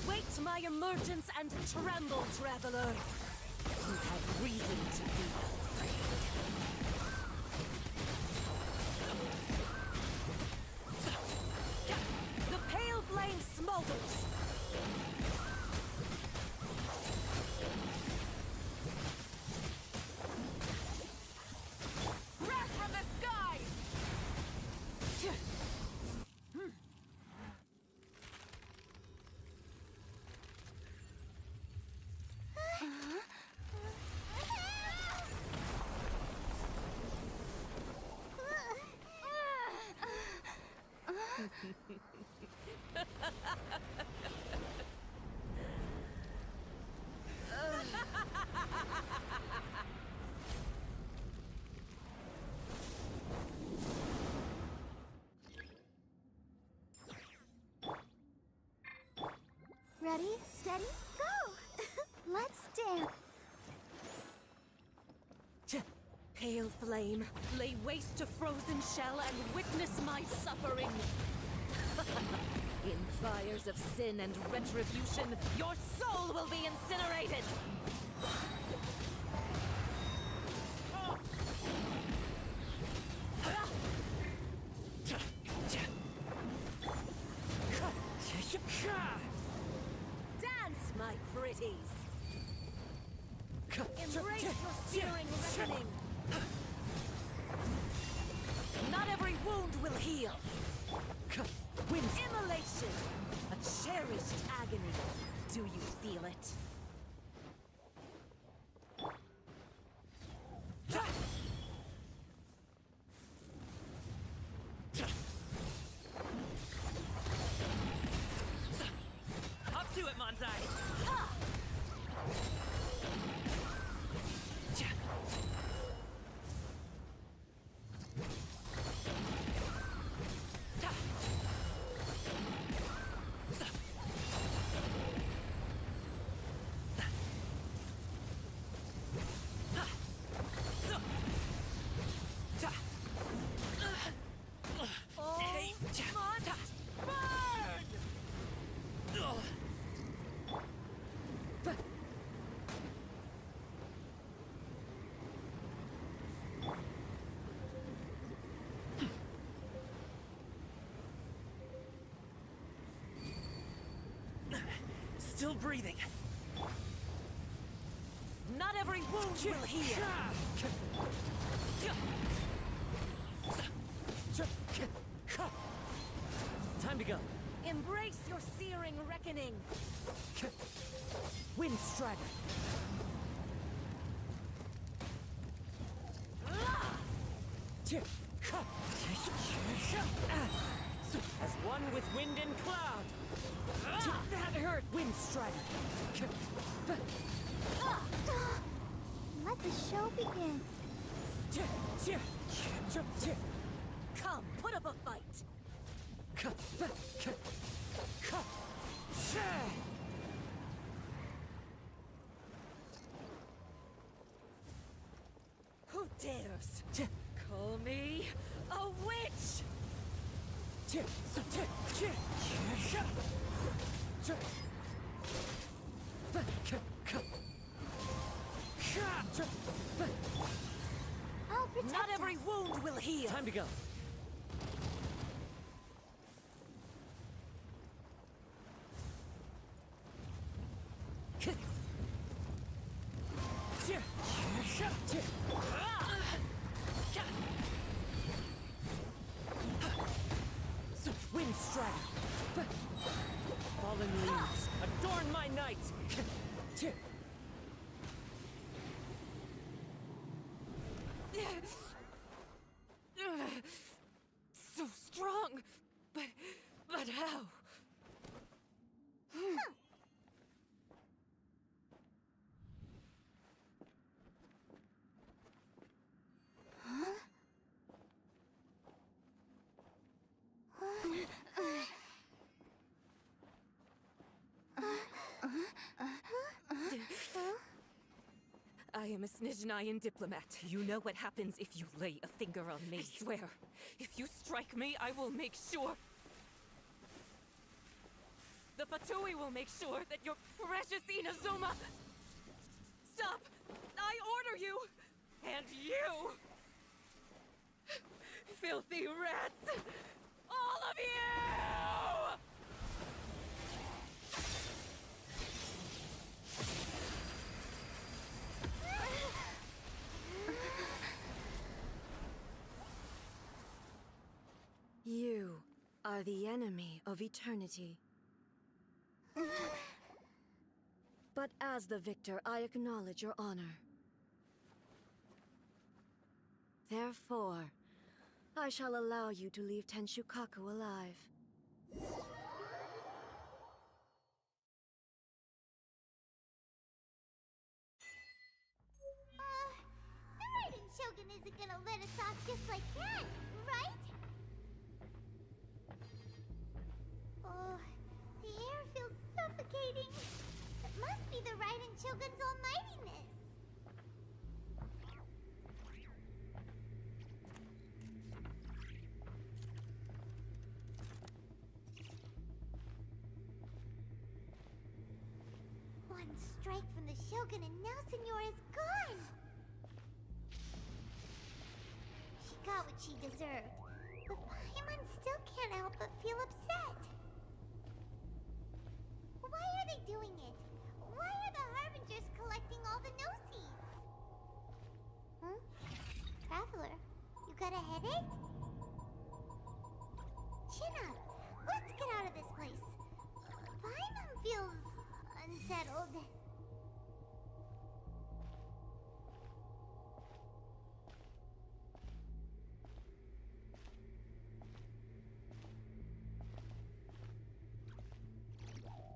Await my emergence and tremble, traveler! You have reason to be afraid. The pale flame smolders! Wrath from the sky! Ready, steady, go! Let's dance! Pale flame, lay waste to frozen shell and witness my suffering! In fires of sin and retribution, your soul will be incinerated! Dance, my pretties! Embrace your searing reckoning! Not every wound will heal! Immolation! A cherished agony. Do you feel it? Up to it, Manzai! Still breathing. Not every wound will heal. Time to go. Embrace your searing reckoning. Wind Strider. As one with wind and cloud. That hurt, Wind Strider. Let the show begin. Come, put up a fight. Who dares call me a witch? I'll protect Not every us. wound will heal. Time to go. Wind Strider. Fallen leaves, adorn my night. So strong, but how? I am a Snezhnayan diplomat. You know what happens if you lay a finger on me. I swear, if you strike me, I will make sure. The Fatui will make sure that your precious Inazuma... Stop! I order you! And you! Filthy rats! All of you! You are the enemy of eternity. But as the victor, I acknowledge your honor. Therefore, I shall allow you to leave Tenshukaku alive. The Raiden Shogun isn't gonna let us off just like that, right? Oh, the air feels suffocating. It must be the Raiden Shogun's almightiness. One strike from the Shogun and now Senora is gone. She got what she deserved. But Paimon still can't help but feel upset. Why are they doing it? Why are the Harbingers collecting all the no-seeds? Huh? Traveler, you got a headache? Chin up. Let's get out of this place. Paimon feels unsettled.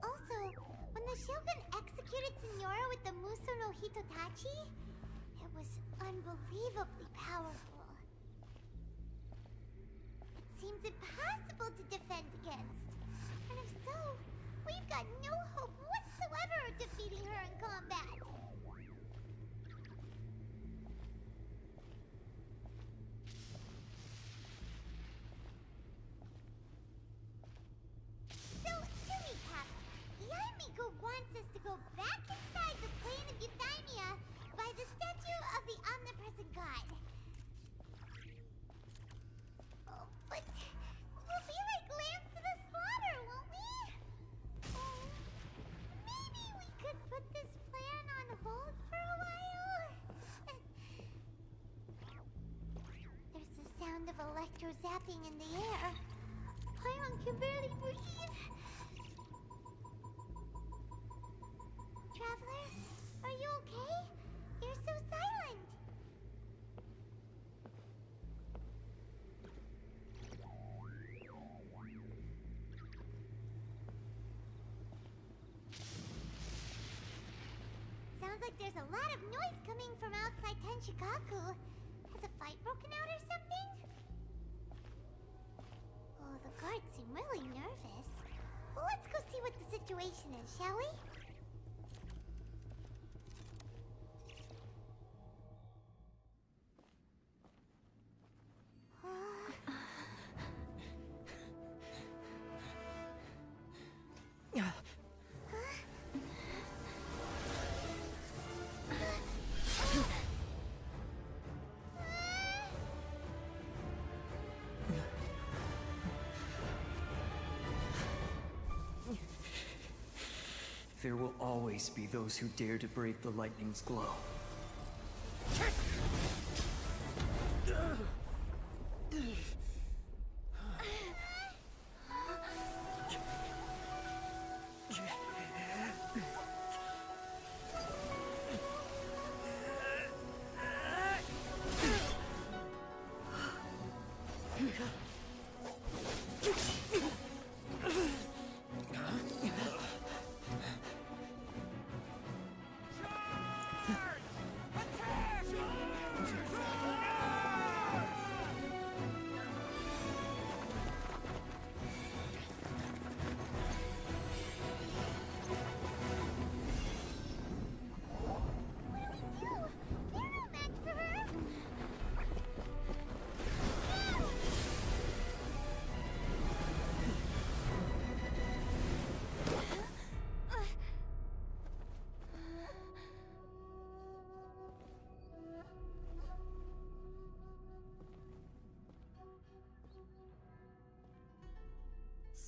Also, when the Shogun executed Senora with the Muso no Hitotachi, it was unbelievably powerful. It seems impossible to defend against. And if so, we've got no hope whatsoever of defeating her in combat. So, to recap, Yaemiko wants us to go back inside the plane of Euthymia by the statue of the omnipresent god. Oh, but we'll be like lambs to the slaughter, won't we? Oh, maybe we could put this plan on hold for a while? There's the sound of electro zapping in the air. Paimon can barely breathe. Traveler, are you okay? You're so silent. Sounds like there's a lot of noise coming from outside Tenshikaku. Has a fight broken out or something? Oh, the guards seem really nervous. Let's go see what the situation is, shall we? There will always be those who dare to brave the lightning's glow.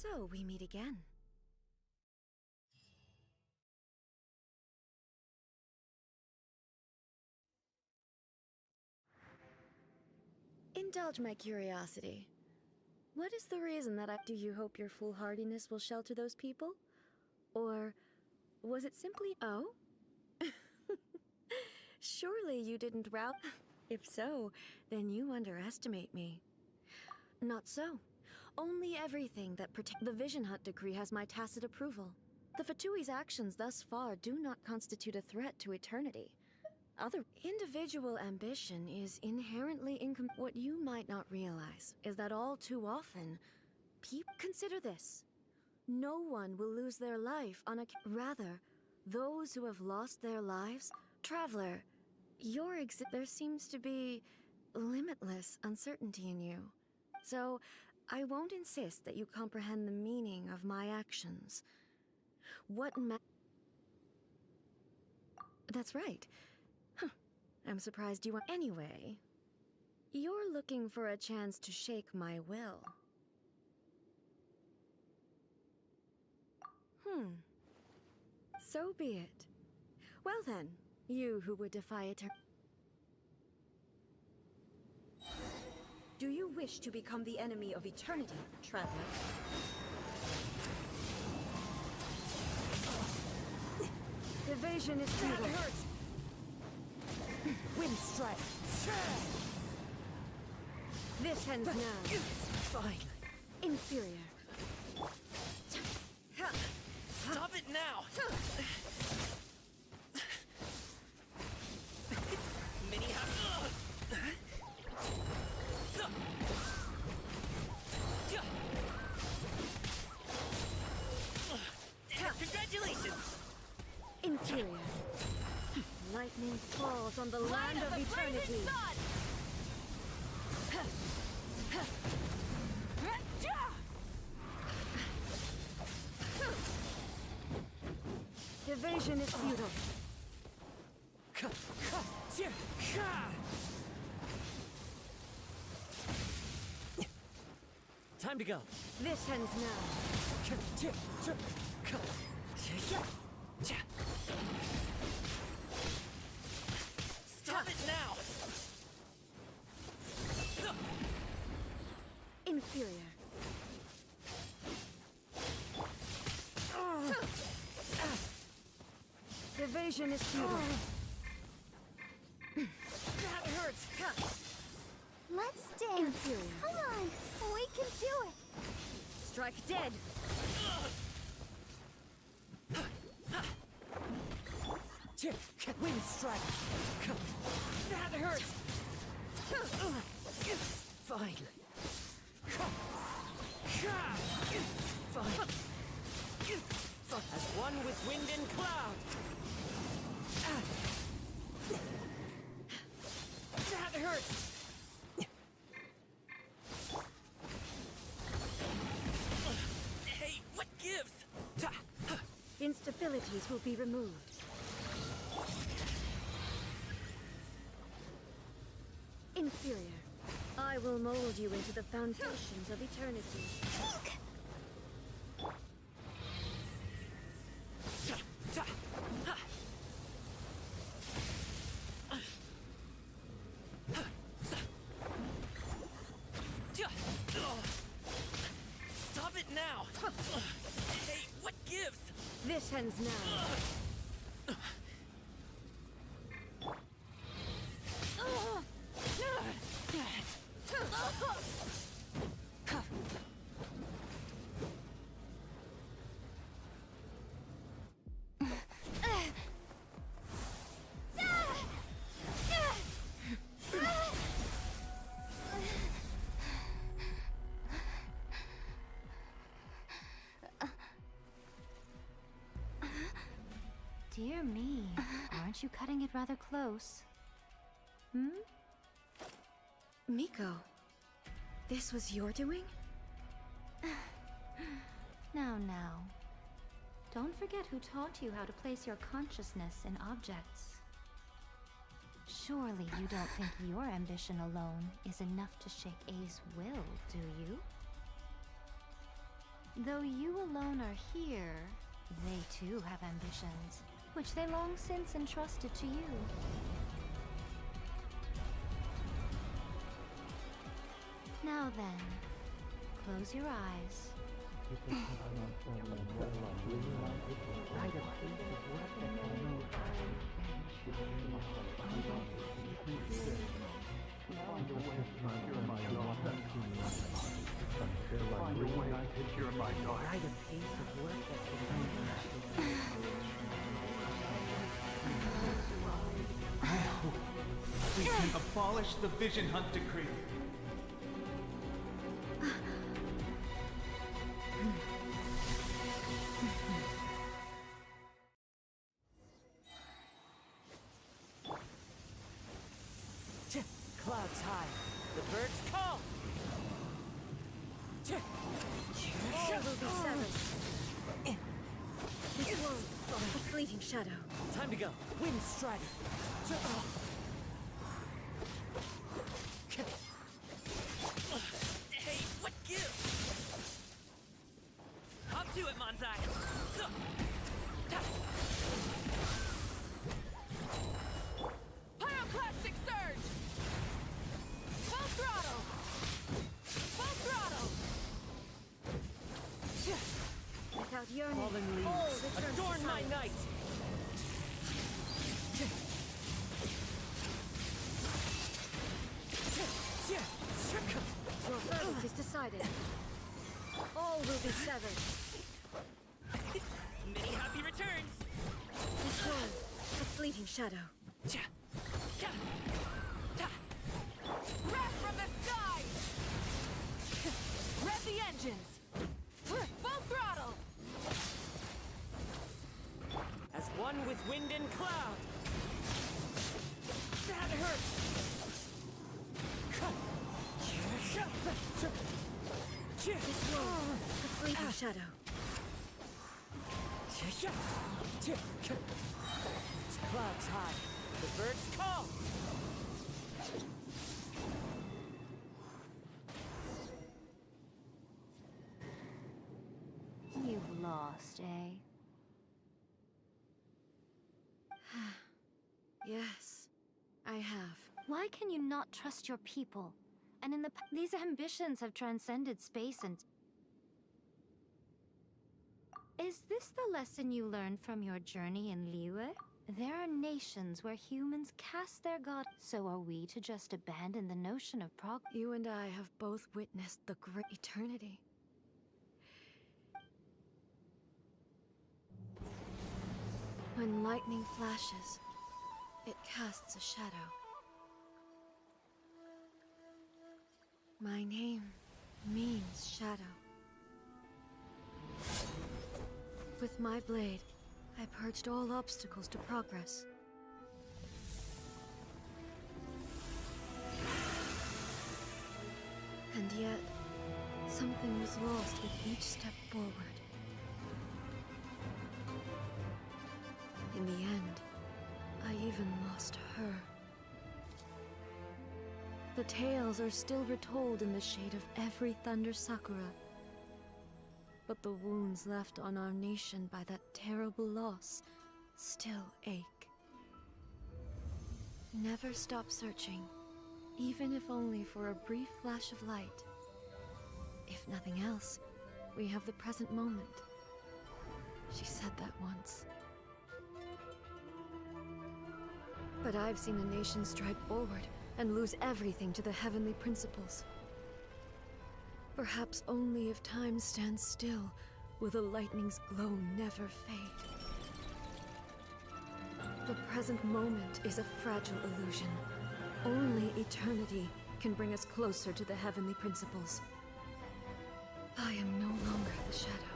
So we meet again. Indulge my curiosity. What is the reason that do you hope your foolhardiness will shelter those people? Or was it simply, oh? Surely you didn't rout. If so, then you underestimate me. Not so. Only everything that the Vision Hunt decree has my tacit approval. The Fatui's actions thus far do not constitute a threat to eternity. Other individual ambition is inherently What you might not realize is that all too often, consider this. No one will lose their life on a... Rather, those who have lost their lives... Traveler, there seems to be limitless uncertainty in you. So, I won't insist that you comprehend the meaning of my actions. That's right. Huh. I'm surprised you want... Anyway, you're looking for a chance to shake my will. So be it. Well then, you who would defy eternity. Do you wish to become the enemy of eternity, traveler? Evasion is futile. That hurts. Wind strike. This ends now. Fine. Inferior. Stop it now! Congratulations! Inferior. Lightning falls on the land of eternity. Evasion is futile. Time to go. This ends now. Stop it now! Inferior. Evasion is futile. That hurts. Let's dance. Inferior. Come on, we can do it. Strike dead. Wind strike. That hurts. Fine. Fine. As one with wind and cloud. That hurts. Hey, what gives? Instabilities will be removed. Inferior. I will mold you into the foundations of eternity. Stop it now! Hey, what gives? This ends now. Dear me, aren't you cutting it rather close? Hmm? Miko, this was your doing? Now. Don't forget who taught you how to place your consciousness in objects. Surely you don't think your ambition alone is enough to shake A's will, do you? Though you alone are here, they too have ambitions, which they long since entrusted to you. Now then, close your eyes. We can abolish the Vision Hunt Decree. Clouds high. The birds call. All will be severed. This won't, a fleeting shadow. Time to go. Wind strike. Hey, what gives? Up to it, Manzai. Pyroclastic surge! Full throttle! Full throttle! Without yearning, Fallen all leaves. returns to Adorn my silence. night. Your verdict is decided. All will be severed. Many happy returns. This one, a fleeting shadow. Wrath from the sky! Rev the engines! Full throttle! As one with wind and cloud. That hurts. This one, a fleeting shadow. It's clouds high. The birds call. You've lost, eh? Yes, I have. Why can you not trust your people? And in these ambitions have transcended space and... Is this the lesson you learned from your journey in Liyue? There are nations where humans cast their god, so are we to just abandon the notion of progress? You and I have both witnessed the great eternity. When When lightning flashes, it casts a shadow. My name means shadow. With my blade, I purged all obstacles to progress. And yet, something was lost with each step forward. In the end, I even lost her. The tales are still retold in the shade of every Thunder Sakura. But the wounds left on our nation by that terrible loss still ache. Never stop searching, even if only for a brief flash of light. If nothing else, we have the present moment. She said that once. But I've seen a nation stride forward and lose everything to the heavenly principles. Perhaps only if time stands still will the lightning's glow never fade. The present moment is a fragile illusion. Only eternity can bring us closer to the heavenly principles. I am no longer the shadow.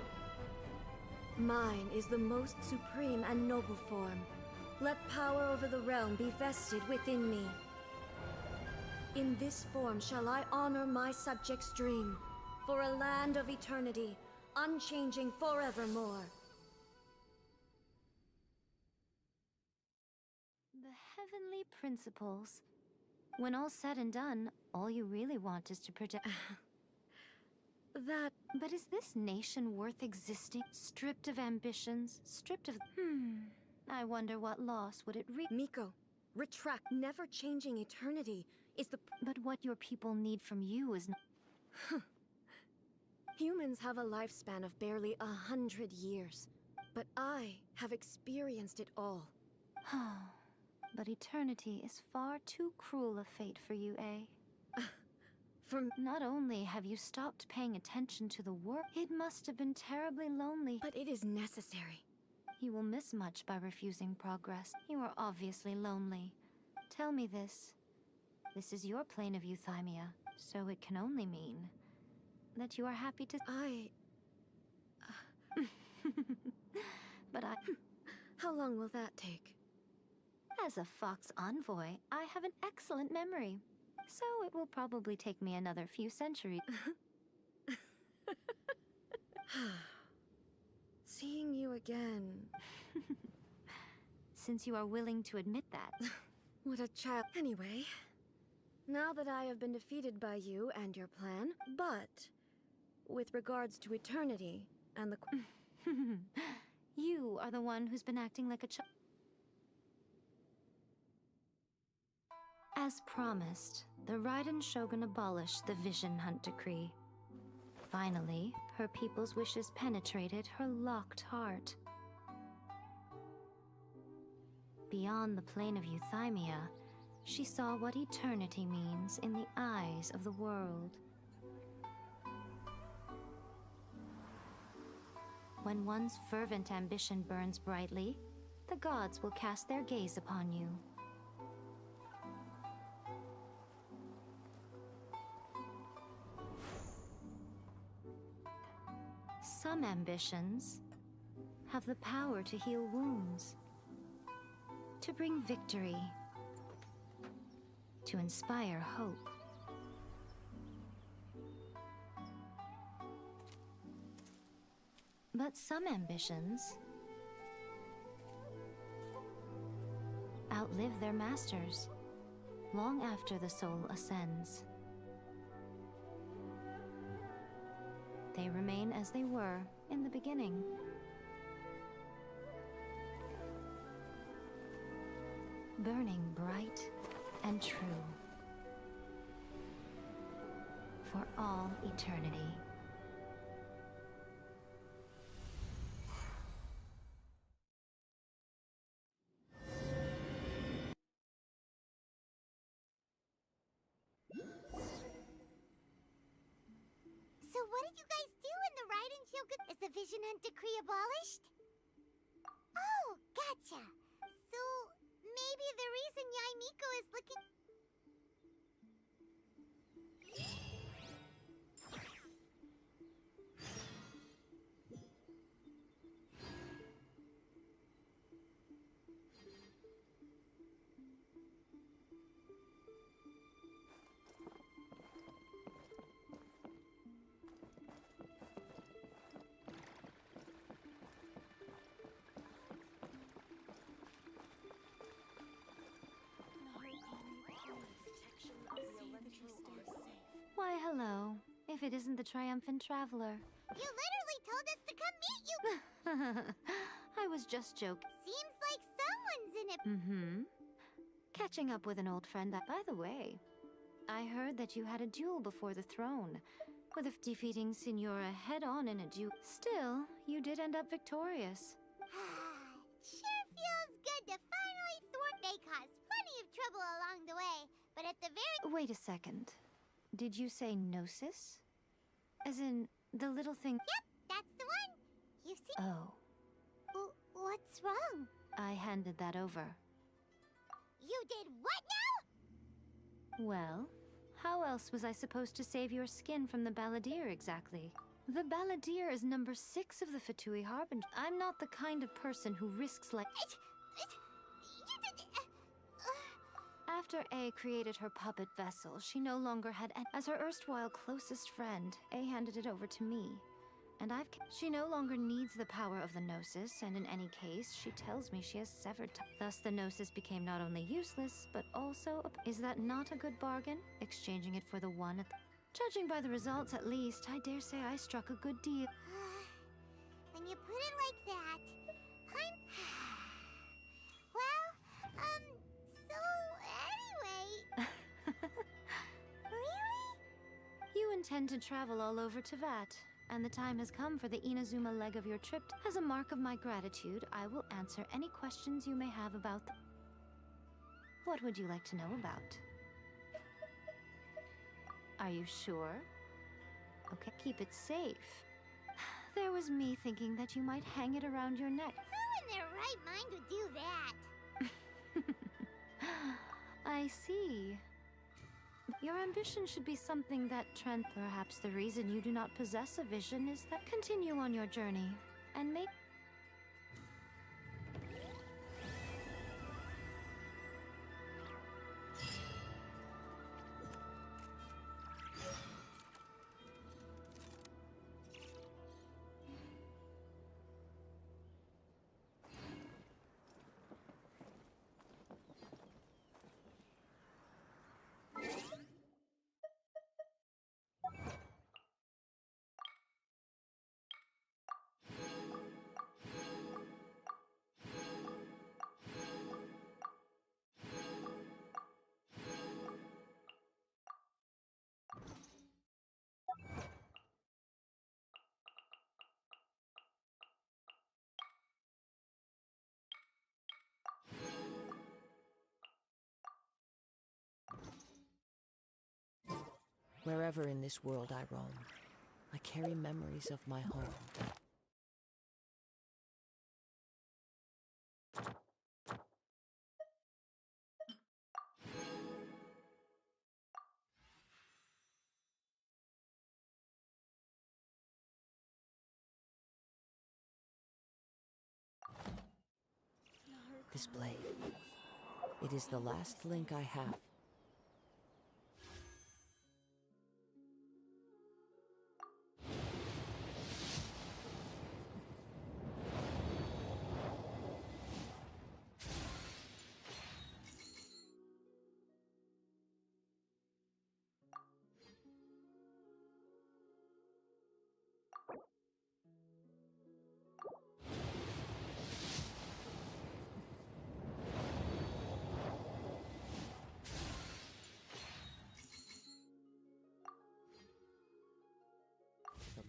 Mine is the most supreme and noble form. Let power over the realm be vested within me. In this form shall I honor my subjects' dream, for a land of eternity, unchanging forevermore. The heavenly principles. When all's said and done, all you really want is to protect... But is this nation worth existing? Stripped of ambitions, stripped of... I wonder what loss would it Miko, retract. Never changing eternity is the... But what your people need from you is not... Humans have a lifespan of barely 100 years. But I have experienced it all. But eternity is far too cruel a fate for you, eh? Not only have you stopped paying attention to the work, it must have been terribly lonely. But it is necessary. You will miss much by refusing progress. You are obviously lonely. Tell me this. This is your plane of euthymia, so it can only mean that you are happy to... But I... How long will that take? As a Fox envoy, I have an excellent memory. So it will probably take me another few centuries. Seeing you again. Since you are willing to admit that. What a child. Anyway, now that I have been defeated by you and your plan, but with regards to eternity and the... You are the one who's been acting like a child. As promised, the Raiden Shogun abolished the Vision Hunt Decree. Finally, her people's wishes penetrated her locked heart. Beyond the plane of euthymia, she saw what eternity means in the eyes of the world. When one's fervent ambition burns brightly, the gods will cast their gaze upon you. Some ambitions have the power to heal wounds, to bring victory, to inspire hope. But some ambitions outlive their masters long after the soul ascends. They remain as they were in the beginning. Burning bright and true for all eternity. So what did you guys do in the Raiden Shogun? Is the Vision Hunt Decree abolished? Oh, gotcha. is looking... Why, hello. If it isn't the triumphant traveler. You literally told us to come meet you! I was just joking. Seems like someone's in it. Mm-hmm. Catching up with an old friend. By the way, I heard that you had a duel before the throne, with defeating Signora head-on in a duel. Still, you did end up victorious. Sure feels good to finally thwart. They caused plenty of trouble along the way, but at the very... Wait a second. Did you say Gnosis? As in, the little thing... Yep, that's the one. You see... Oh. What's wrong? I handed that over. You did what now? Well, how else was I supposed to save your skin from the Balladeer exactly? The Balladeer is number 6 of the Fatui Harbinger. I'm not the kind of person who risks like... After A created her puppet vessel, she no longer had... As her erstwhile closest friend, A handed it over to me. And she no longer needs the power of the Gnosis, and in any case, she tells me she has severed... Thus, the Gnosis became not only useless, but also... Is that not a good bargain? Exchanging it for the one at the... Judging by the results, at least, I dare say I struck a good deal. When you put it like that, I'm... So, anyway... Really? You intend to travel all over Teyvat, and the time has come for the Inazuma leg of your trip. As a mark of my gratitude, I will answer any questions you may have about them. What would you like to know about? Are you sure? Okay, keep it safe. There was me thinking that you might hang it around your neck. Who in their right mind would do that? I see. Your ambition should be something that perhaps the reason you do not possess a vision is that continue on your journey and make... Wherever in this world I roam, I carry memories of my home. This blade, it is the last link I have.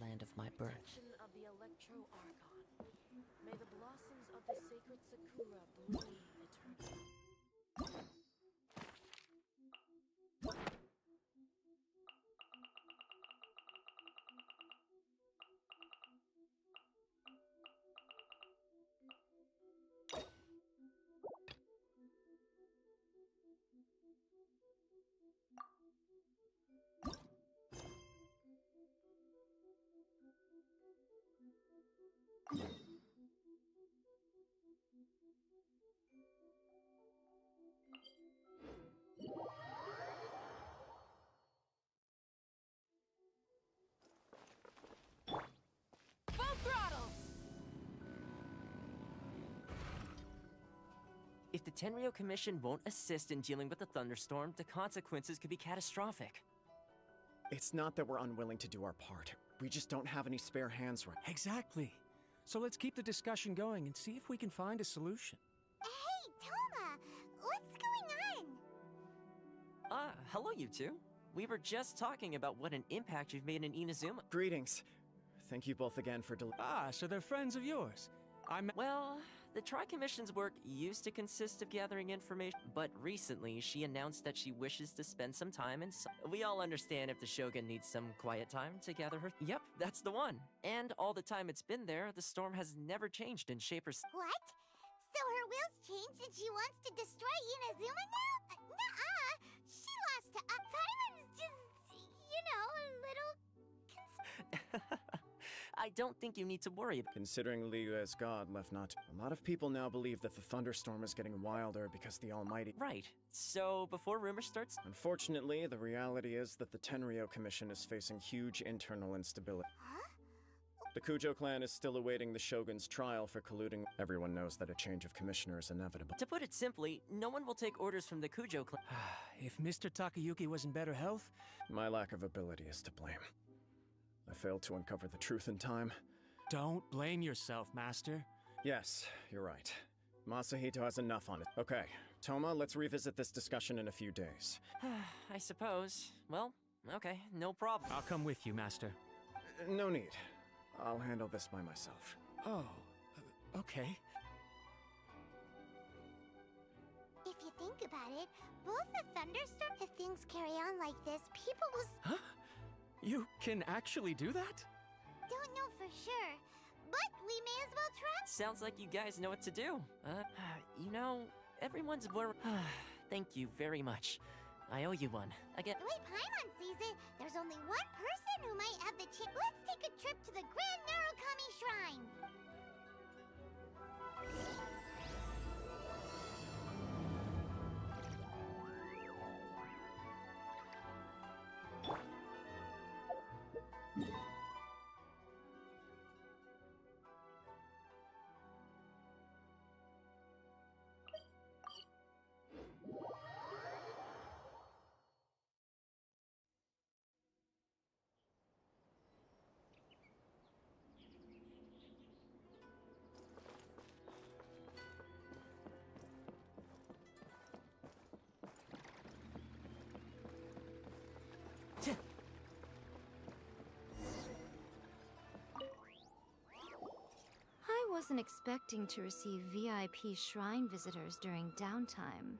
Land of my birth. Of the Electro Archon. May the blossoms of the sacred Sakura bloom eternally. Full throttle! If the Tenryou Commission won't assist in dealing with the thunderstorm, the consequences could be catastrophic. It's not that we're unwilling to do our part. We just don't have any spare hands right. Exactly. So let's keep the discussion going and see if we can find a solution. Hey, Toma! What's going on? Hello, you two. We were just talking about what an impact you've made in Inazuma. Greetings. Thank you both again for So they're friends of yours. Well, the Tri-Commission's work used to consist of gathering information, but recently she announced that she wishes to spend some time in we all understand if the Shogun needs some quiet time to gather her. Yep, that's the one. And all the time it's been there, the storm has never changed in shape or What? So her will's changed and she wants to destroy Inazuma now? Nuh-uh! She lost to Paimon's just, a little... I don't think you need to worry. Considering Liu as god left not. A lot of people now believe that the thunderstorm is getting wilder because the Almighty. Right. So before rumor starts. Unfortunately, the reality is that the Tenryou Commission is facing huge internal instability. The Kujo clan is still awaiting the Shogun's trial for colluding. Everyone knows that a change of commissioner is inevitable. To put it simply, no one will take orders from the Kujo clan. If Mr. Takayuki was in better health, my lack of ability is to blame. I failed to uncover the truth in time. Don't blame yourself, Master. Yes, you're right. Masahito has enough on it. Okay, Toma, let's revisit this discussion in a few days. I suppose. Well, okay, no problem. I'll come with you, Master. No need. I'll handle this by myself. Oh, okay. If you think about it, both the thunderstorm, if things carry on like this, people will... Huh? You can actually do that? Don't know for sure, but we may as well try. Sounds like you guys know what to do. Everyone's worried. Thank you very much. I owe you one. Again. The way Paimon sees it, there's only one person who might have the chance. Let's take a trip to the Grand Narukami Shrine. I wasn't expecting to receive VIP shrine visitors during downtime.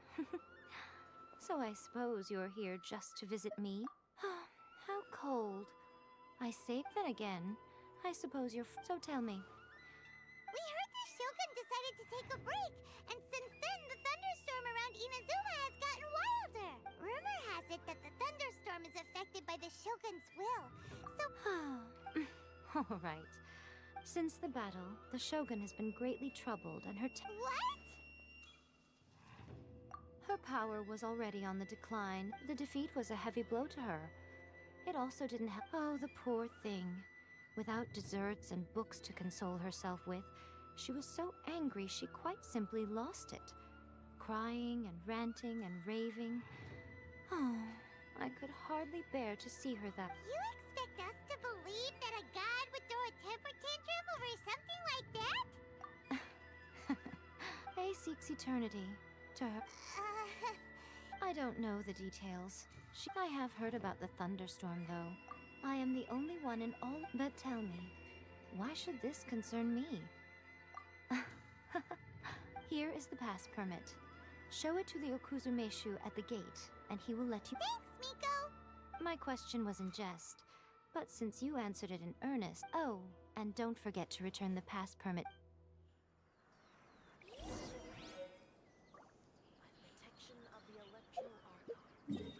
So I suppose you're here just to visit me? How cold. I say that again. I suppose you're so tell me. We heard the Shogun decided to take a break, and since then the thunderstorm around Inazuma has gotten wilder. Rumor has it that the thunderstorm is affected by the Shogun's will, so... All right. Since the battle, the Shogun has been greatly troubled and her What? Her power was already on the decline. The defeat was a heavy blow to her. It also didn't have... Oh, the poor thing. Without desserts and books to console herself with, she was so angry she quite simply lost it. Crying and ranting and raving. Oh, I could hardly bear to see her that... You expect us to believe that a god would throw a temper tantrum over something like that? A seeks eternity. To her... I don't know the details. I have heard about the thunderstorm, though. I am the only one in all... But tell me, why should this concern me? Here is the pass permit. Show it to the Okuzumeshu at the gate, and he will let you... Thanks, Miko! My question was in jest, but since you answered it in earnest... Oh, and don't forget to return the pass permit. Protection of the Electro Archon.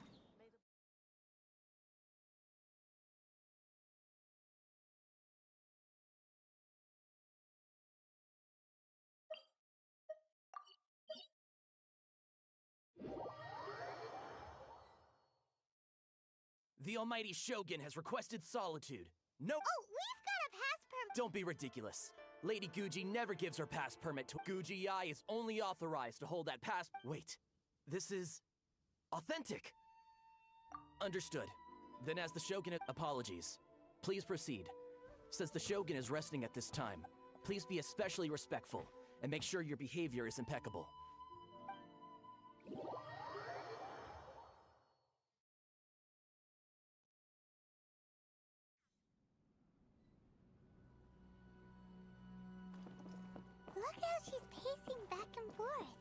The almighty Shogun has requested solitude. No— Oh, we've got a pass permit. Don't be ridiculous. Lady Guji never gives her pass permit to— Guji-ai is only authorized to hold that pass— Wait, this is— authentic! Understood. Then as the Shogun— Apologies. Please proceed. Since the Shogun is resting at this time, please be especially respectful, and make sure your behavior is impeccable. Look how she's pacing back and forth.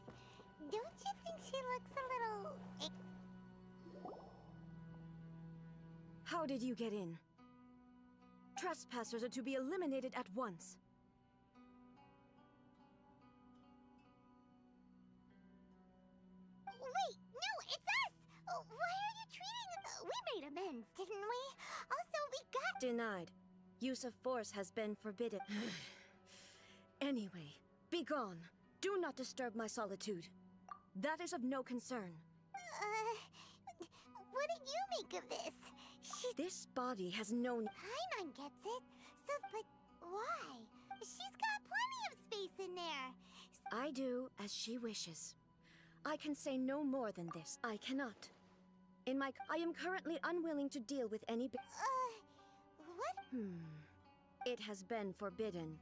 Don't you think she looks a little... How did you get in? Trespassers are to be eliminated at once. Wait, no, it's us! Why are you treating... We made amends, didn't we? Also, we got... Denied. Use of force has been forbidden. Anyway, be gone. Do not disturb my solitude. That is of no concern. What do you make of this? This body has known... Paimon gets it. So, but why? She's got plenty of space in there. I do as she wishes. I can say no more than this. I cannot. I am currently unwilling to deal with any... What? It has been forbidden.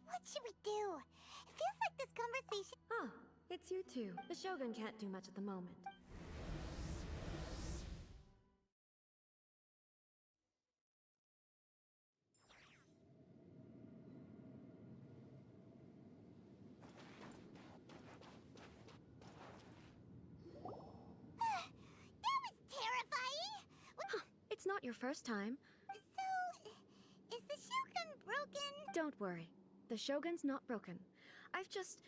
What should we do? It feels like this conversation... Ah, it's you two. The Shogun can't do much at the moment. It's not your first time. So, is the Shogun broken? Don't worry. The Shogun's not broken. I've just...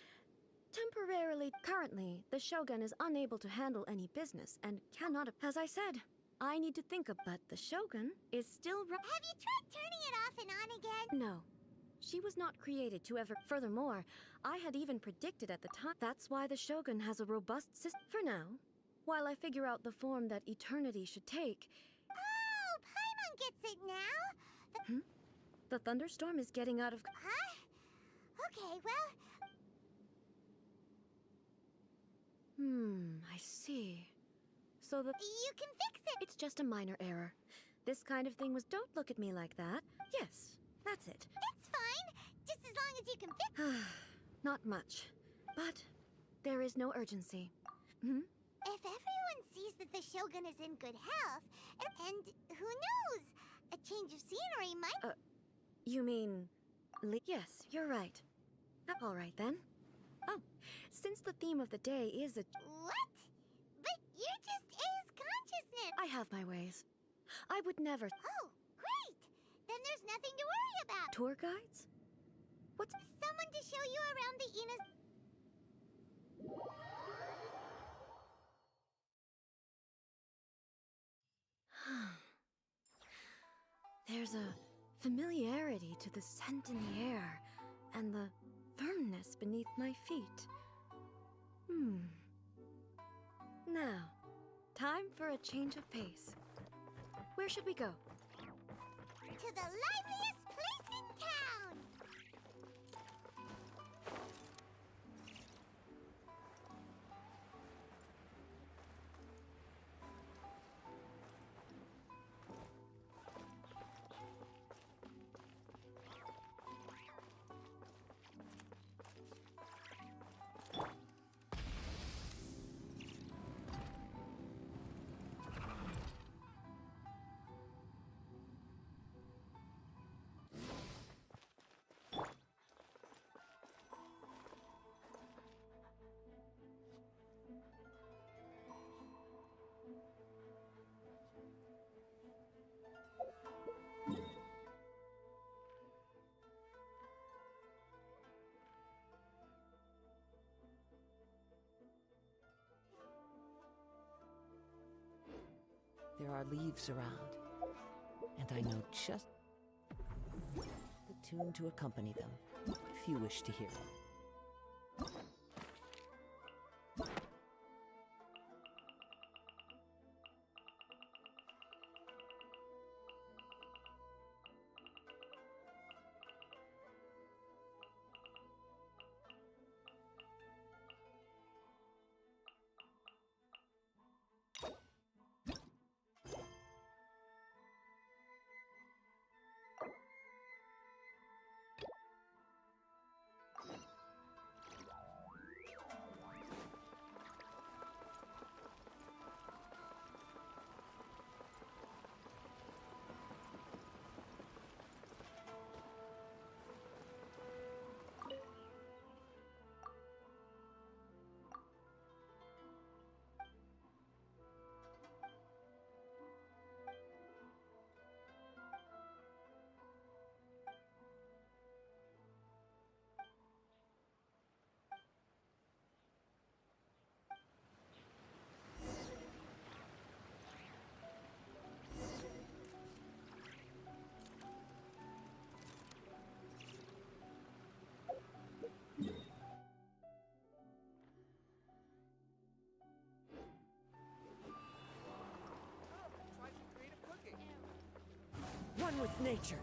temporarily... Currently, the Shogun is unable to handle any business and cannot... As I said, I need to think about... But the Shogun is still... Have you tried turning it off and on again? No. She was not created to ever... Furthermore, I had even predicted at the time... That's why the Shogun has a robust system. For now, while I figure out the form that eternity should take... Oh, Paimon gets it now? The thunderstorm is getting out of... Huh? Okay, well... I see. So the... You can fix it! It's just a minor error. This kind of thing was... Don't look at me like that. Yes, that's it. It's fine! Just as long as you can fix... Not much. But there is no urgency. If everyone sees that the Shogun is in good health, and who knows? A change of scenery might... You mean... Yes, you're right. All right, then. Oh, since the theme of the day is a... What? But you're just A's consciousness! I have my ways. I would never... Oh, great! Then there's nothing to worry about! Tour guides? What's... Someone to show you around the Ina's... There's a familiarity to the scent in the air, and the firmness beneath my feet. Now, time for a change of pace. Where should we go? To the liveliest place in town! There are leaves around, and I know just the tune to accompany them, if you wish to hear it. one with nature.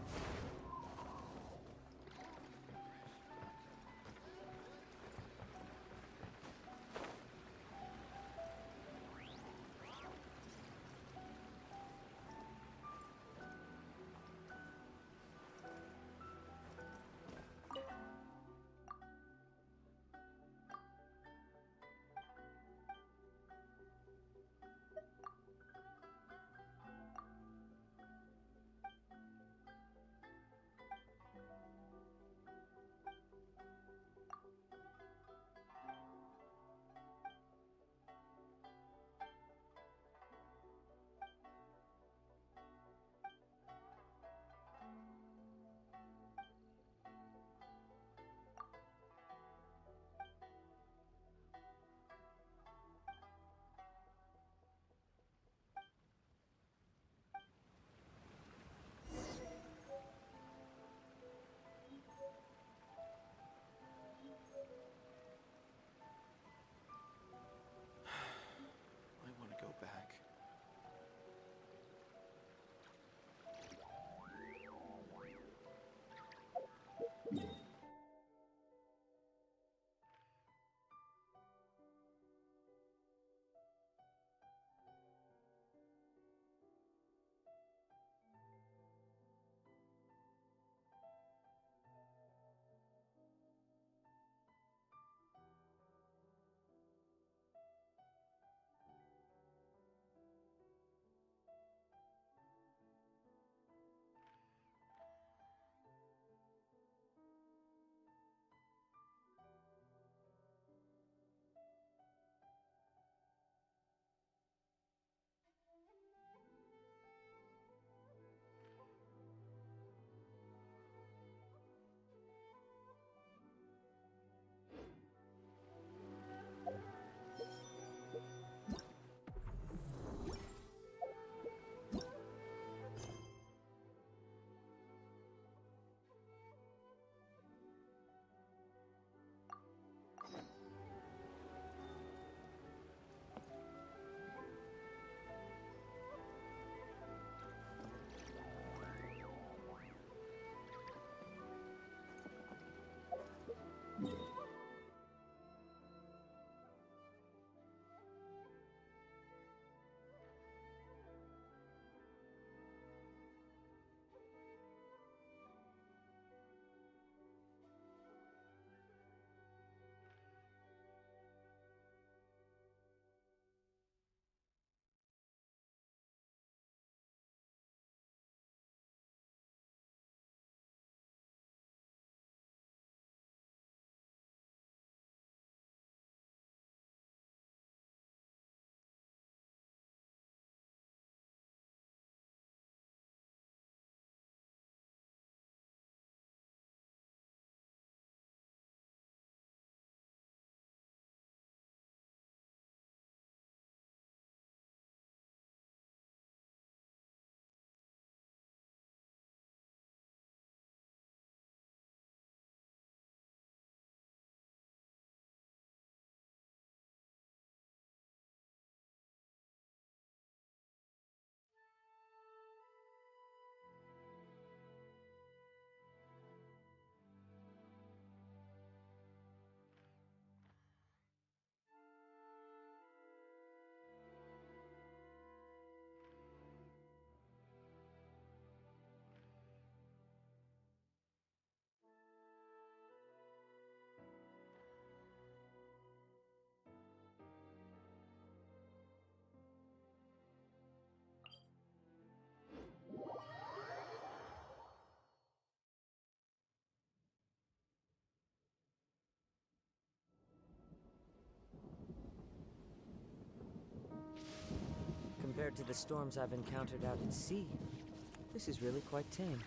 I want to go back. Compared to the storms I've encountered out at sea, this is really quite tame.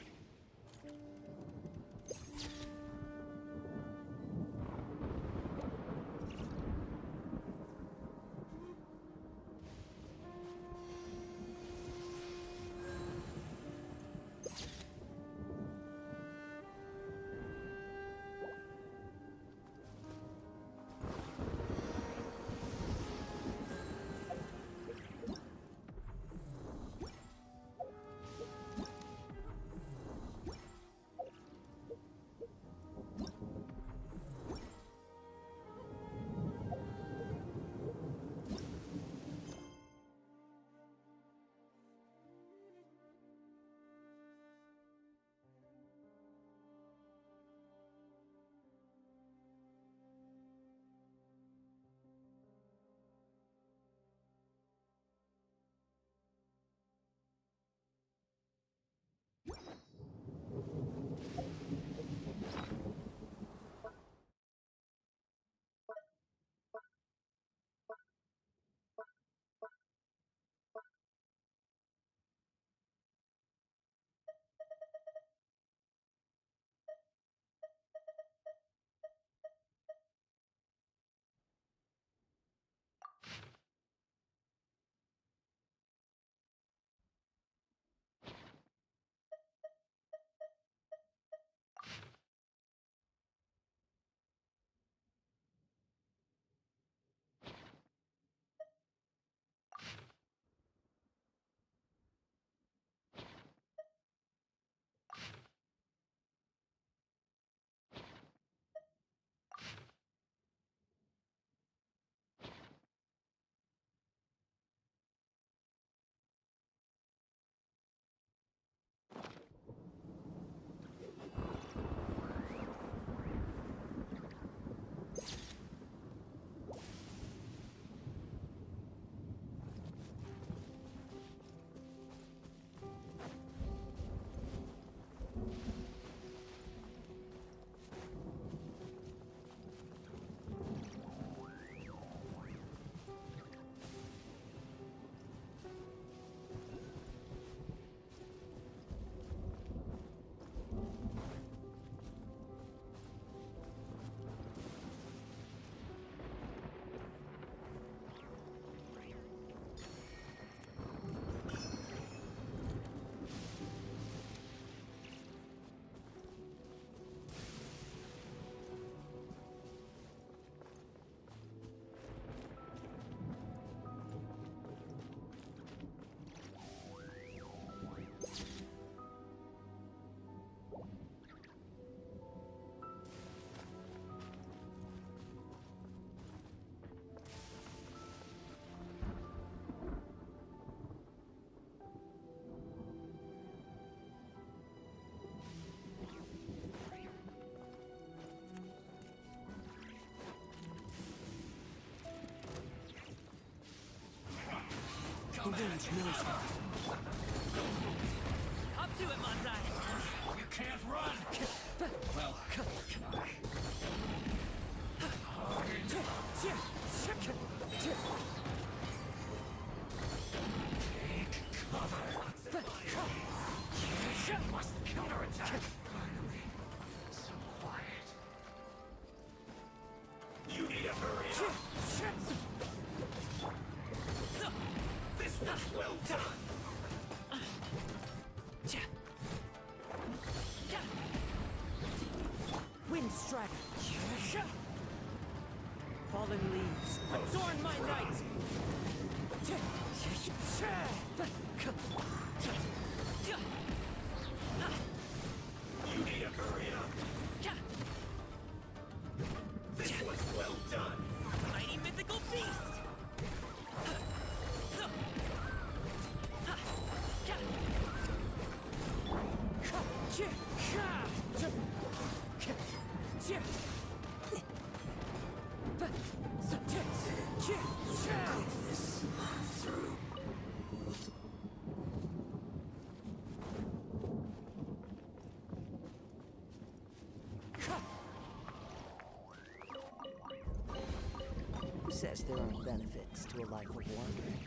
wind knows me. Up to it, Manzai! You can't run! Well, can I? Take cover! You must counterattack! Finally. So quiet. You need to hurry up! This was well done! Wind strike. Fallen leaves. Adorn my night. You need to hurry up! This was well done! Mighty mythical beast! Who says there aren't benefits to a life of wandering?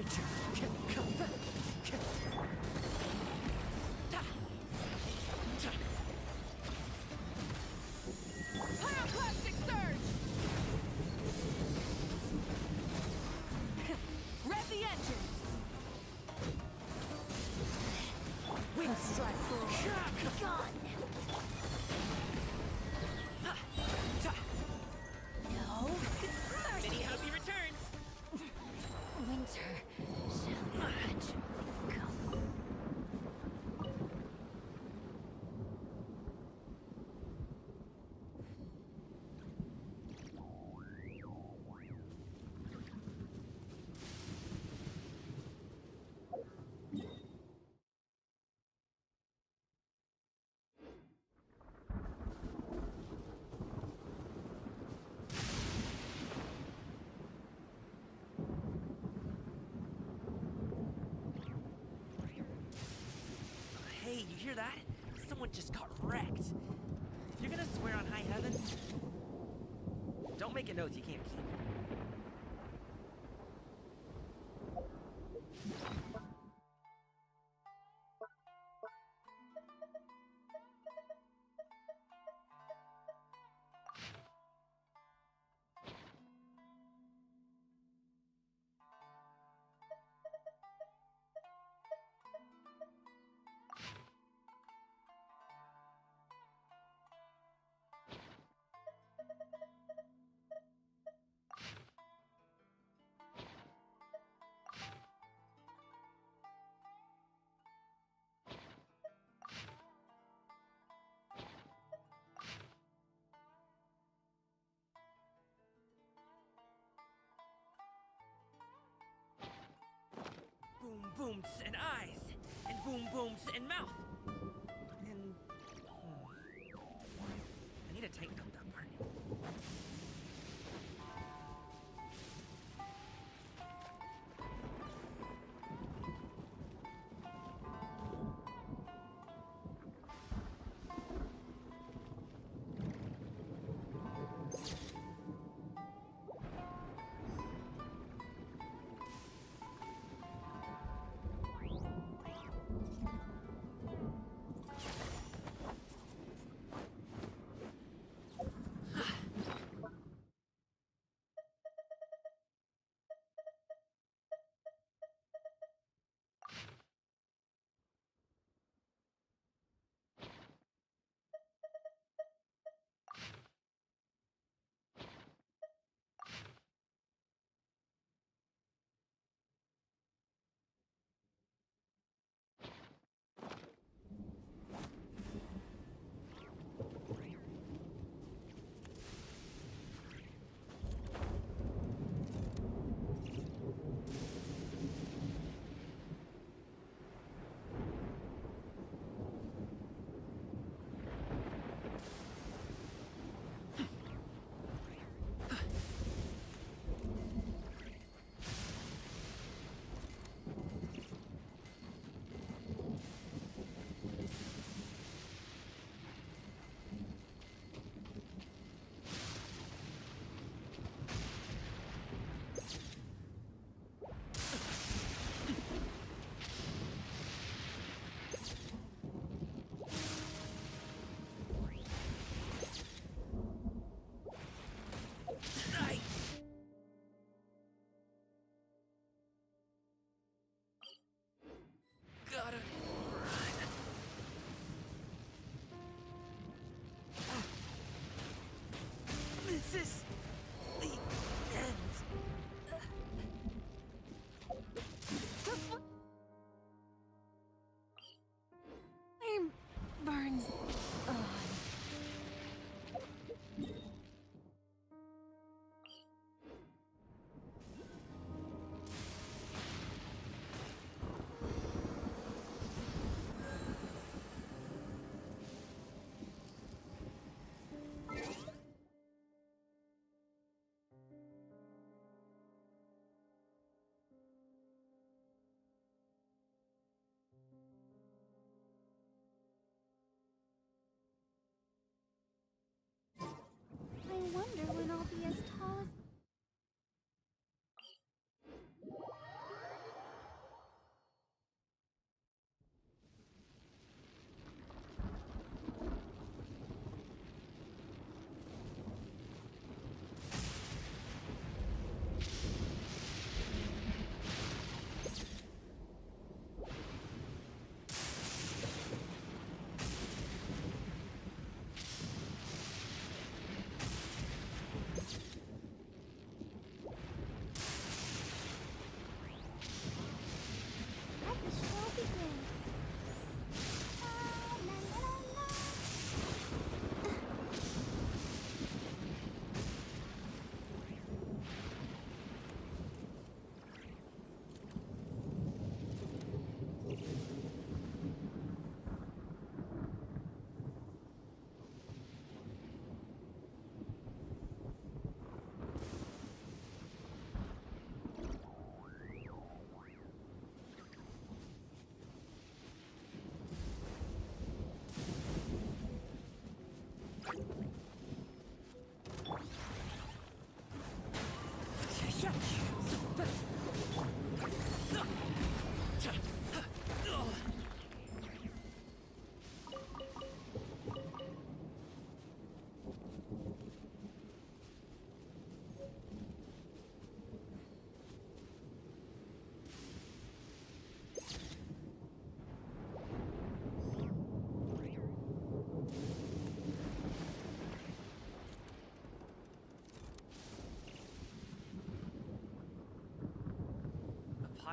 nature. Pyroclastic surge! Rev the engines! Wind strike. Gone! No mercy! Many happy returns! Winter shall eventually come. Hey, you hear that? Someone just got wrecked. If you're gonna swear on high heaven, don't make an oath you can't keep. Boom booms and eyes, and boom booms and mouth. And I need to tighten up that part.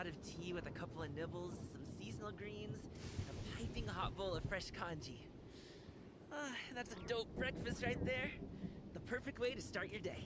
pot of tea with a couple of nibbles, some seasonal greens, and a piping hot bowl of fresh kanji. That's a dope breakfast right there. The perfect way to start your day.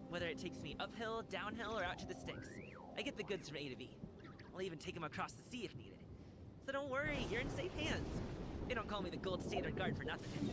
Whether it takes me uphill, downhill, or out to the sticks, I get the goods from A to B. I'll even take them across the sea if needed. So don't worry, you're in safe hands. They don't call me the gold standard guard for nothing.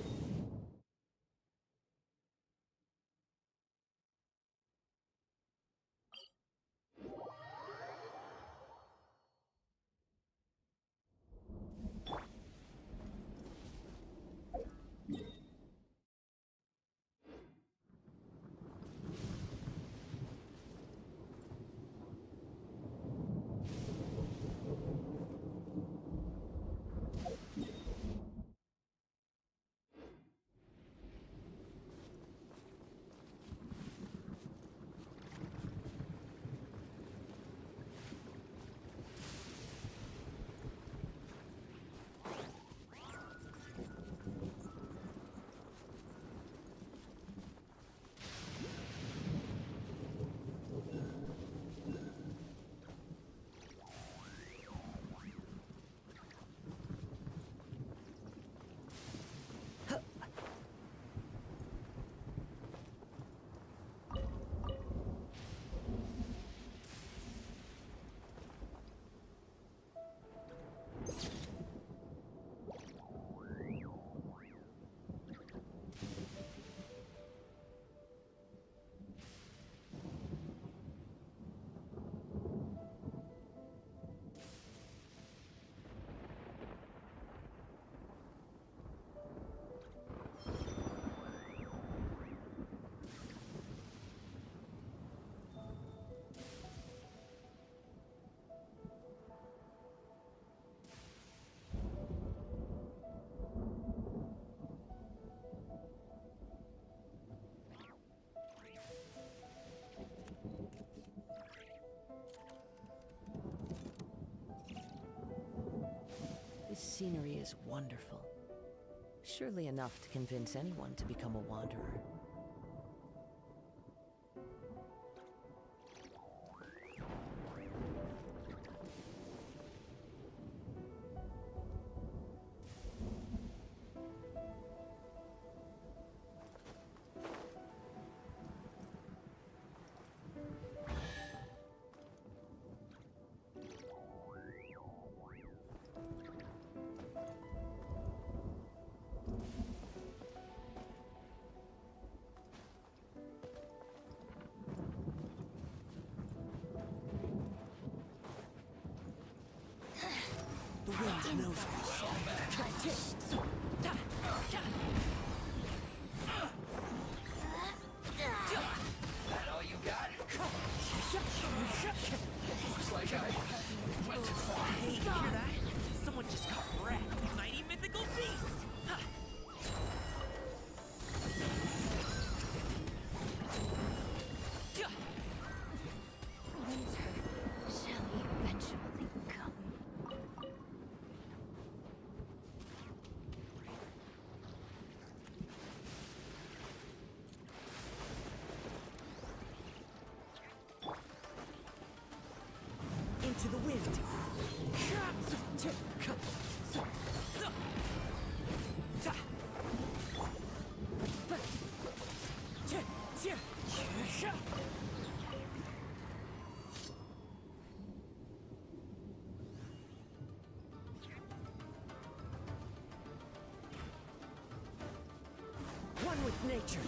This scenery is wonderful. Surely enough to convince anyone to become a wanderer. The wind knows me. That all you got? Looks like I went too far. Hey, you hear that? Someone just got wrecked. Mighty mythical beast! Shall eventually come. Into the wind. with nature.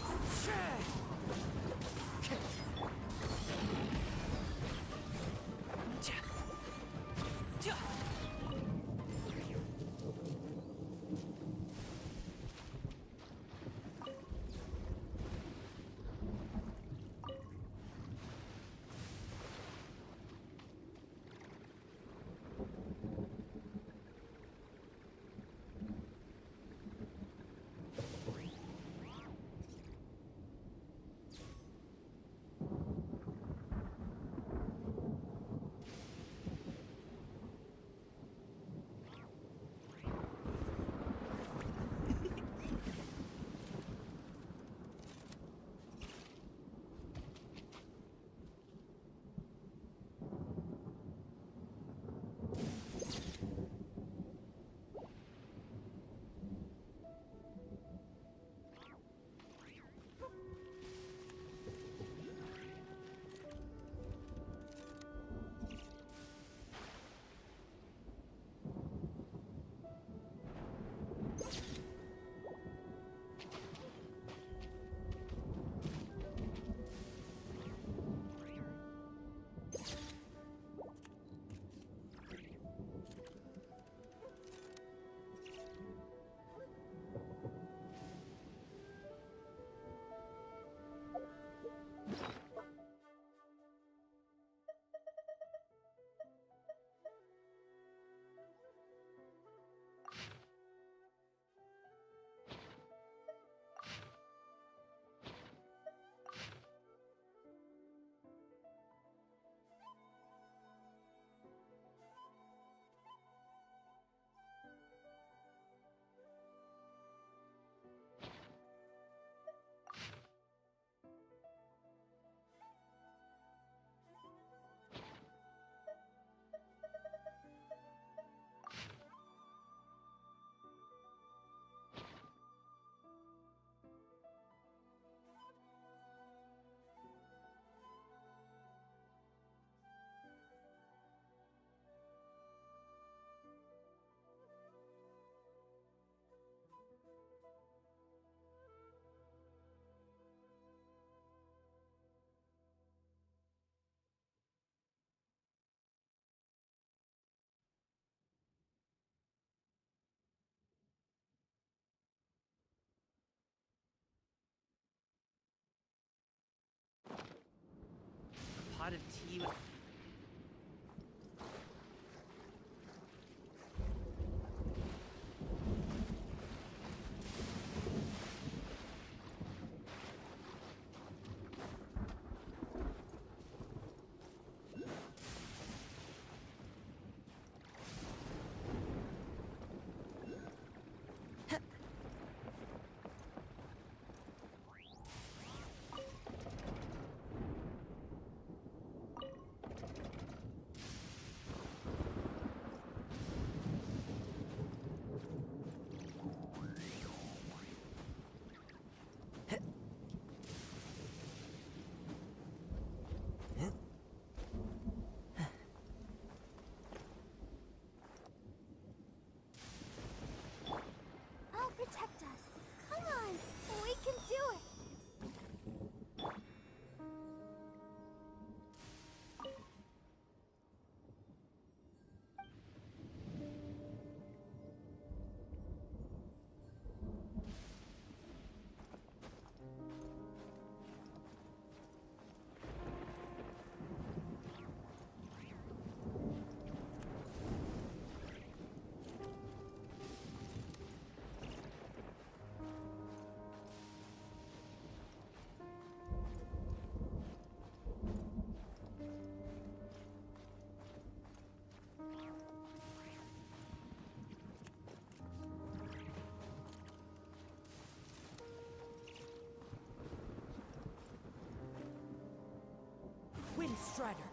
Pot of tea with... I'll protect us. Come on, we can do it. Windstrider.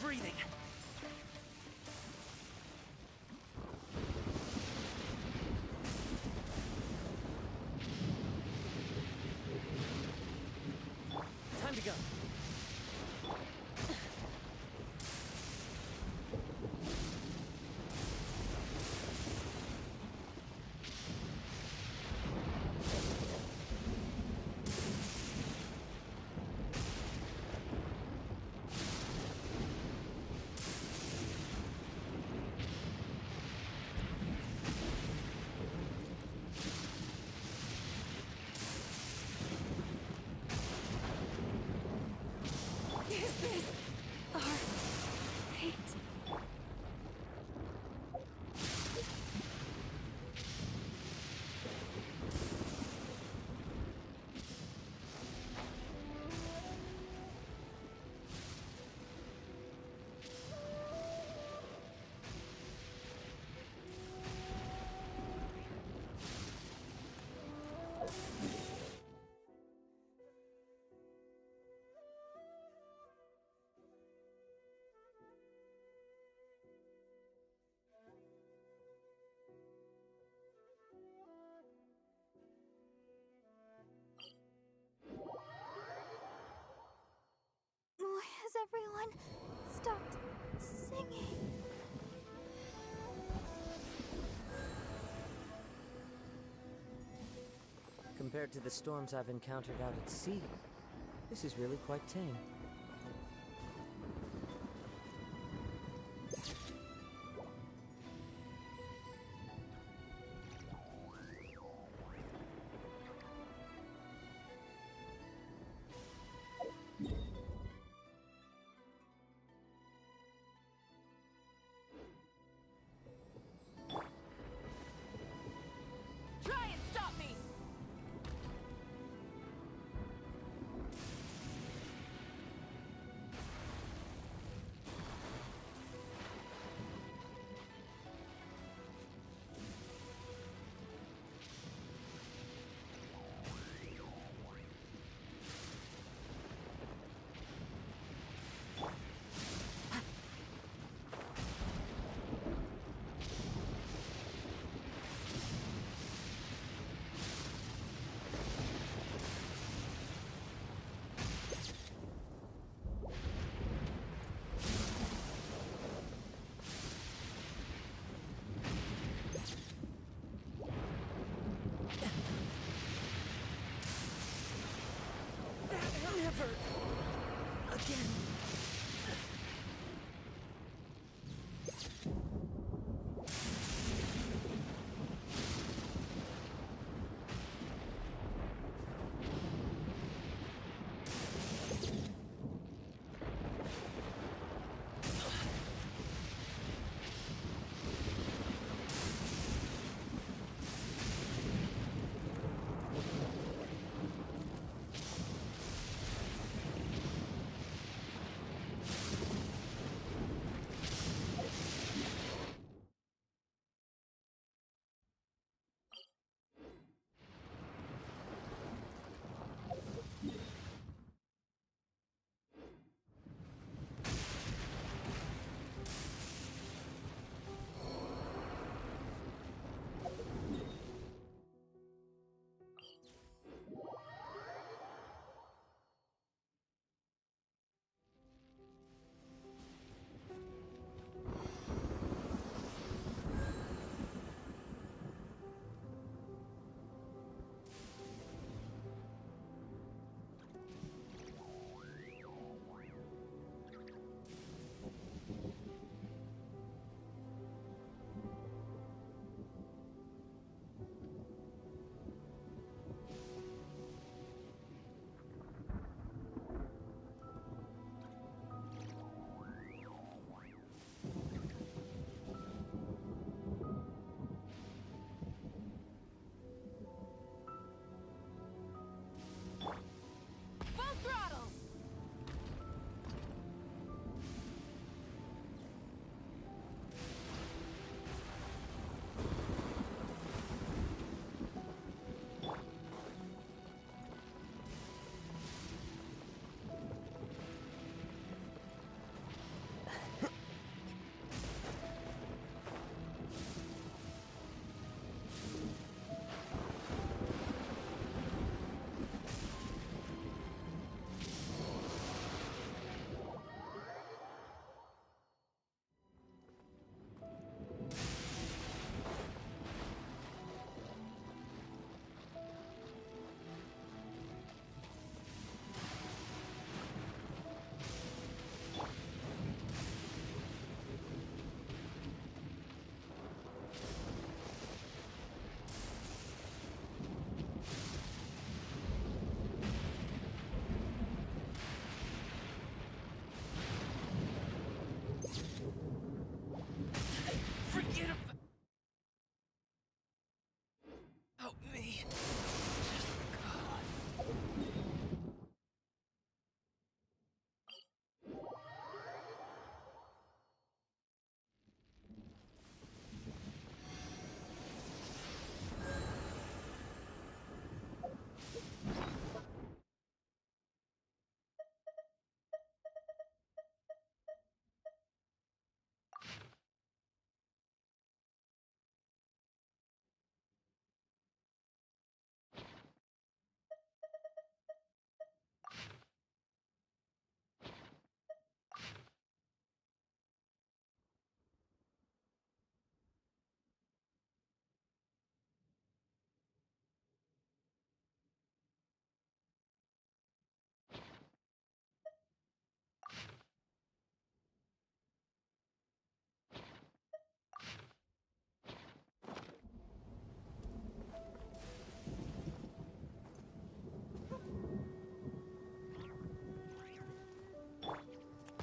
breathing. Time to go. Is this our fate? Why has everyone stopped singing? Compared to the storms I've encountered out at sea, this is really quite tame. Try and stop me!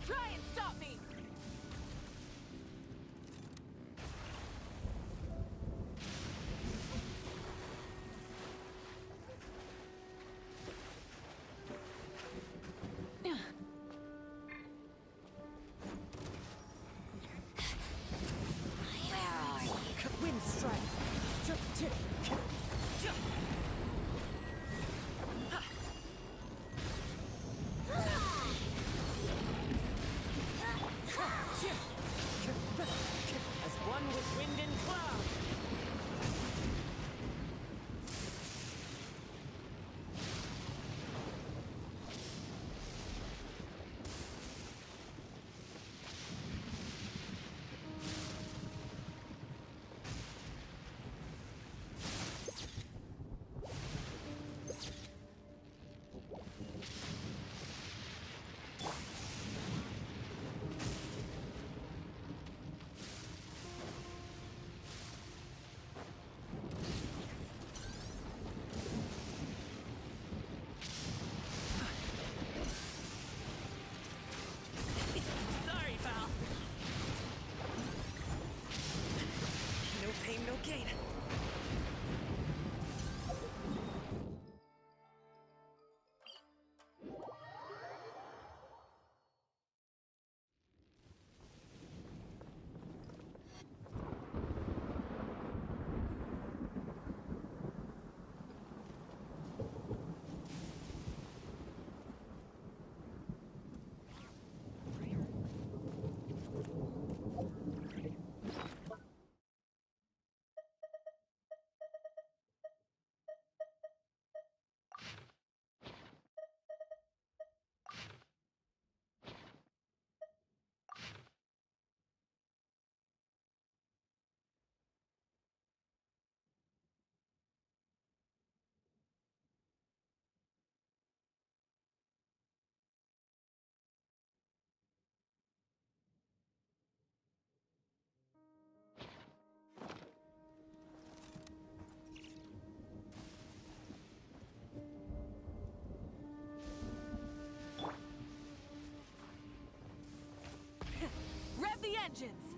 Try and stop me! Wind strike. As one with wind and cloud. Sorry, pal. No pain, no gain. Rev the engines!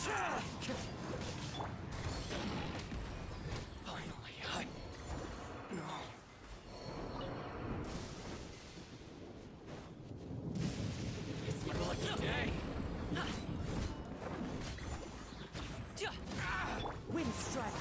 Finally, No. It's your lucky day! Wind strike!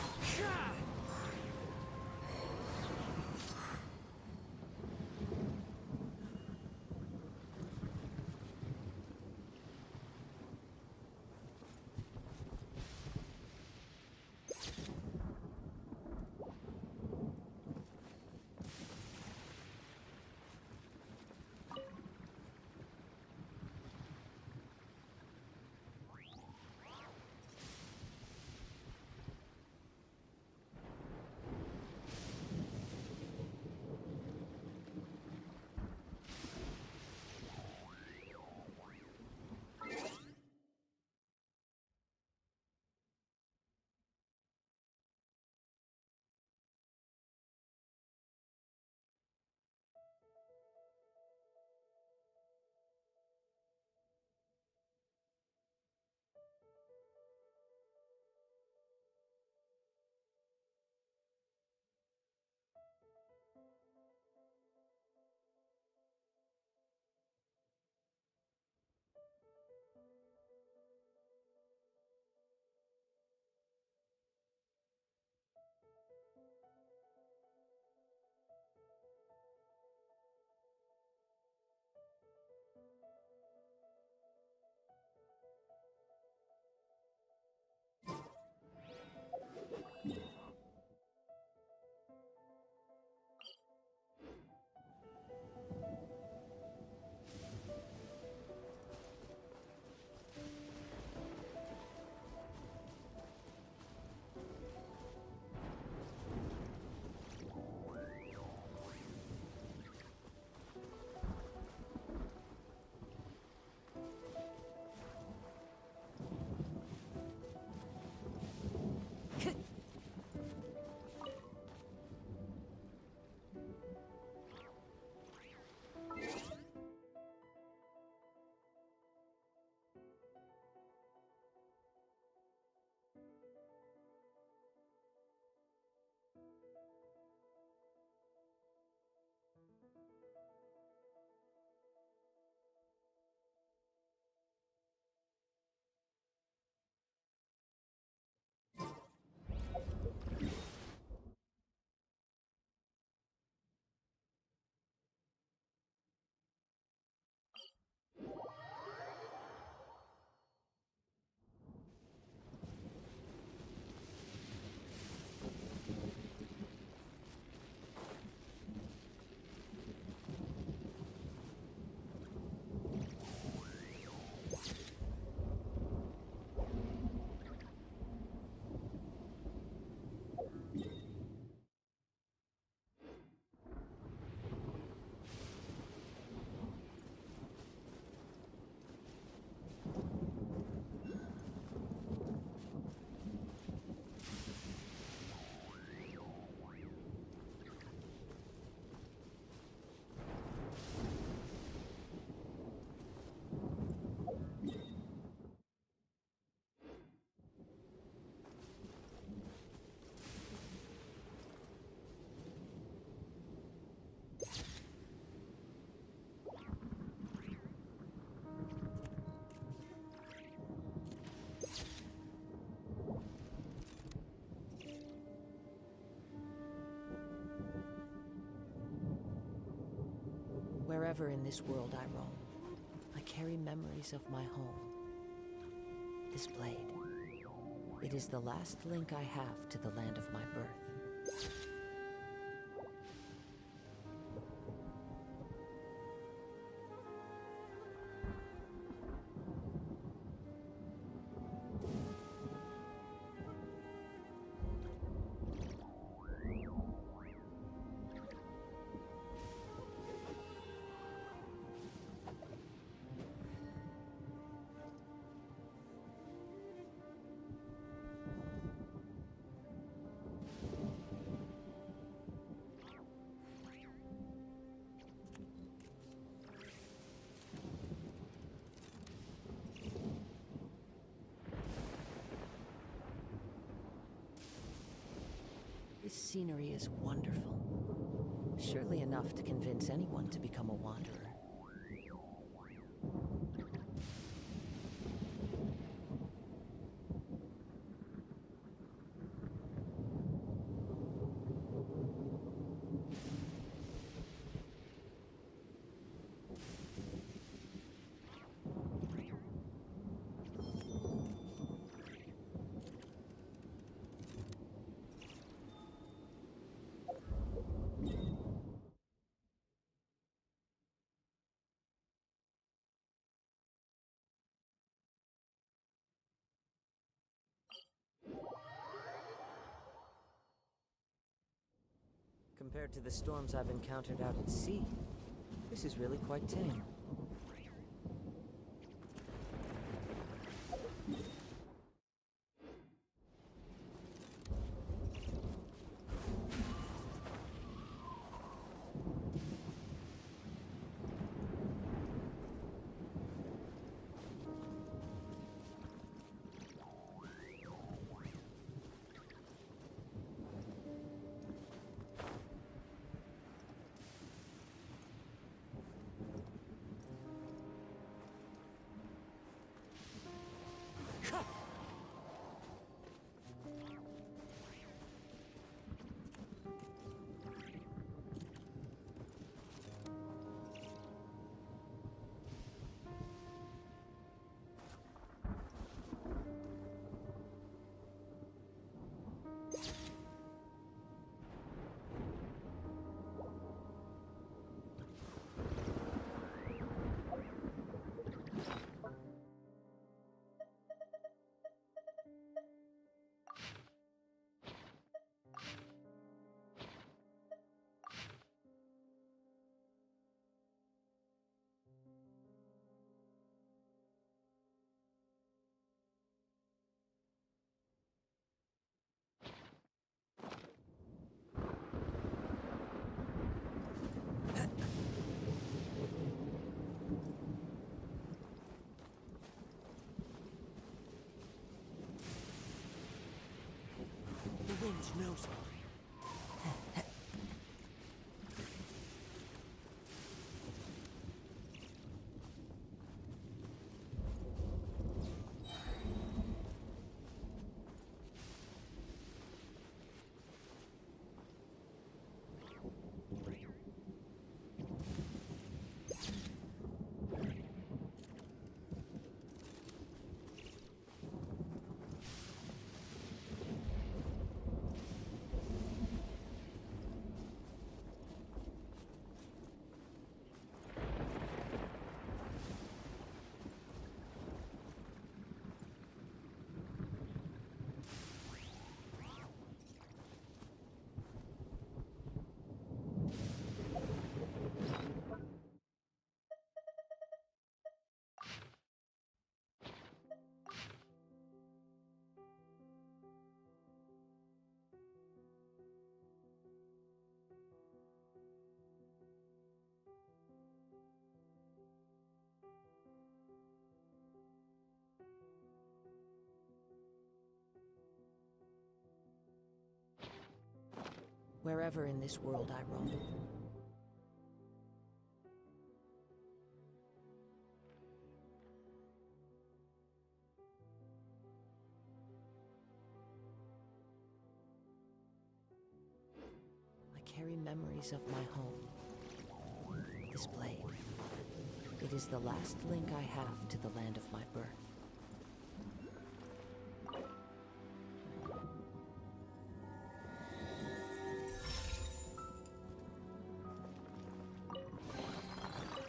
Wherever in this world I roam, I carry memories of my home. This blade, it is the last link I have to the land of my birth. This scenery is wonderful. Surely enough to convince anyone to become a wanderer. Compared to the storms I've encountered out at sea, this is really quite tame. The wind knows me. Wherever in this world I roam. I carry memories of my home. This blade. It is the last link I have to the land of my birth.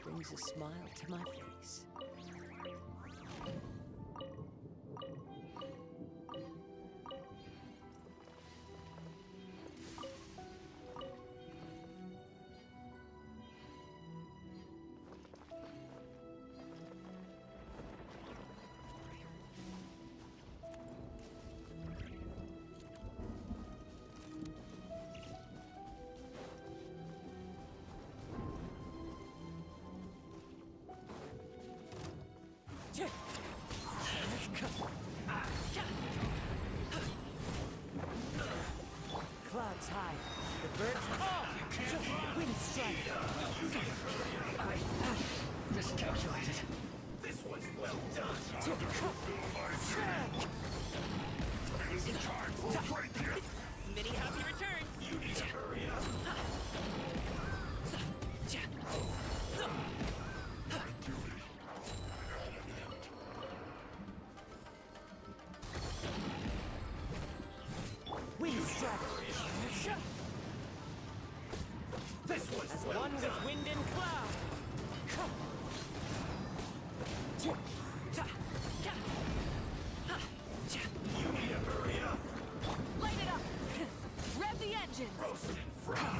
Brings a smile to my face. sky. The birds. Oh! Wind strike. Miscalculated. This one's well done. It's time for a break here. Many happy returns. You need to hurry up. Wind strike. This one's As well one done. with wind and cloud. You need to hurry up. Light it up! Rev the engines! Roast and fry.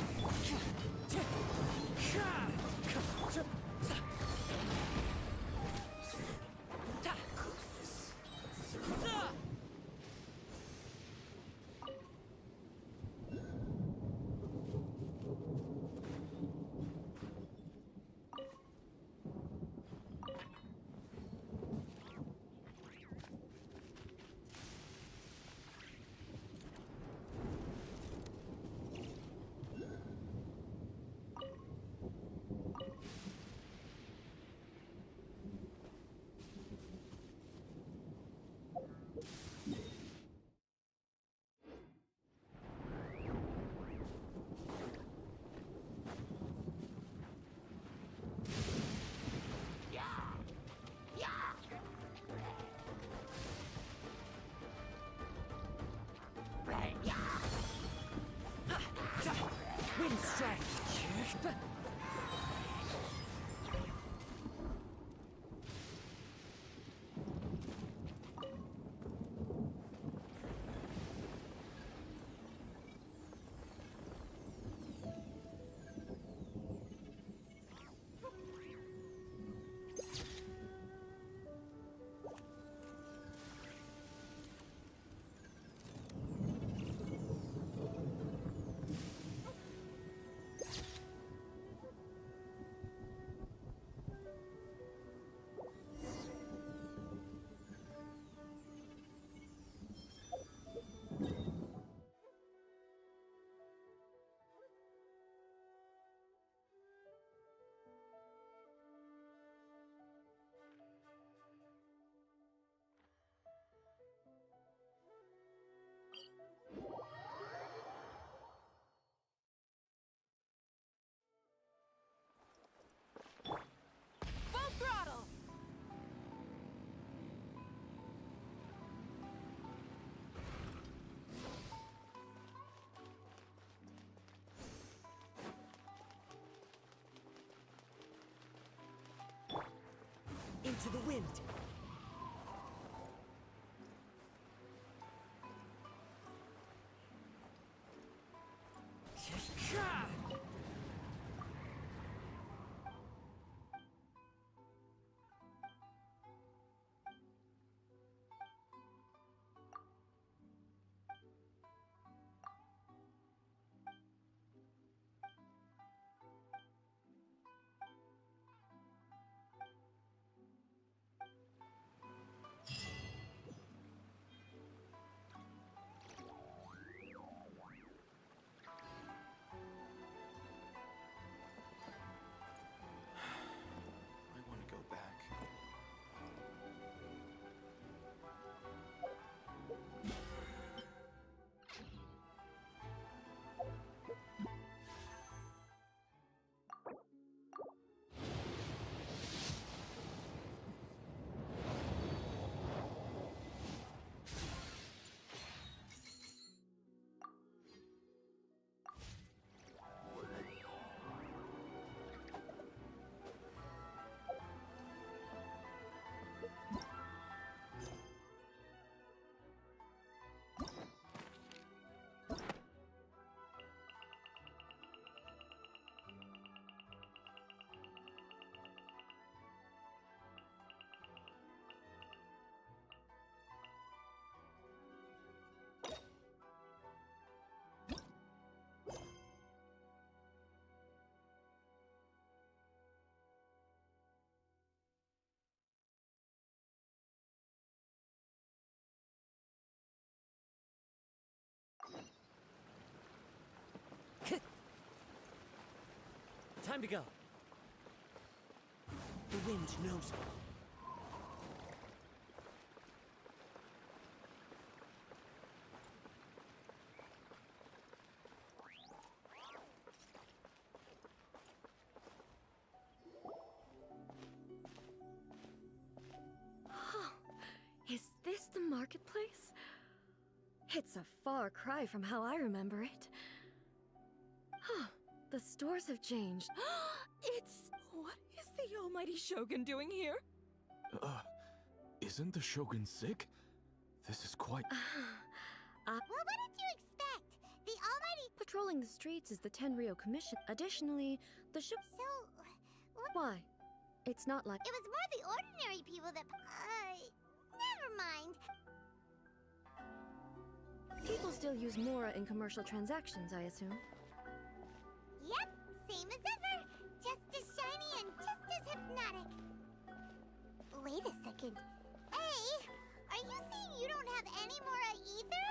Wind strike. Full throttle! Into the wind. Time to go. The wind knows me. Is this the marketplace? It's a far cry from how I remember it. The stores have changed. It's... What is the almighty Shogun doing here? Isn't the Shogun sick? This is quite... Well, what did you expect? The almighty... Patrolling the streets is the Tenryou Commission. Additionally, the So... Why? It's not like... It was more the ordinary people that... Never mind. People still use Mora in commercial transactions, I assume. Yep, same as ever. Just as shiny and just as hypnotic. Wait a second. Hey, are you saying you don't have any Mora either?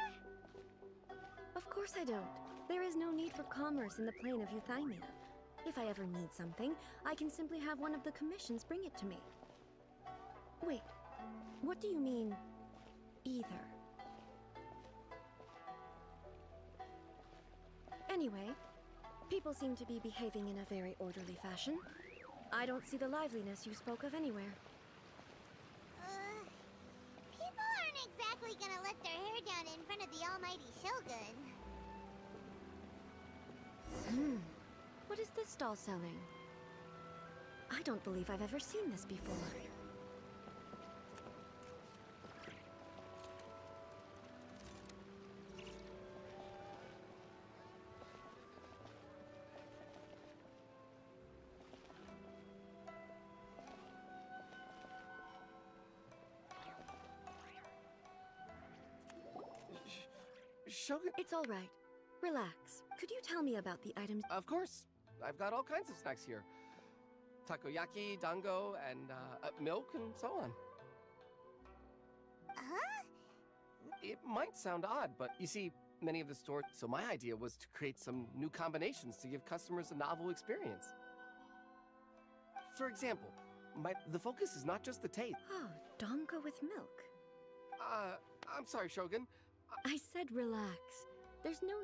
Of course I don't. There is no need for commerce in the plane of Euthymia. If I ever need something, I can simply have one of the commissions bring it to me. Wait, what do you mean, either? Anyway, people seem to be behaving in a very orderly fashion. I don't see the liveliness you spoke of anywhere. People aren't exactly gonna let their hair down in front of the almighty Shogun. What is this stall selling? I don't believe I've ever seen this before. Shogun? It's all right. Relax. Could you tell me about the items? Of course. I've got all kinds of snacks here. Takoyaki, dango, and milk, and so on. Huh? It might sound odd, but you see, many of the stores... So my idea was to create some new combinations to give customers a novel experience. For example, the focus is not just the taste. Oh, dango with milk. I'm sorry, Shogun. I said relax. There's no...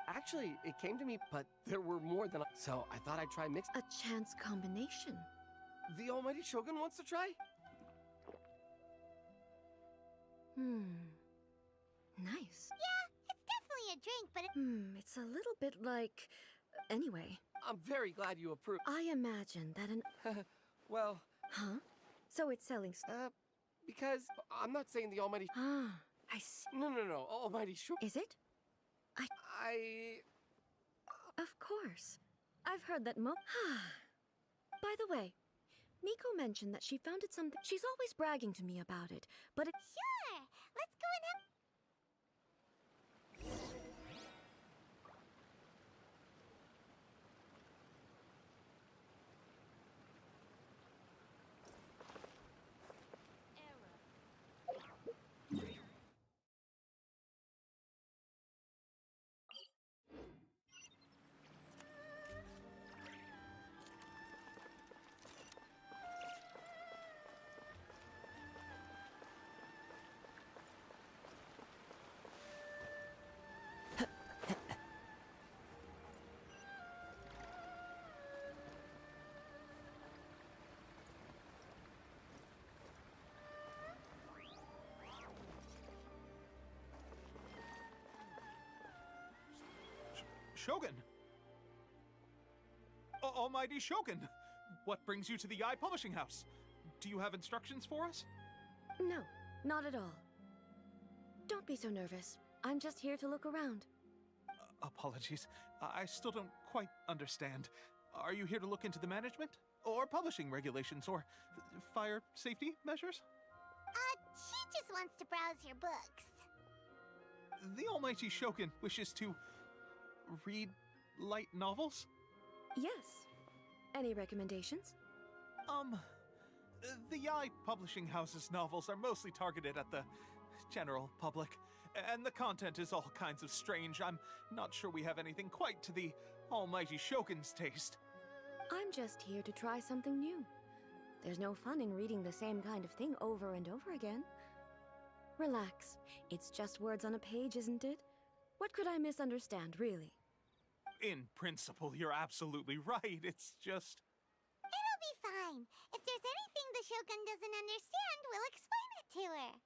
Actually, it came to me, but there were more than... So I thought I'd try mix... A chance combination. The almighty Shogun wants to try? Nice. Yeah, it's definitely a drink, but it's a little bit like... Anyway. I'm very glad you approve. I imagine that an... Well... Huh? So it's selling... Because I'm not saying the almighty... I see. No, almighty Shogun... Is it? Of course. I've heard that By the way, Miko mentioned that she founded something... She's always bragging to me about it, but it... Sure! Let's go and have... Shogun! Almighty Shogun! What brings you to the Publishing House? Do you have instructions for us? No, not at all. Don't be so nervous. I'm just here to look around. Apologies. I still don't quite understand. Are you here to look into the management? Or publishing regulations? Or fire safety measures? She just wants to browse your books. The Almighty Shogun wishes to... read light novels? Yes. Any recommendations? The Publishing House's novels are mostly targeted at the general public. And the content is all kinds of strange. I'm not sure we have anything quite to the almighty Shogun's taste. I'm just here to try something new. There's no fun in reading the same kind of thing over and over again. Relax. It's just words on a page, isn't it? What could I misunderstand, really? In principle, you're absolutely right. It's just... It'll be fine. If there's anything the Shogun doesn't understand, we'll explain it to her.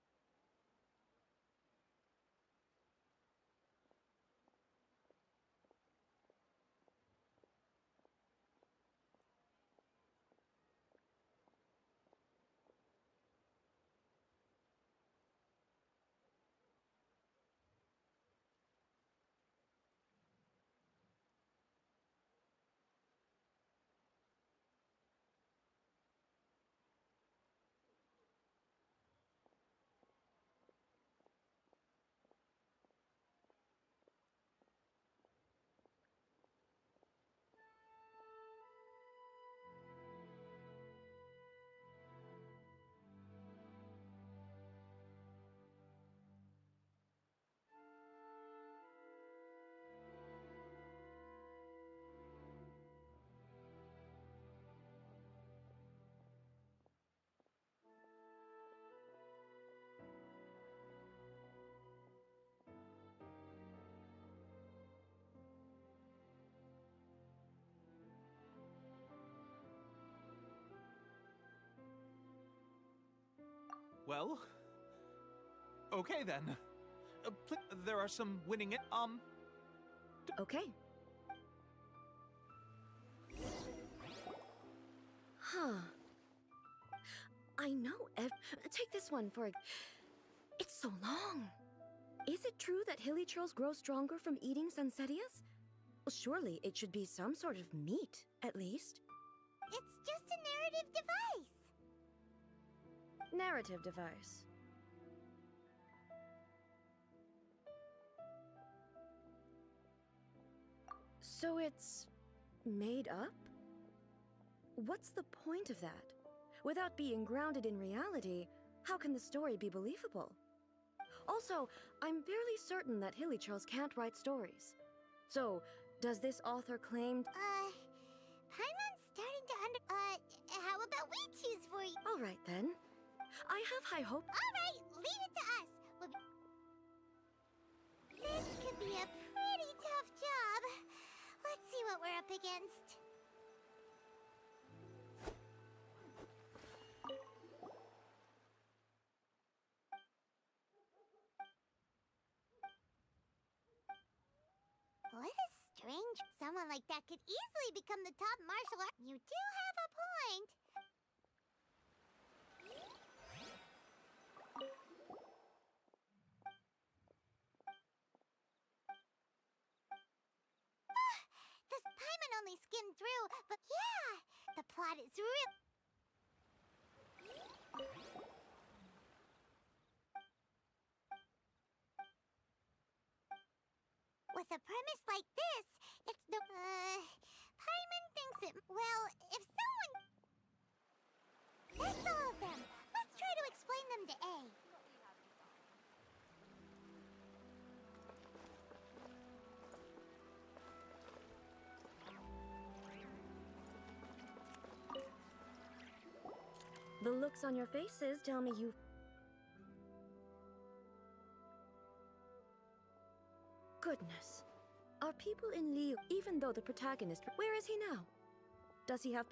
Well... Okay then. There are some winning it, Okay. Huh. I know take this one for It's so long. Is it true that hilly churls grow stronger from eating Sansetias? Well, surely it should be some sort of meat, at least. It's just a narrative device. Narrative device. So it's made up? What's the point of that? Without being grounded in reality, how can the story be believable? Also, I'm fairly certain that hilly churls can't write stories. So, does this author claim... Paimon's starting to how about we choose for you? All right, then. I have high hope... All right, leave it to us. This could be a pretty tough job. Let's see what we're up against. What a strange... Someone like that could easily become the top martial art... You do have a point. This Paimon only skimmed through, but yeah, the plot is real. With a premise like this, it's no... Paimon thinks it... Well, if someone... That's all of them. Let's try to explain them to A. The looks on your faces tell me you... Goodness. Are people in Liu, even though the protagonist... Where is he now? Does he have...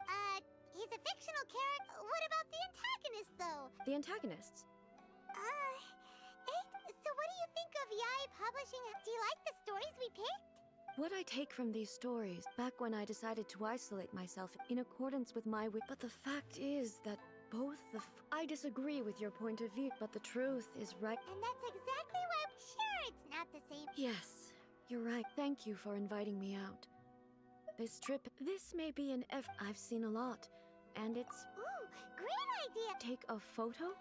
He's a fictional character. What about the antagonist, though? The antagonists? So what do you think of Yai publishing? Do you like the stories we picked? What I take from these stories, back when I decided to isolate myself in accordance with my wish... But the fact is that both the... I disagree with your point of view, but the truth is right... And that's exactly why... Sure, it's not the same... Yes, you're right. Thank you for inviting me out. This trip... This may be an I've seen a lot, and it's... Ooh, great idea! Take a photo?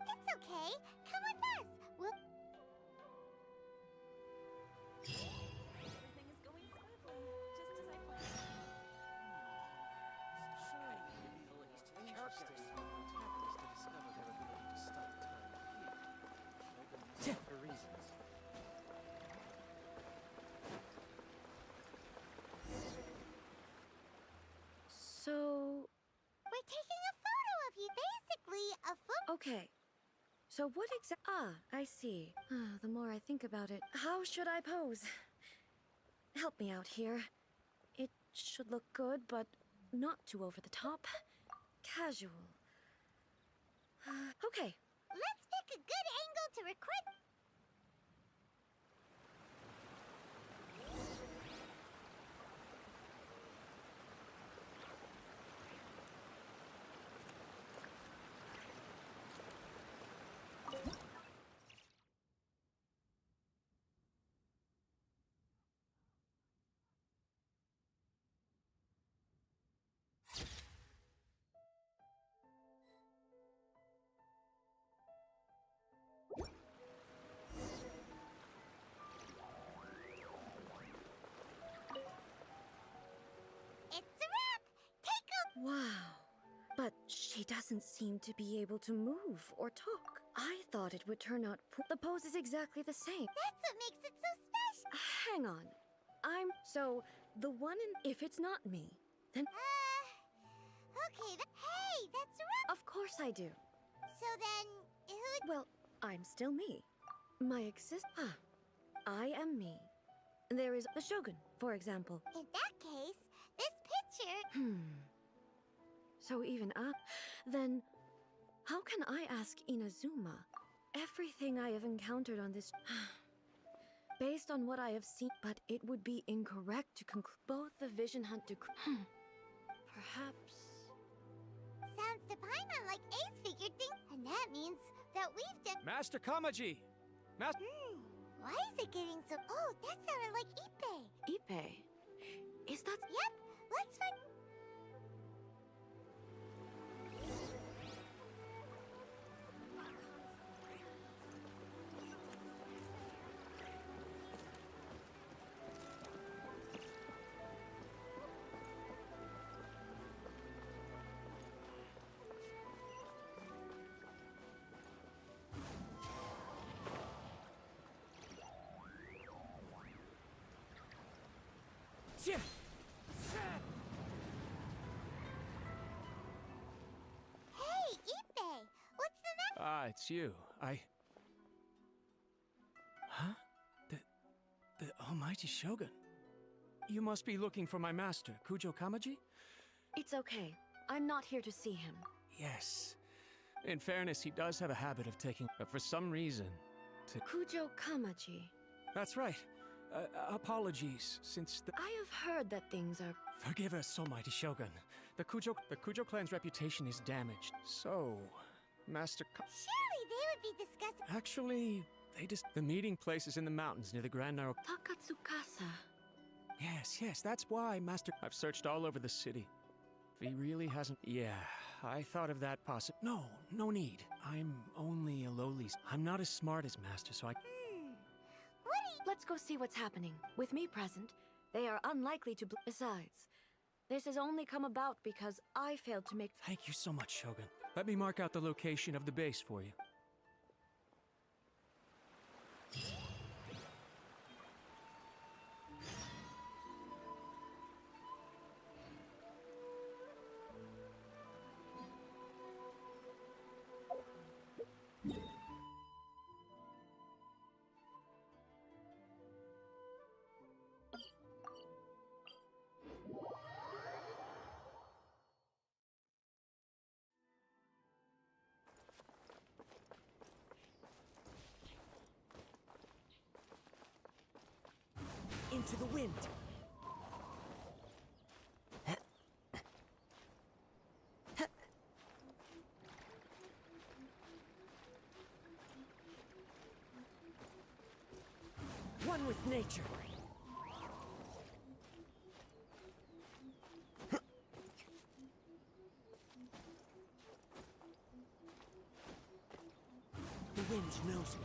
It's okay. Come with us. We'll... Everything is going smoothly, just as I planned. For reasons. Okay. So what I see. The more I think about it, how should I pose? Help me out here. It should look good, but not too over the top. Casual. Okay. Let's pick a good angle to record. It's a wrap! Take a... Wow. But she doesn't seem to be able to move or talk. I thought it would turn out the pose is exactly the same. That's what makes it so special! Hang on. So, the one if it's not me, then... Okay, hey, that's a wrap! Of course I do. So then, who... Well, I'm still me. I am me. There is the Shogun, for example. In that case, this picture... So even then, how can I ask Inazuma? Everything I have encountered on this... Based on what I have seen, but it would be incorrect to conclude both the vision hunt Perhaps... Sounds to Paimon like Ace figured thing, and that means that we've done... Master Kamaji! Master... Why is it getting so... Oh, that sounded like Ippei. Ippei? Is that... Yep, let's find... Hey, Ippei! What's the matter? Ah, it's you. Huh? The almighty Shogun. You must be looking for my master, Kujo Kamaji? It's okay. I'm not here to see him. Yes. In fairness, he does have a habit of taking... But for some reason... Kujo Kamaji. That's right. Apologies, since the... I have heard that things are... Forgive us, almighty Shogun. The Kujo clan's reputation is damaged. So, Master Surely they would be discussing... Actually, the meeting place is in the mountains near the Grand Naro... Takatsukasa. Yes, that's why, Master... I've searched all over the city. He really hasn't... Yeah, I thought of that No need. I'm only a lowly... I'm not as smart as Master, so I... Let's go see what's happening. With me present, they are unlikely to... Besides, this has only come about because I failed to make... Thank you so much, Shogun. Let me mark out the location of the base for you. Into the wind. One with nature. The wind knows me.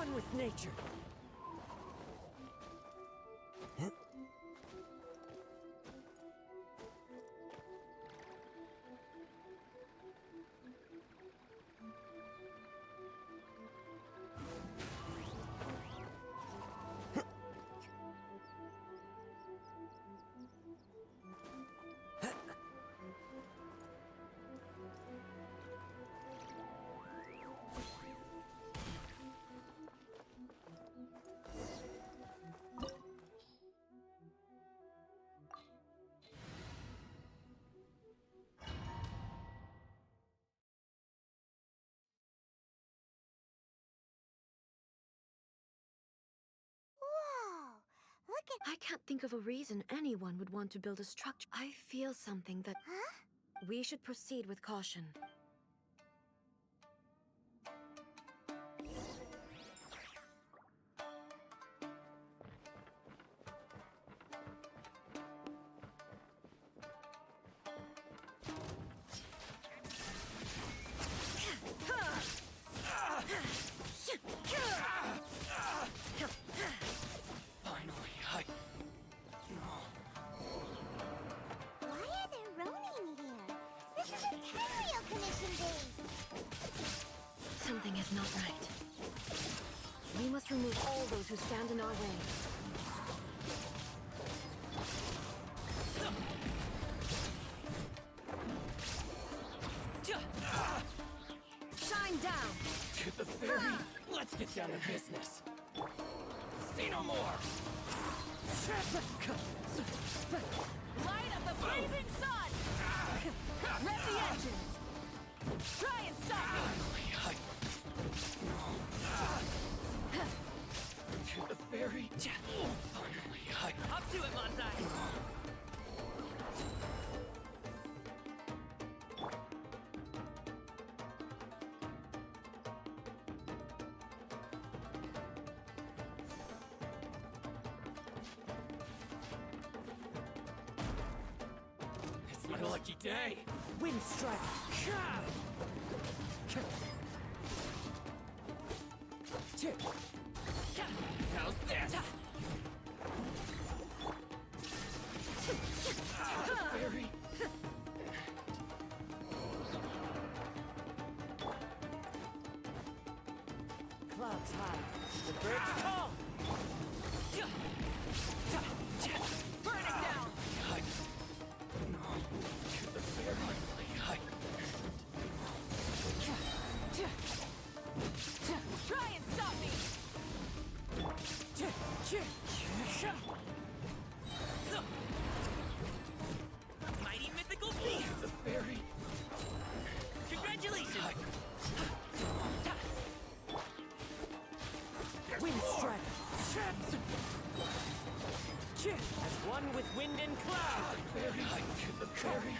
one with nature. Whoa! Look at... I can't think of a reason anyone would want to build a structure. I feel something that... Huh? We should proceed with caution. Finally, I... Why are there Ronin here? This is a Tenryou Commission base! Something is not right. We must remove all those who stand in our way. Shine down! To the ferry! Let's get down to business! Say no more! Light up the blazing sun! Rev the engines! Try and stop me! To the ferry! Finally, Up to it, Manzai! It's my lucky day! Wind strike! How's this? Ferry. Clouds high. The birds tall. Burn it down! To the ferry. Try and stop me! Mighty mythical beast! The ferry. Congratulations! Wind strike! As one with wind and cloud! Ferry. To the ferry.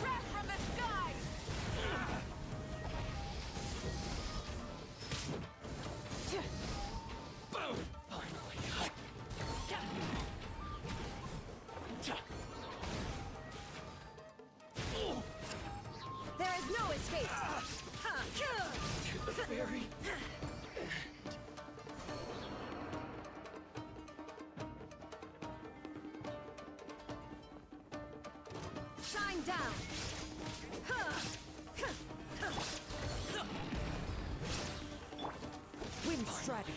Wrath from the sky! Boom! Finally. There is no escape! To the ferry. Shine down! Wind strike!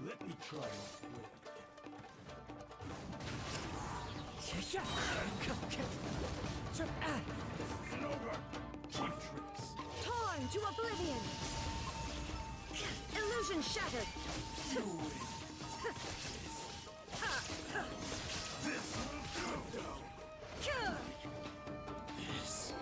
Let me try your blade. And over. Cheap tricks. Torn to oblivion! Illusion shattered! This will do. Yes.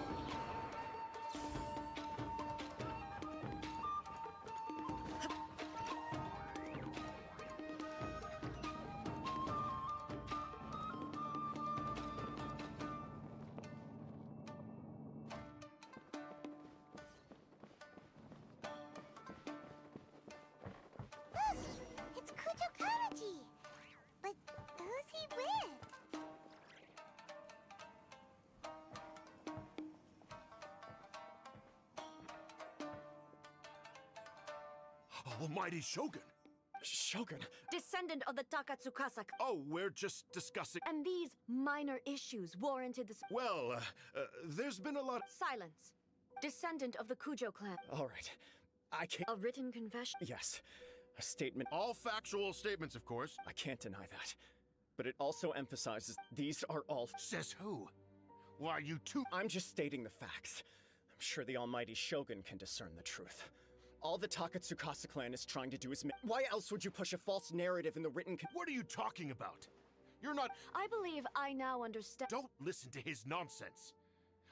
Almighty Shogun! Shogun! Descendant of the Takatsukasa. Oh, we're just discussing... And these minor issues warranted the... Well, there's been a lot... Silence. Descendant of the Kujo clan. All right. I can't... A written confession? Yes. A statement... All factual statements, of course. I can't deny that. But it also emphasizes these are all... Says who? Why, you two... I'm just stating the facts. I'm sure the almighty Shogun can discern the truth. All the Takatsukasa clan is trying to do is... Why else would you push a false narrative in the written... What are you talking about? You're not... I believe I now understand... Don't listen to his nonsense.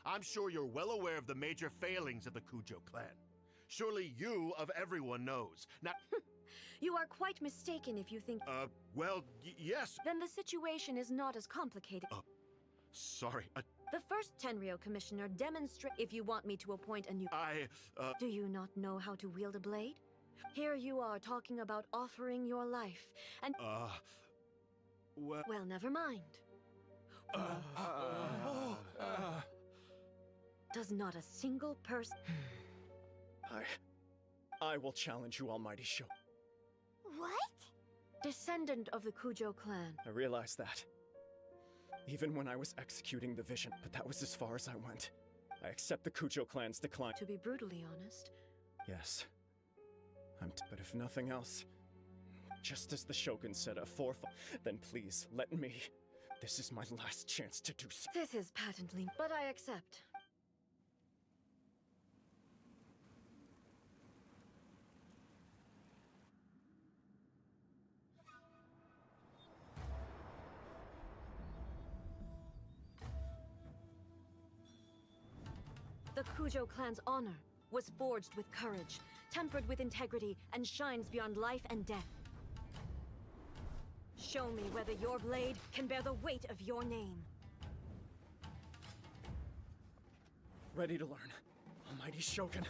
I'm sure you're well aware of the major failings of the Kujo clan. Surely you, of everyone, knows. Now... You are quite mistaken if you think... well, yes. Then the situation is not as complicated. Sorry, The first Tenryo commissioner demonstrate... If you want me to appoint a new... Do you not know how to wield a blade? Here you are talking about offering your life, and... Well... Well, never mind. Does not a single person... I will challenge you, almighty Shogun. What? Descendant of the Kujo clan. I realize that. Even when I was executing the vision, but that was as far as I went. I accept the Kujo clan's decline. To be brutally honest. Yes. But if nothing else, just as the Shogun said, a forefall, then please, let me. This is my last chance to do so. This is patently, but I accept. The Kujo clan's honor was forged with courage, tempered with integrity, and shines beyond life and death. Show me whether your blade can bear the weight of your name. Ready to learn, almighty Shogun.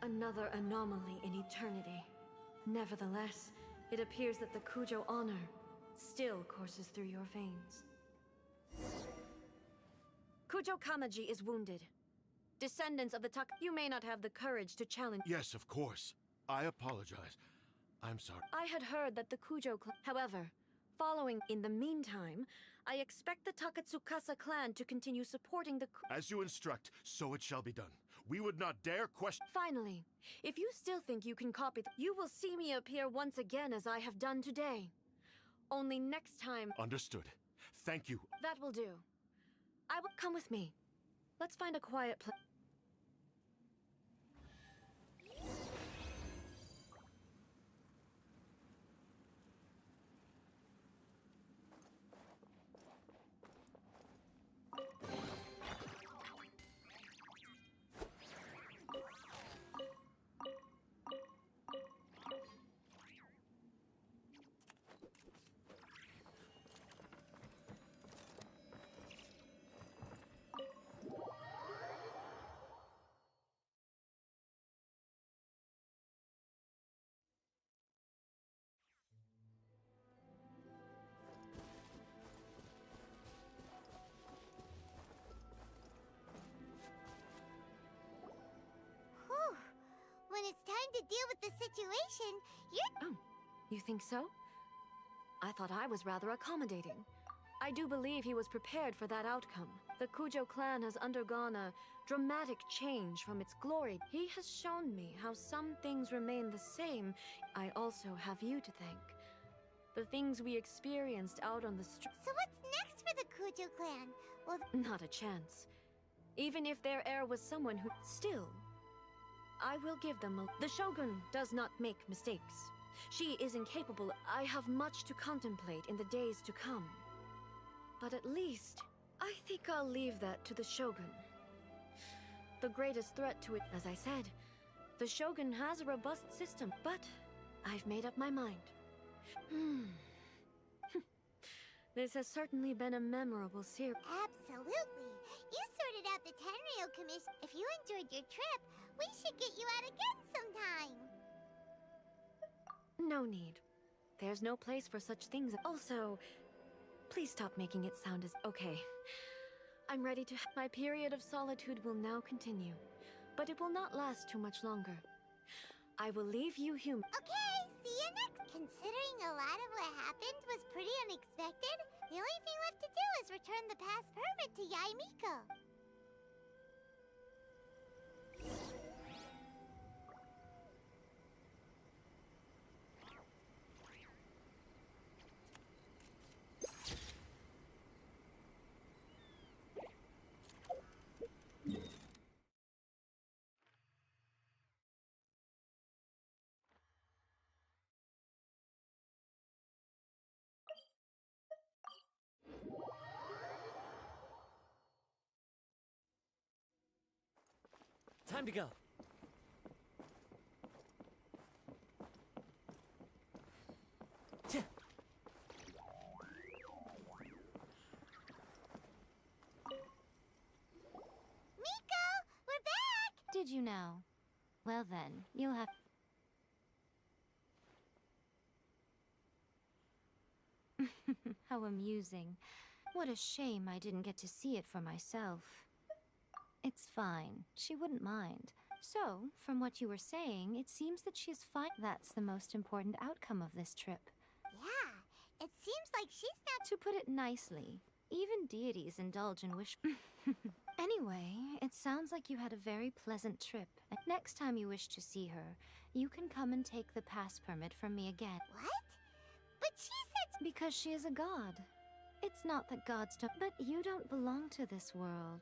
Another anomaly in eternity. Nevertheless, it appears that the Kujo honor still courses through your veins. Kujo Kamaji is wounded. Descendants of the you may not have the courage to challenge. Yes, of course. I apologize. I'm sorry. I had heard that the Kujo clan... However, following in the meantime, I expect the Takatsukasa clan to continue supporting the... As you instruct, so it shall be done. We would not dare question... Finally, if you still think you can copy you will see me appear once again as I have done today. Only next time... Understood. Thank you. That will do. I will... Come with me. Let's find a quiet place. trying to deal with the situation, you're... Oh, you think so? I thought I was rather accommodating. I do believe he was prepared for that outcome. The Kujo clan has undergone a dramatic change from its glory. He has shown me how some things remain the same. I also have you to thank. The things we experienced out on the street. So what's next for the Kujo clan? Well, not a chance. Even if their heir was someone who... Still, I will give them a... The Shogun does not make mistakes. She is incapable. I have much to contemplate in the days to come. But at least, I think I'll leave that to the Shogun. The greatest threat to it, as I said, the Shogun has a robust system, but I've made up my mind. This has certainly been a memorable series. absolutely. You sorted out the Tenryo Commission. If you enjoyed your trip, we should get you out again sometime. No need. There's no place for such things. Also, please stop making it sound as... Okay. I'm ready to... My period of solitude will now continue, but it will not last too much longer. I will leave you human... Okay, see you next. Considering a lot of what happened was pretty unexpected, the only thing left to do is return the pass permit to Yae Miko. Time to go. Miko, we're back! Did you know? Well then, you'll have... How amusing. What a shame I didn't get to see it for myself. It's fine. She wouldn't mind. So, from what you were saying, it seems that she's fine. That's the most important outcome of this trip. Yeah, it seems like she's not... To put it nicely, even deities indulge in wish... Anyway, it sounds like you had a very pleasant trip. Next time you wish to see her, you can come and take the pass permit from me again. What? But she said... Because she is a god. It's not that gods don't... But you don't belong to this world.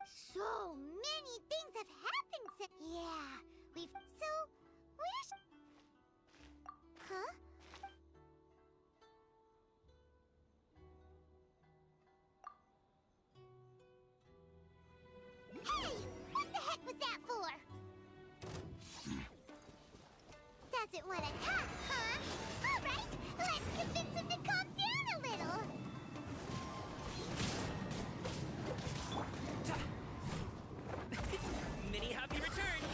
So many things have happened since. Yeah, we've. So, where's. Huh? Hey! What the heck was that for? Doesn't want to talk, huh? Alright, let's convince him to calm down a little. Many happy returns!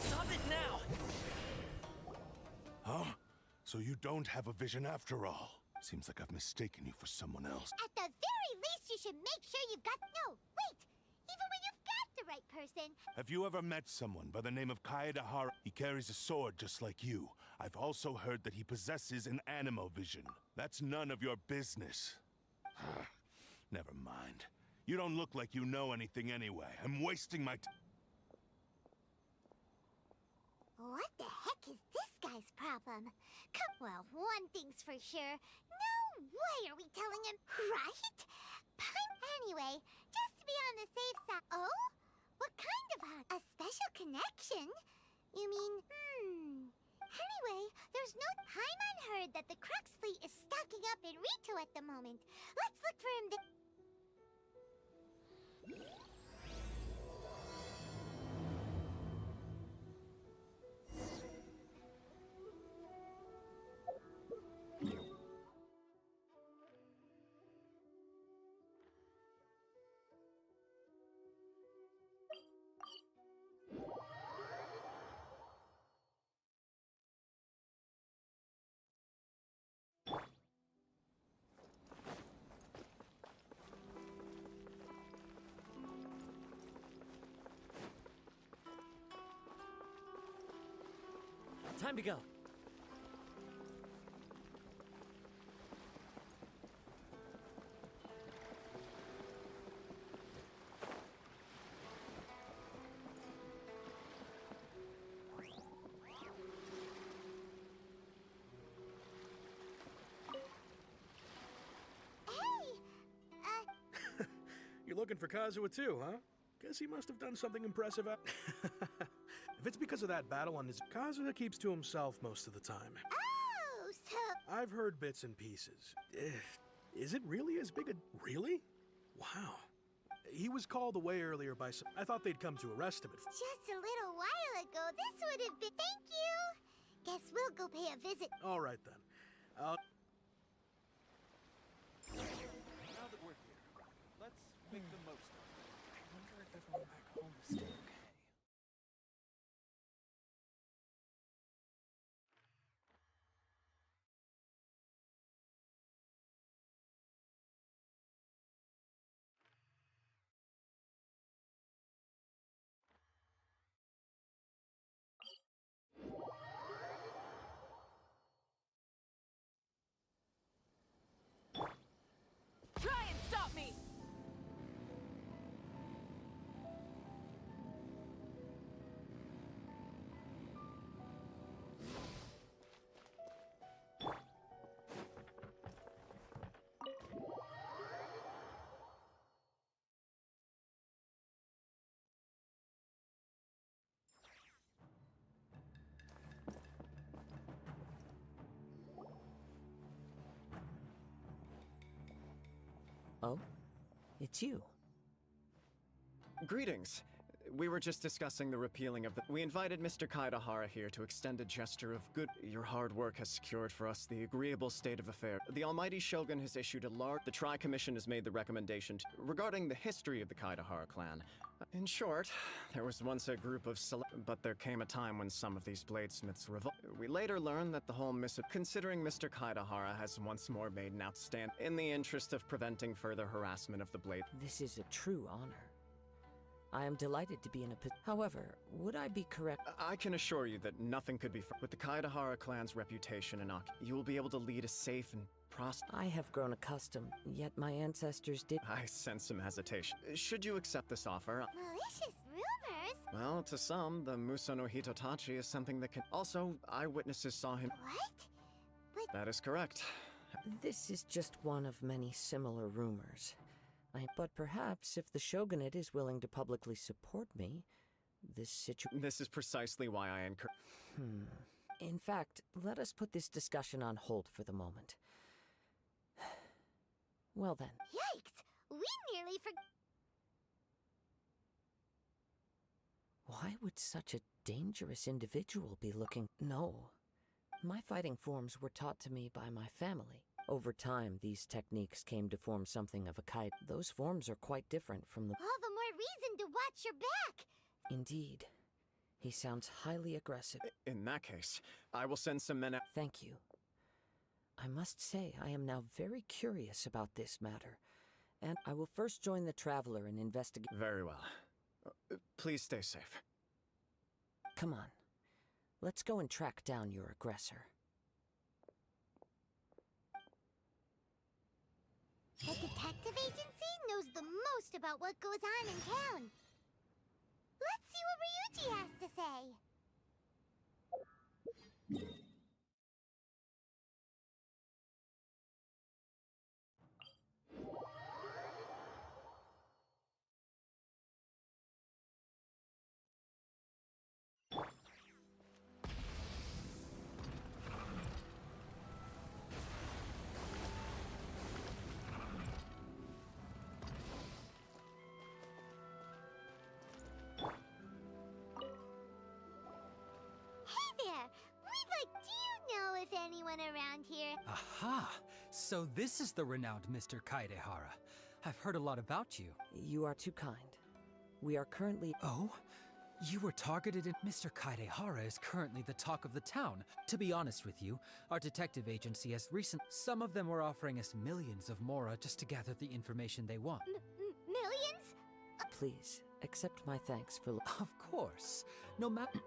Stop it now! Huh? So you don't have a vision after all? Seems like I've mistaken you for someone else. At the very least, you should make sure you've got. No, wait! Even when you've got the right person. Have you ever met someone by the name of Kaedahara? He carries a sword just like you. I've also heard that he possesses an animal vision. That's none of your business. Never mind. You don't look like you know anything anyway. I'm wasting my time. What the heck is this guy's problem? Well, one thing's for sure. No way are we telling him, right? Anyway, just to be on the safe side. Oh? What kind of a special connection? You mean, Anyway, there's no. Paimon heard that the Crux fleet is stocking up in Rito at the moment. Let's look for him there. Time to go. You're looking for Kazuha too, huh? Guess he must have done something impressive out. If it's because of that battle on his... Kazuha keeps to himself most of the time. Oh, so... I've heard bits and pieces. Is it really as big a... Really? Wow. He was called away earlier by some... I thought they'd come to arrest him. Just a little while ago, this would have been... Thank you! Guess we'll go pay a visit. All right, then. Now that we're here, let's make the most of it. I wonder if everyone back home is still okay. Try and stop me! Oh? It's you. Greetings. We were just discussing the repealing of the... We invited Mr. Kaedahara here to extend a gesture of good... Your hard work has secured for us the agreeable state of affairs. The Almighty Shogun has issued a large... The Tri-Commission has made the recommendation regarding the history of the Kaedahara clan. In short, there was once a group of but there came a time when some of these bladesmiths revolted. We later learned that the whole considering Mr. Kaedahara has once more made an outstanding... In the interest of preventing further harassment of the blade... This is a true honor. I am delighted to be in a However, would I be correct? I can assure you that nothing could be... With the Kaedahara clan's reputation and you will be able to lead a safe and prosperous... I have grown accustomed, yet my ancestors did... I sense some hesitation. Should you accept this offer? Malicious rumors? Well, to some, the Muso no Hitotachi is something that can... Also, eyewitnesses saw him... What? But... That is correct. This is just one of many similar rumors. But perhaps if the Shogunate is willing to publicly support me, This is precisely why I encourage. In fact, let us put this discussion on hold for the moment. Well then. Yikes! We nearly forgot. Why would such a dangerous individual be looking? No. My fighting forms were taught to me by my family. Over time, these techniques came to form something of a kite. Those forms are quite different from the... All the more reason to watch your back! Indeed. He sounds highly aggressive. In that case, I will send some men out. Thank you. I must say, I am now very curious about this matter, and I will first join the Traveler and investigate. Very well. Please stay safe. Come on. Let's go and track down your aggressor. The detective agency knows the most about what goes on in town. Let's see what Ryuji has to say. Anyone around here? Aha! So this is the renowned Mr. Kaedehara. I've heard a lot about you. You are too kind. We are currently... Oh? You were targeted in... Mr. Kaedehara is currently the talk of the town. To be honest with you, our detective agency has Some of them were offering us millions of mora just to gather the information they want. Millions? Please, accept my thanks for... Of course. No matter...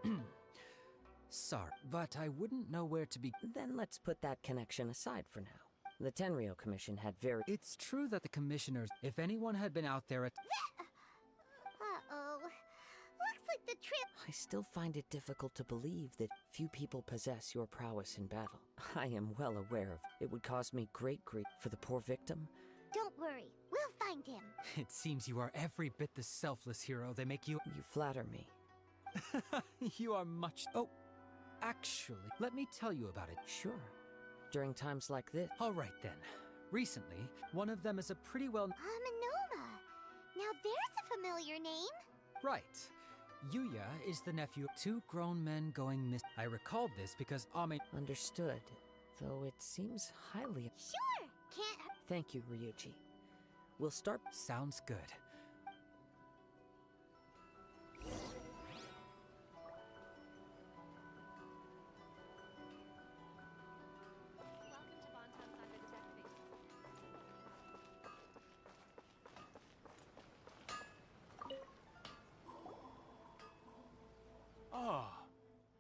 Sorry, but I wouldn't know where to begin. Then let's put that connection aside for now. The Tenryou Commission had It's true that the commissioners... If anyone had been out there at... Uh-oh. Looks like the trip... I still find it difficult to believe that few people possess your prowess in battle. I am well aware of it would cause me great grief for the poor victim. Don't worry, we'll find him. It seems you are every bit the selfless hero they make you... You flatter me. You are much... Oh... Actually, let me tell you about it. Sure. During times like this. All right, then. Recently, one of them is a pretty well... Aminoma. Now there's a familiar name. Right. Yuya is the nephew of 2 grown men going missing. I recalled this because Ame... Understood. Though it seems highly... Sure. Can't... Thank you, Ryuji. We'll start... Sounds good.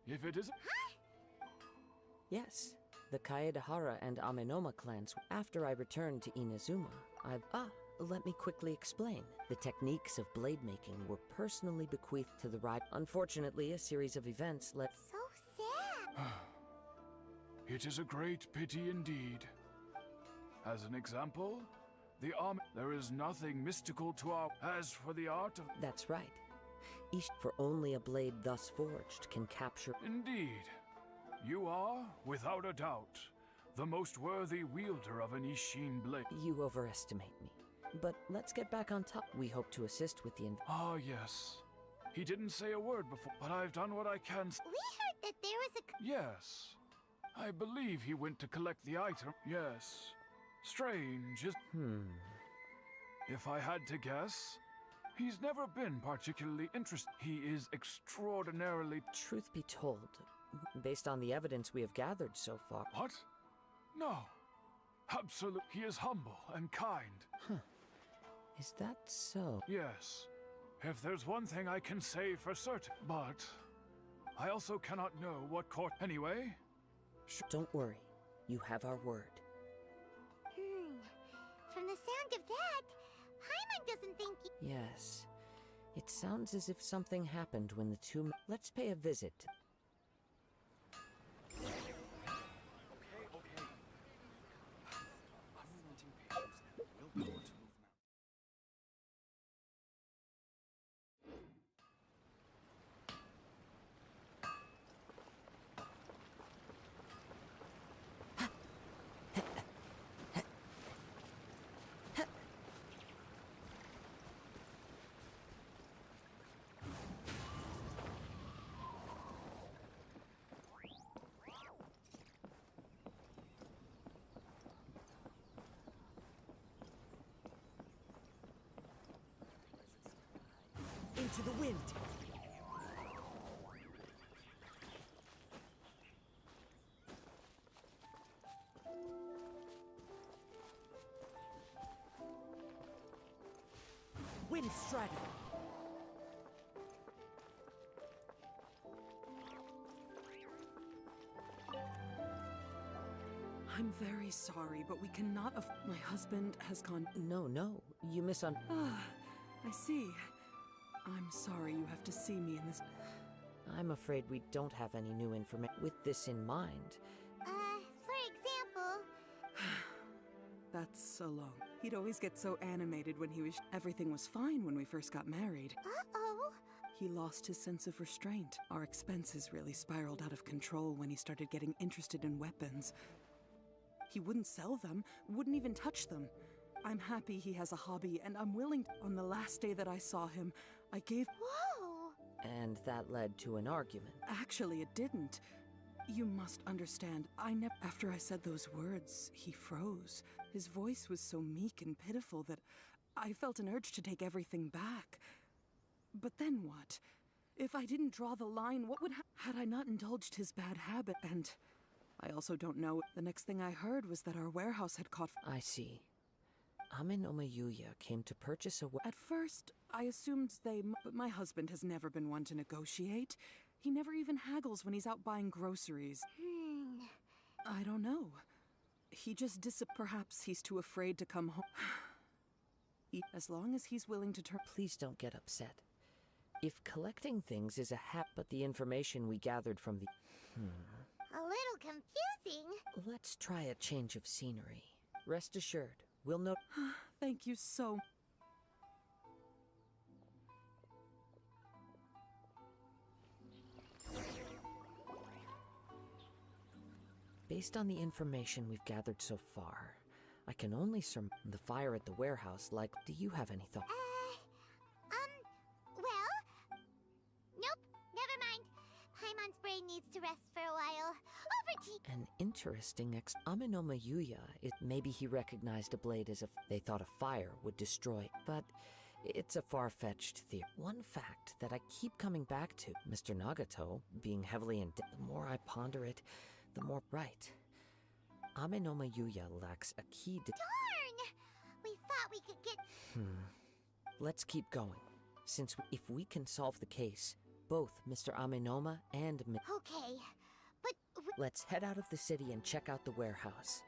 If it isn't... Yes. The Kaedehara and Aminoma clans. After I returned to Inazuma, let me quickly explain. The techniques of blade making were personally bequeathed to the ride. Unfortunately, a series of events led... So sad! It is a great pity indeed. As an example, there is nothing mystical to our... As for the art of... That's right. For only a blade thus forged can capture... Indeed. You are, without a doubt, the most worthy wielder of an Isshin blade. You overestimate me. But let's get back on top. We hope to assist with the... Ah, yes. He didn't say a word before, but I've done what I can... We heard that there was a... Yes. I believe he went to collect the item. Yes. Strange, If I had to guess... He's never been particularly interested. He is extraordinarily... Truth be told, based on the evidence we have gathered so far... What? No. Absolutely. He is humble and kind. Is that so? Yes. If there's one thing I can say for certain, but... I also cannot know what court... Anyway... Don't worry. You have our word. From the sound of that... Paimon doesn't think... Yes. It sounds as if something happened when the two... Let's pay a visit. Into the wind! Wind strategy! I'm very sorry, but we cannot my husband has gone. No, you Ah, I see. I'm sorry you have to see me in this. I'm afraid we don't have any new information. With this in mind, For example... That's so long. He'd always get so animated when he was. Everything was fine when we first got married. Uh-oh. He lost his sense of restraint. Our expenses really spiraled out of control when he started getting interested in weapons. He wouldn't sell them, wouldn't even touch them. I'm happy he has a hobby, and I'm willing. On the last day that I saw him, I gave. Whoa! and that led to an argument. Actually, it didn't. You must understand, after I said those words, he froze. His voice was so meek and pitiful that I felt an urge to take everything back. But then what? If I didn't draw the line, what would had I not indulged his bad habit? And I also don't know. The next thing I heard was that our warehouse had caught. I see. Amin Omayuya came to purchase a. At first, I assumed but my husband has never been one to negotiate. He never even haggles when he's out buying groceries. I don't know. He just perhaps he's too afraid to come home. As long as he's willing to turn. Please don't get upset. If collecting things is a but the information we gathered from the. A little confusing. Let's try a change of scenery. Rest assured, we'll know. Thank you so. Based on the information we've gathered so far, I can only the fire at the warehouse. Do you have any thought? Well, nope, never mind. Paimon's brain needs to rest for a while. Over to you. An interesting Amin Omayuya maybe he recognized a blade as if they thought a fire would destroy, but it's a far-fetched theory. One fact that I keep coming back to, Mr. Nagato being heavily in debt, the more I ponder it, the more right. Amin Omayuya lacks a key to. Darn! We thought we could get. Let's keep going. Since if we can solve the case, both Mr. Aminoma and Okay, but. Let's head out of the city and check out the warehouse.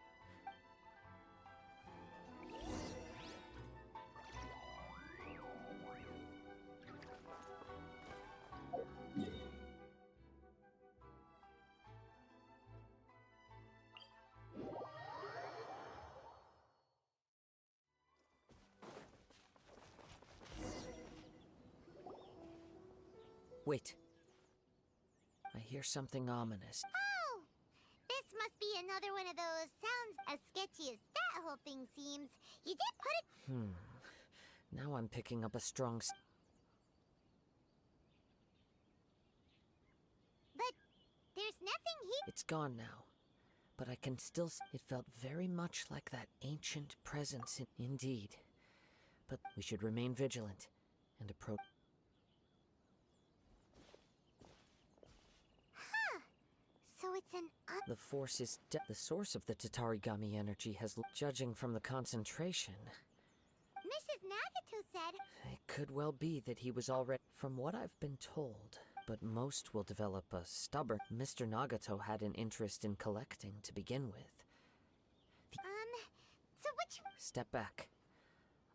Wait. I hear something ominous. Oh! This must be another one of those sounds as sketchy as that whole thing seems. You did put it. Now I'm picking up a strong. But there's nothing here. It's gone now. But I can still. It felt very much like that ancient presence. Indeed. But we should remain vigilant and approach. So it's an. The force is the source of the Tatarigami energy has. Judging from the concentration. Mrs. Nagato said. It could well be that he was already. From what I've been told, but most will develop a stubborn. Mr. Nagato had an interest in collecting to begin with. So which. Step back.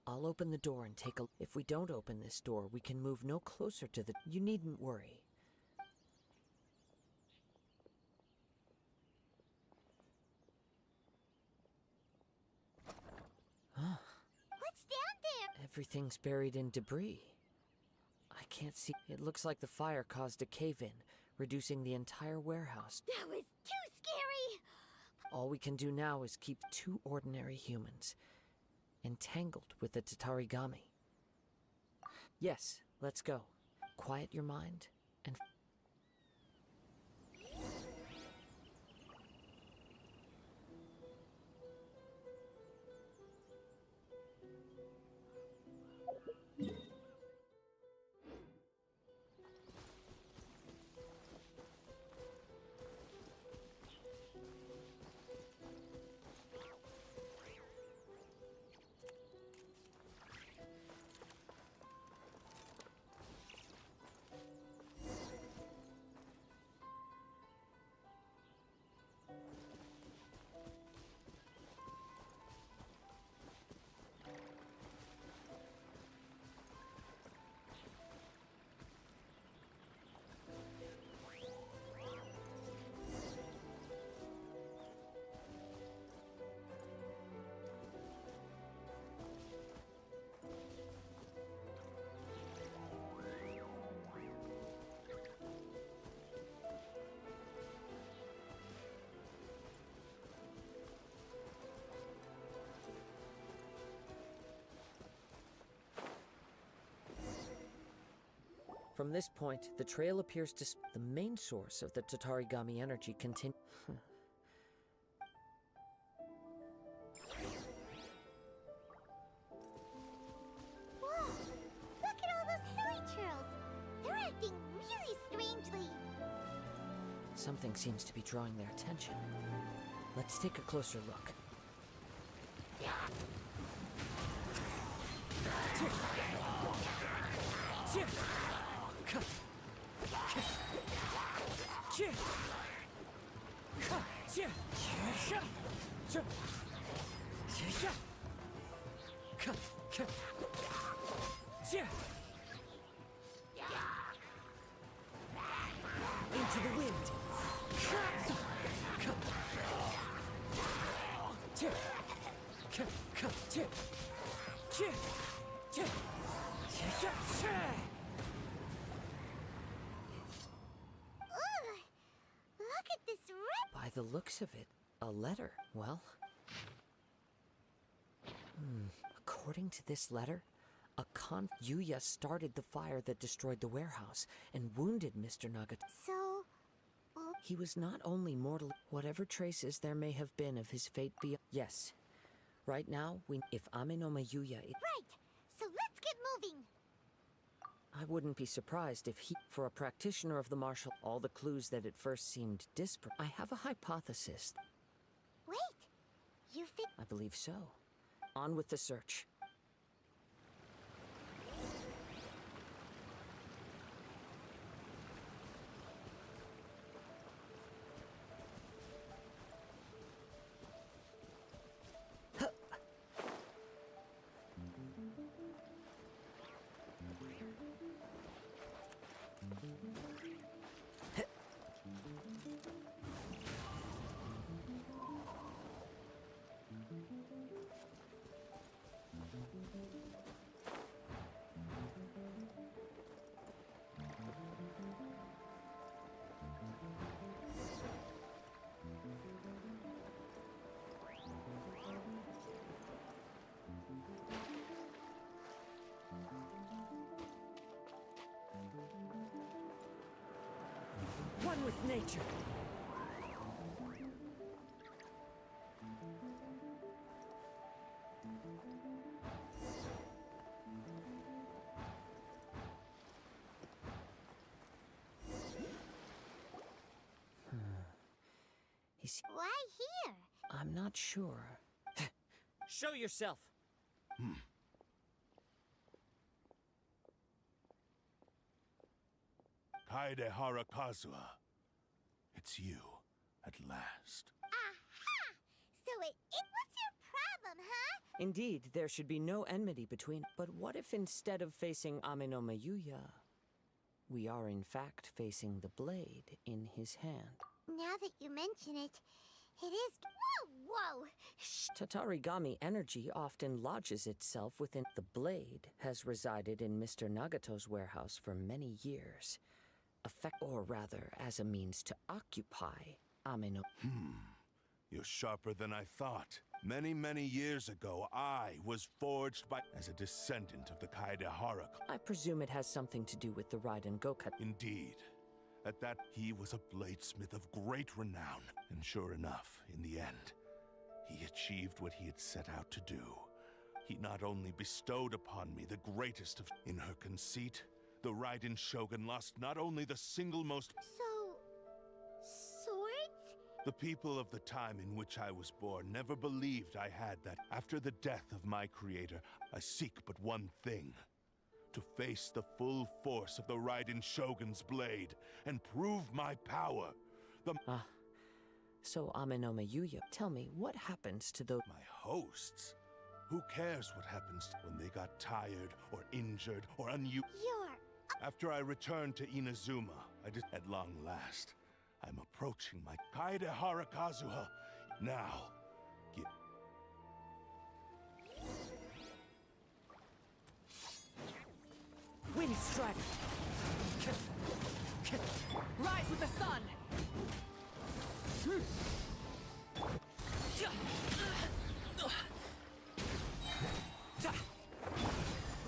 I'll open the door and take a. If we don't open this door, we can move no closer to the. You needn't worry. What's down there? Everything's buried in debris. I can't see. It looks like the fire caused a cave-in, reducing the entire warehouse. That was too scary! All we can do now is keep two ordinary humans entangled with the Tatarigami. Yes, let's go. Quiet your mind and. From this point, the trail appears to the main source of the Tatarigami energy continue. Whoa! Look at all those hilly churls! They're acting really strangely. Something seems to be drawing their attention. Let's take a closer look. Into the wind. Ugh! Look at this rip! By the looks of it, a letter. Well, according to this letter, Yuya started the fire that destroyed the warehouse and wounded Mr. Nagato. So... He was not only mortal, whatever traces there may have been of his fate beyond. Yes. Right now, if Amenoma Yuya... Right! So let's get moving! I wouldn't be surprised if for a practitioner of the martial, all the clues that at first seemed disparate. I have a hypothesis. Wait! You think... I believe so. On with the search. One with nature. Why here? I'm not sure. Show yourself. Kaedehara Kazuha. It's you, at last. Aha! So what's your problem, huh? Indeed, there should be no enmity between. But what if instead of facing Amenoma Yuya, we are in fact facing the blade in his hand? Now that you mention it, it is... Whoa! Tatarigami energy often lodges itself within. The blade has resided in Mr. Nagato's warehouse for many years. Or rather, as a means to occupy Ameno. You're sharper than I thought. Many, many years ago, I was forged as a descendant of the Kaedehara. I presume it has something to do with the Raiden Goka. Indeed. At that, he was a bladesmith of great renown. And sure enough, in the end, he achieved what he had set out to do. He not only bestowed upon me the greatest of... In her conceit, the Raiden Shogun lost not only the single most... So... swords? The people of the time in which I was born never believed I had that. After the death of my creator, I seek but one thing. To face the full force of the Raiden Shogun's blade and prove my power. So Amenoma Yuya, tell me, what happens to those... My hosts? Who cares what happens when they got tired or injured or After I returned to Inazuma, at long last, I'm approaching my Kaedehara Kazuha. Now, Wind strike. Rise with the sun.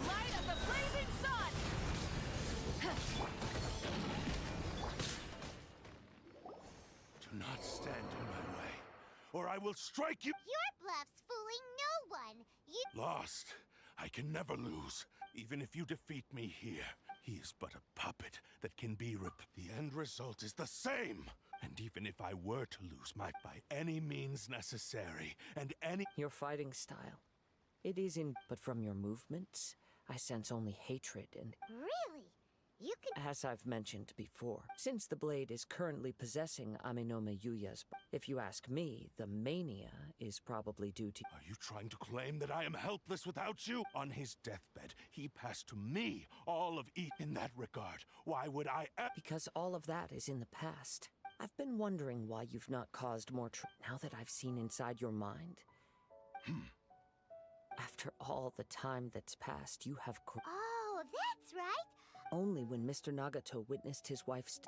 Light of the blazing sun. will strike you. Your bluff's fooling no one. You Lost. I can never lose, even if you defeat me here. He is but a puppet that can be The end result is the same. And even if I were to lose by any means necessary, and any... Your fighting style. It is in... But from your movements, I sense only hatred and... Really? You can... As I've mentioned before, since the blade is currently possessing Aminome Yuya's... If you ask me, the mania is probably due to... Are you trying to claim that I am helpless without you? On his deathbed, he passed to me all of In that regard, why would I... Because all of that is in the past. I've been wondering why you've not caused more now that I've seen inside your mind. After all the time that's passed, you have Oh, that's right. Only when Mr. Nagato witnessed his wife's...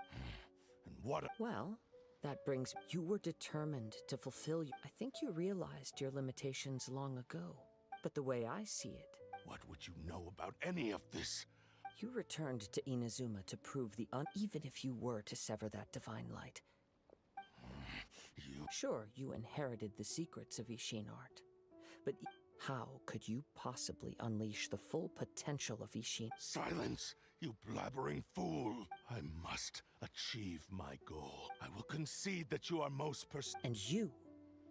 And what Well, that brings... You were determined to fulfill... I think you realized your limitations long ago. But the way I see it... What would you know about any of this? You returned to Inazuma to prove the even if you were to sever that divine light. Sure, you inherited the secrets of Isshin art. But how could you possibly unleash the full potential of Isshin? Silence, you blabbering fool! I must achieve my goal. I will concede that you are most And you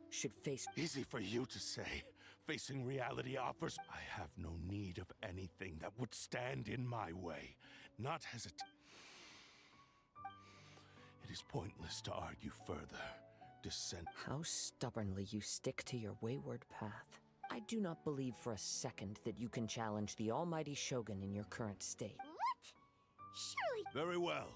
should face... Easy for you to say. Facing reality offers... I have no need of anything that would stand in my way. Not hesitate. It is pointless to argue further. Dissent. How stubbornly you stick to your wayward path. I do not believe for a second that you can challenge the almighty Shogun in your current state. What? Surely... Very well.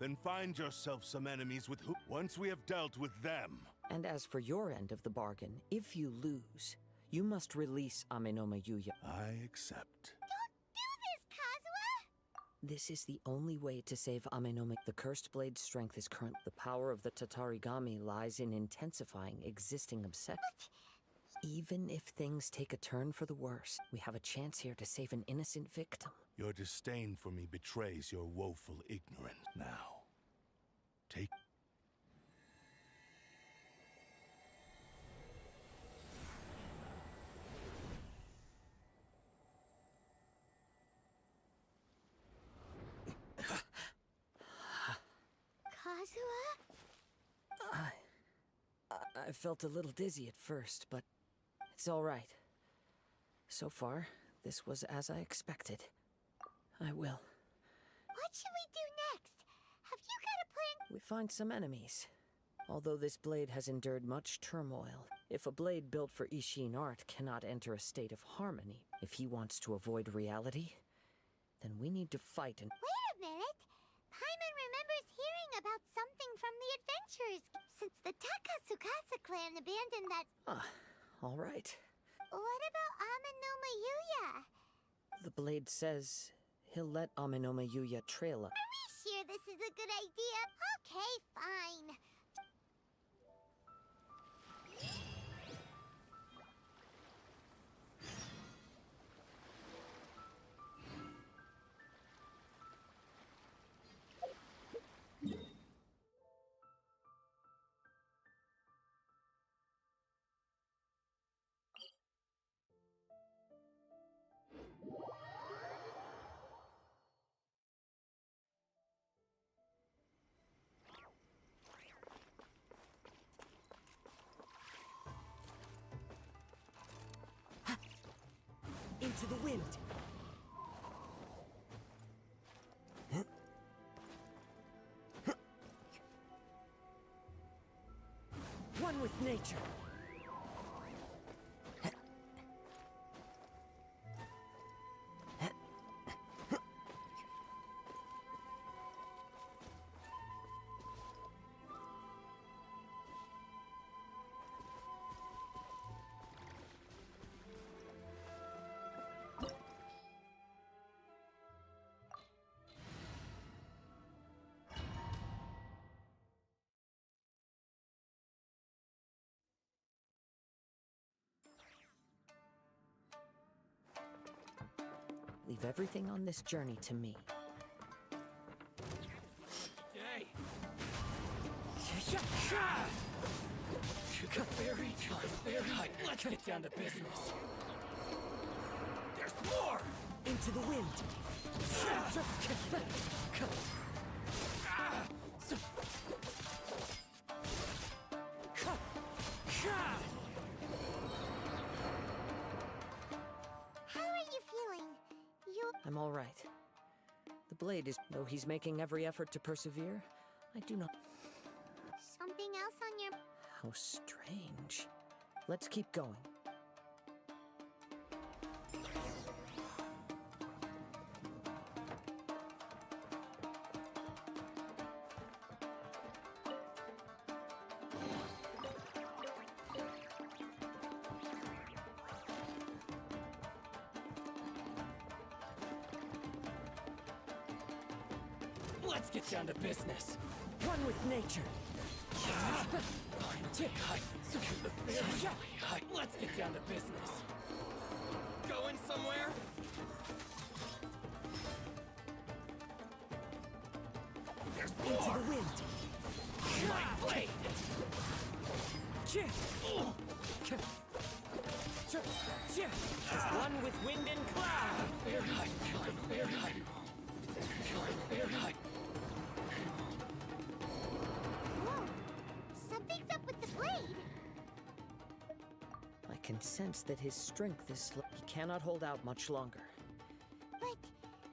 Then find yourself some enemies with who... Once we have dealt with them... And as for your end of the bargain, if you lose, you must release Aminome Yuya. I accept. Don't do this, Kazuha! This is the only way to save Aminome. The cursed blade's strength is current. The power of the Tatarigami lies in intensifying existing obsession. Even if things take a turn for the worse, we have a chance here to save an innocent victim. Your disdain for me betrays your woeful ignorance. Now, take... Kazuha? I felt a little dizzy at first, but it's all right. So far, this was as I expected. I will. What should we do next? Have you got a plan? We find some enemies. Although this blade has endured much turmoil, if a blade built for Isshin art cannot enter a state of harmony, if he wants to avoid reality, then we need to fight and... Wait a minute! Paimon remembers hearing about something from the adventurers since the Takasukasa clan abandoned that... all right. What about Aminome Yuya? The blade says he'll let Aminome Yuya trail us. Are we sure this is a good idea? Okay, fine. Into the wind! One with nature! Leave everything on this journey to me. Let's get down to business. There's more! Into the wind. How are you feeling? I'm all right. The blade is, though he's making every effort to persevere, I do not. Something else on your... How strange. Let's keep going. Let's get down to business. One with nature. Let's get down to business. Going somewhere? There's more! Into the wind. My blade! One with wind and cloud. Whoa! Something's up with the blade! I can sense that his strength is slow. He cannot hold out much longer. But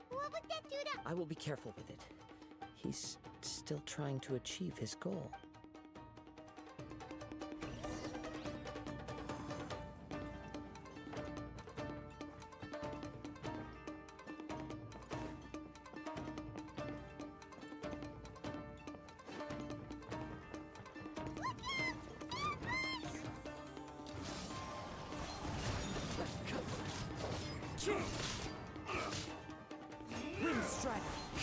what would that do to... I will be careful with it. He's still trying to achieve his goal. Wind Strider! Are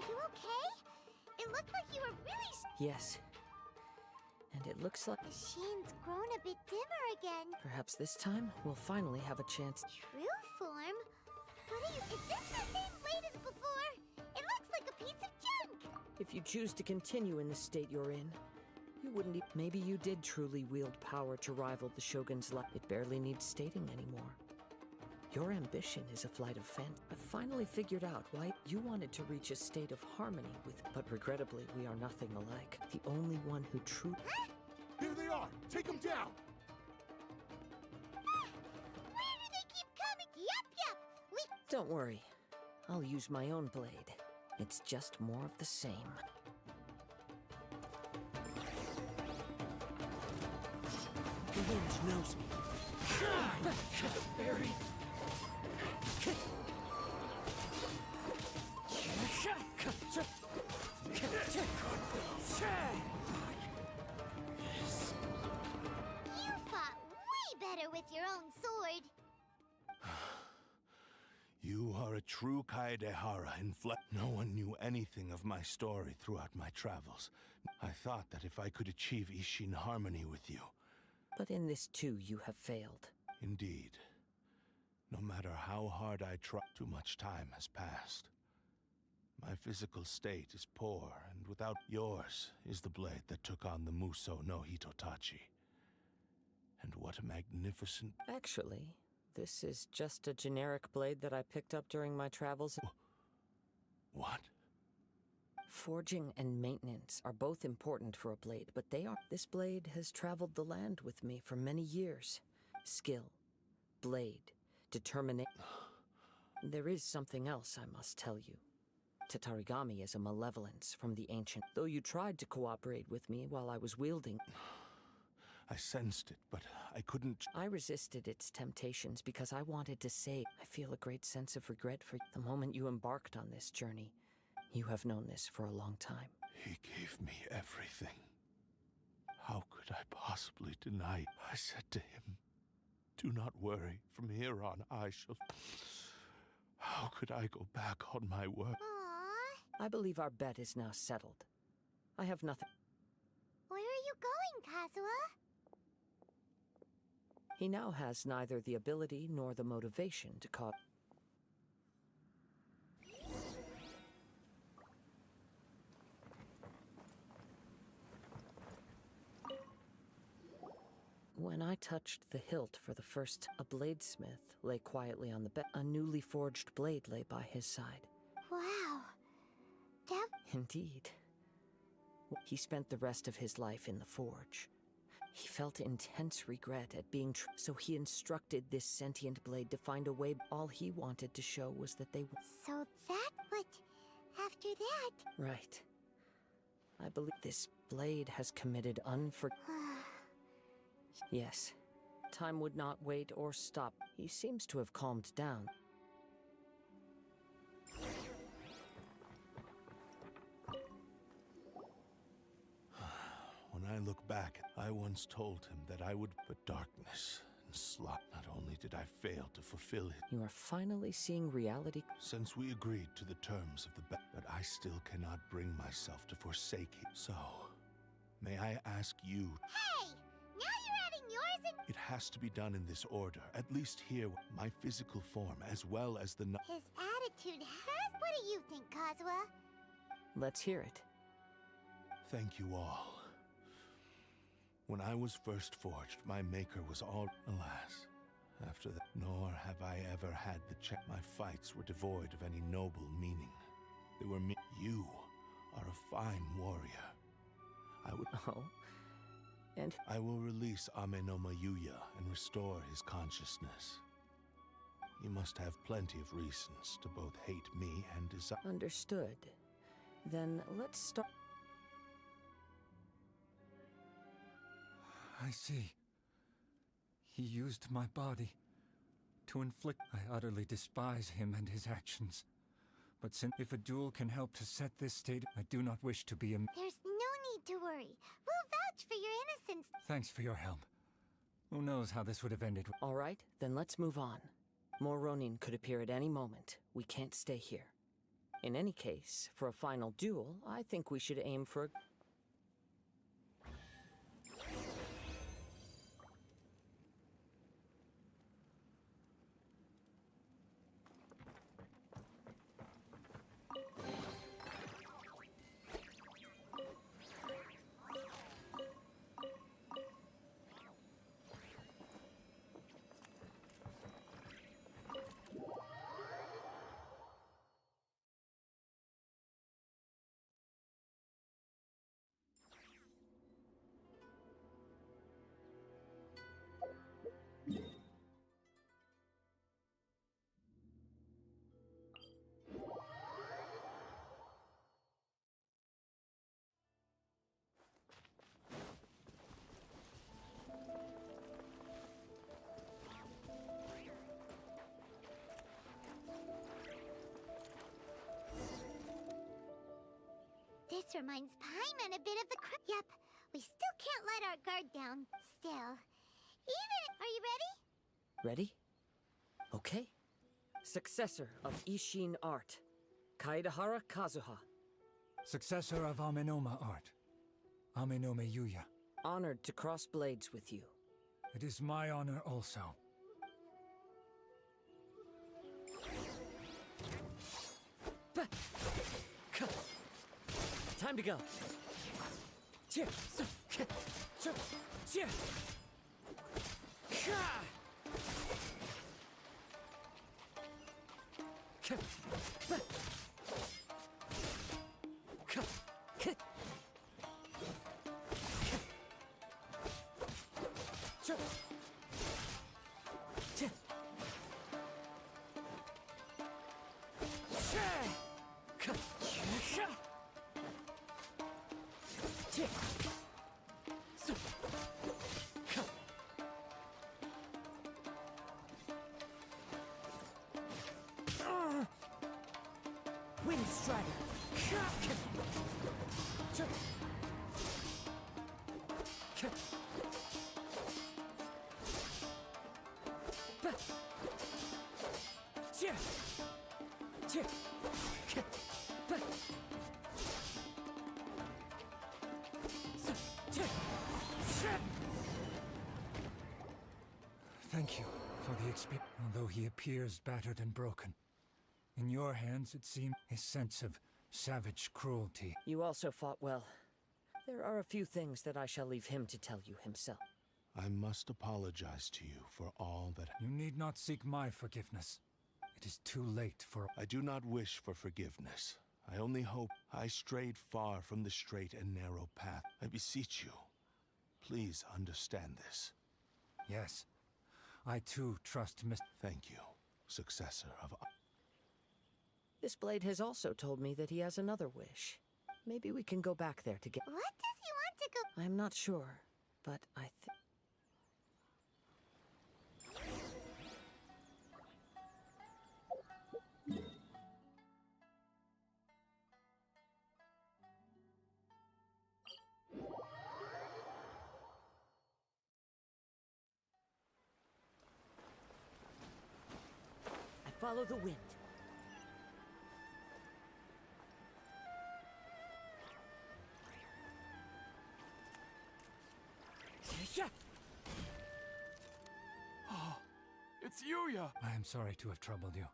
you okay? It looked like you were really... Yes. And it looks like Isshin's grown a bit dimmer again. perhaps this time we'll finally have a chance. True form? What are you... Is this the same blade as before? It looks like a piece of junk! If you choose to continue in the state you're in, you wouldn't maybe you did truly wield power to rival the Shogun's life. It barely needs stating anymore. Your ambition is a flight of fancy. I've finally figured out why you wanted to reach a state of harmony with, but regrettably we are nothing alike. The only one who truly... Here they are! Take them down! Where do they keep coming? Yup! We... Don't worry. I'll use my own blade. It's just more of the same. The wind knows me. You fought way better with your own sword. You are a true Kaedehara in flesh. No one knew anything of my story throughout my travels. I thought that if I could achieve Isshin harmony with you... But in this too, you have failed. Indeed. No matter how hard I try, too much time has passed. My physical state is poor, and without yours is the blade that took on the Muso no Hitotachi. And what a magnificent... Actually, this is just a generic blade that I picked up during my travels. What? Forging and maintenance are both important for a blade, but they are... This blade has traveled the land with me for many years. Skill, blade, determination. There is something else I must tell you. Tatarigami is a malevolence from the ancient. Though you tried to cooperate with me while I was wielding... I sensed it, but I couldn't... I resisted its temptations because I wanted to save. I feel a great sense of regret for the moment you embarked on this journey. You have known this for a long time. He gave me everything. How could I possibly deny? I said to him, do not worry. From here on, I shall... How could I go back on my word? Aww. I believe our bet is now settled. I have nothing. Where are you going, Kazuha? He now has neither the ability nor the motivation to cause. When I touched the hilt for the first, a bladesmith lay quietly on the bed. A newly forged blade lay by his side. Wow. That... Indeed. He spent the rest of his life in the forge. He felt intense regret at being so he instructed this sentient blade to find a way. All he wanted to show was that they... So that... But after that... Right. I believe this blade has committed Yes. Time would not wait or stop. He seems to have calmed down. When I look back, I once told him that I would but darkness and slaughter. Not only did I fail to fulfill it. You are finally seeing reality. Since we agreed to the terms of the bet, but I still cannot bring myself to forsake him. So, may I ask you... Hey! Now you're adding yours and... It has to be done in this order. At least here, my physical form, as well as the... His attitude has... What do you think, Kazuha? Let's hear it. Thank you all. When I was first forged, my maker was all... Alas, after that, nor have I ever had the check. My fights were devoid of any noble meaning. They were me. You are a fine warrior. I would... Oh? And... I will release Amenoma Yuya and restore his consciousness. You must have plenty of reasons to both hate me and desire... Understood. Then let's start... I see. He used my body to inflict... I utterly despise him and his actions. But since if a duel can help to set this state, I do not wish to be a... There's no need to worry. We'll vouch for your innocence. Thanks for your help. Who knows how this would have ended. All right, then let's move on. More Ronin could appear at any moment. We can't stay here. In any case, for a final duel, I think we should aim for a... This reminds Paimon a bit of the Yep, we still can't let our guard down. Still. Even... Are you ready? Ready? Okay. Successor of Isshin art, Kaedehara Kazuha. Successor of Amenoma art, Amenoma Yuya. Honored to cross blades with you. It is my honor also. Time to go. Wind Strider. Thank you for the experience. Although he appears battered and broken, in your hands it seems his sense of savage cruelty. You also fought well. There are a few things that I shall leave him to tell you himself. I must apologize to you for all that. You need not seek my forgiveness. It is too late for. I do not wish for forgiveness. I only hope I strayed far from the straight and narrow path. I beseech you, please understand this. Yes, I too trust Miss. Thank you, successor of. This blade has also told me that he has another wish. Maybe we can go back there together. What does he want to go? I'm not sure, but I think. I follow the wind. Oh, it's Yuya! I am sorry to have troubled you.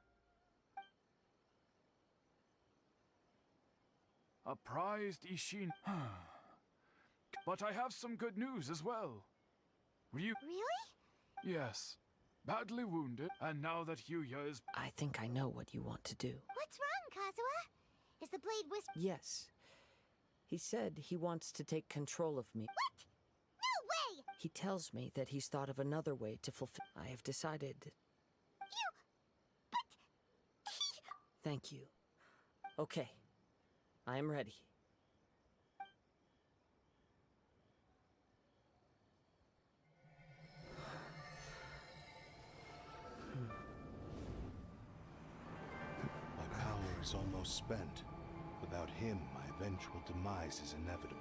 A prized Isshin. But I have some good news as well. Really? Yes. Badly wounded, and now that Yuya is... I think I know what you want to do. What's wrong, Kazuha? Is the blade wisp... Yes. He said he wants to take control of me. What? No way! He tells me that he's thought of another way to fulfill... I have decided... But... Thank you. Okay. I am ready. My power is almost spent. Without him, my eventual demise is inevitable.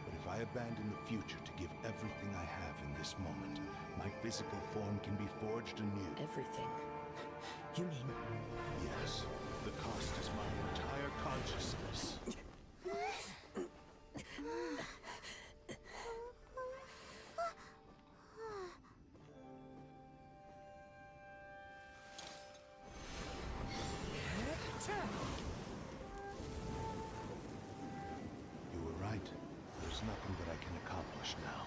But if I abandon the future to give everything I have in this moment, my physical form can be forged anew. Everything? You mean... Yes. The cost is my entire consciousness. You were right. There's nothing that I can accomplish now.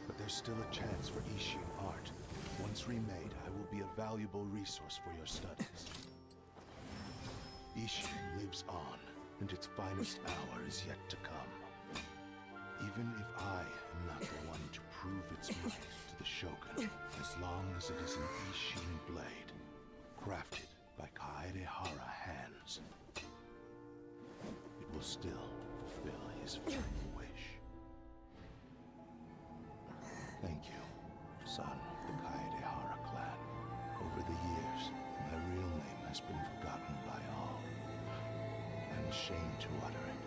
But there's still a chance for Isshin art. Once remade, I will be a valuable resource for your studies. Isshin lives on, and its finest hour is yet to come. Even if I am not the one to prove its might to the Shogun, as long as it is an Isshin blade, crafted by Kaedehara hands, it will still fulfill his final wish. Thank you, son of the Kaedehara clan. Over the years, my real name has been forgotten by all. I'm ashamed to utter it,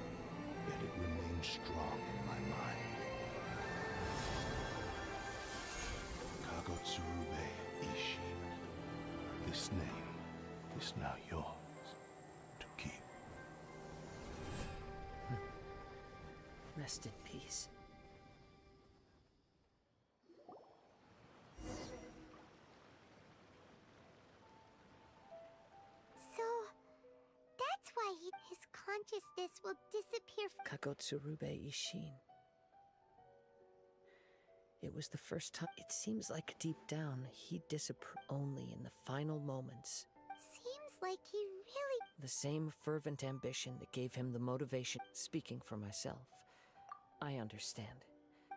yet it remains strong in my mind. Kagotsurube Isshin. This name is now yours to keep. Rest in peace. So... that's why his consciousness will disappear Kagotsurube Isshin. It was the first time. It seems like deep down he'd disapprove only in the final moments. Seems like he really... The same fervent ambition that gave him the motivation. Speaking for myself, I understand.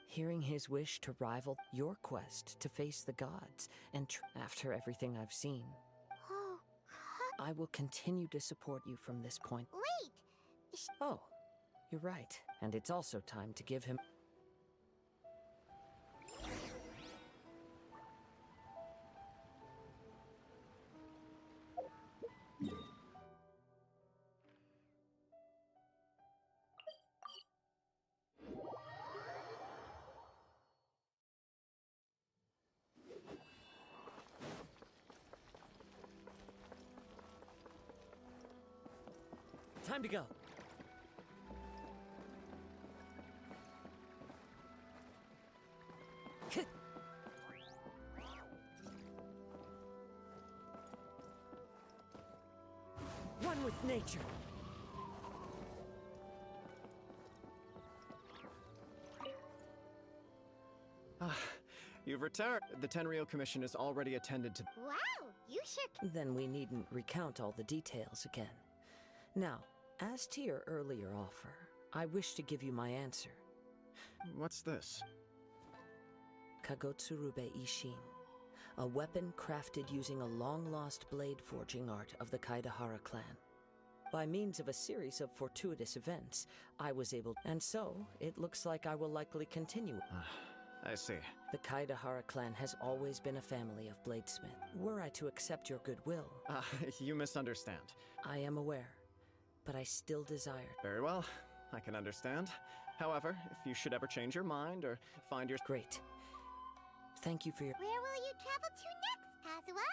Hearing his wish to rival your quest to face the gods, and after everything I've seen, Oh, I will continue to support you from this point. Wait! Oh, you're right. And it's also time to give him... Time to go. One with nature. You've returned. The Tenryou Commission has already attended to. Wow, you sure. Then we needn't recount all the details again. Now, as to your earlier offer, I wish to give you my answer. What's this? Kagotsurube Isshin, a weapon crafted using a long-lost blade forging art of the Kaidahara clan. By means of a series of fortuitous events, I was able... And so, it looks like I will likely continue. I see. The Kaidahara clan has always been a family of bladesmith. Were I to accept your goodwill... You misunderstand. I am aware, but I still desire... Very well, I can understand. However, if you should ever change your mind or find your... Great. Thank you for your... Where will you travel to next, Kazuha?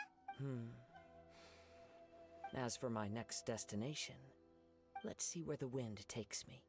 As for my next destination, let's see where the wind takes me.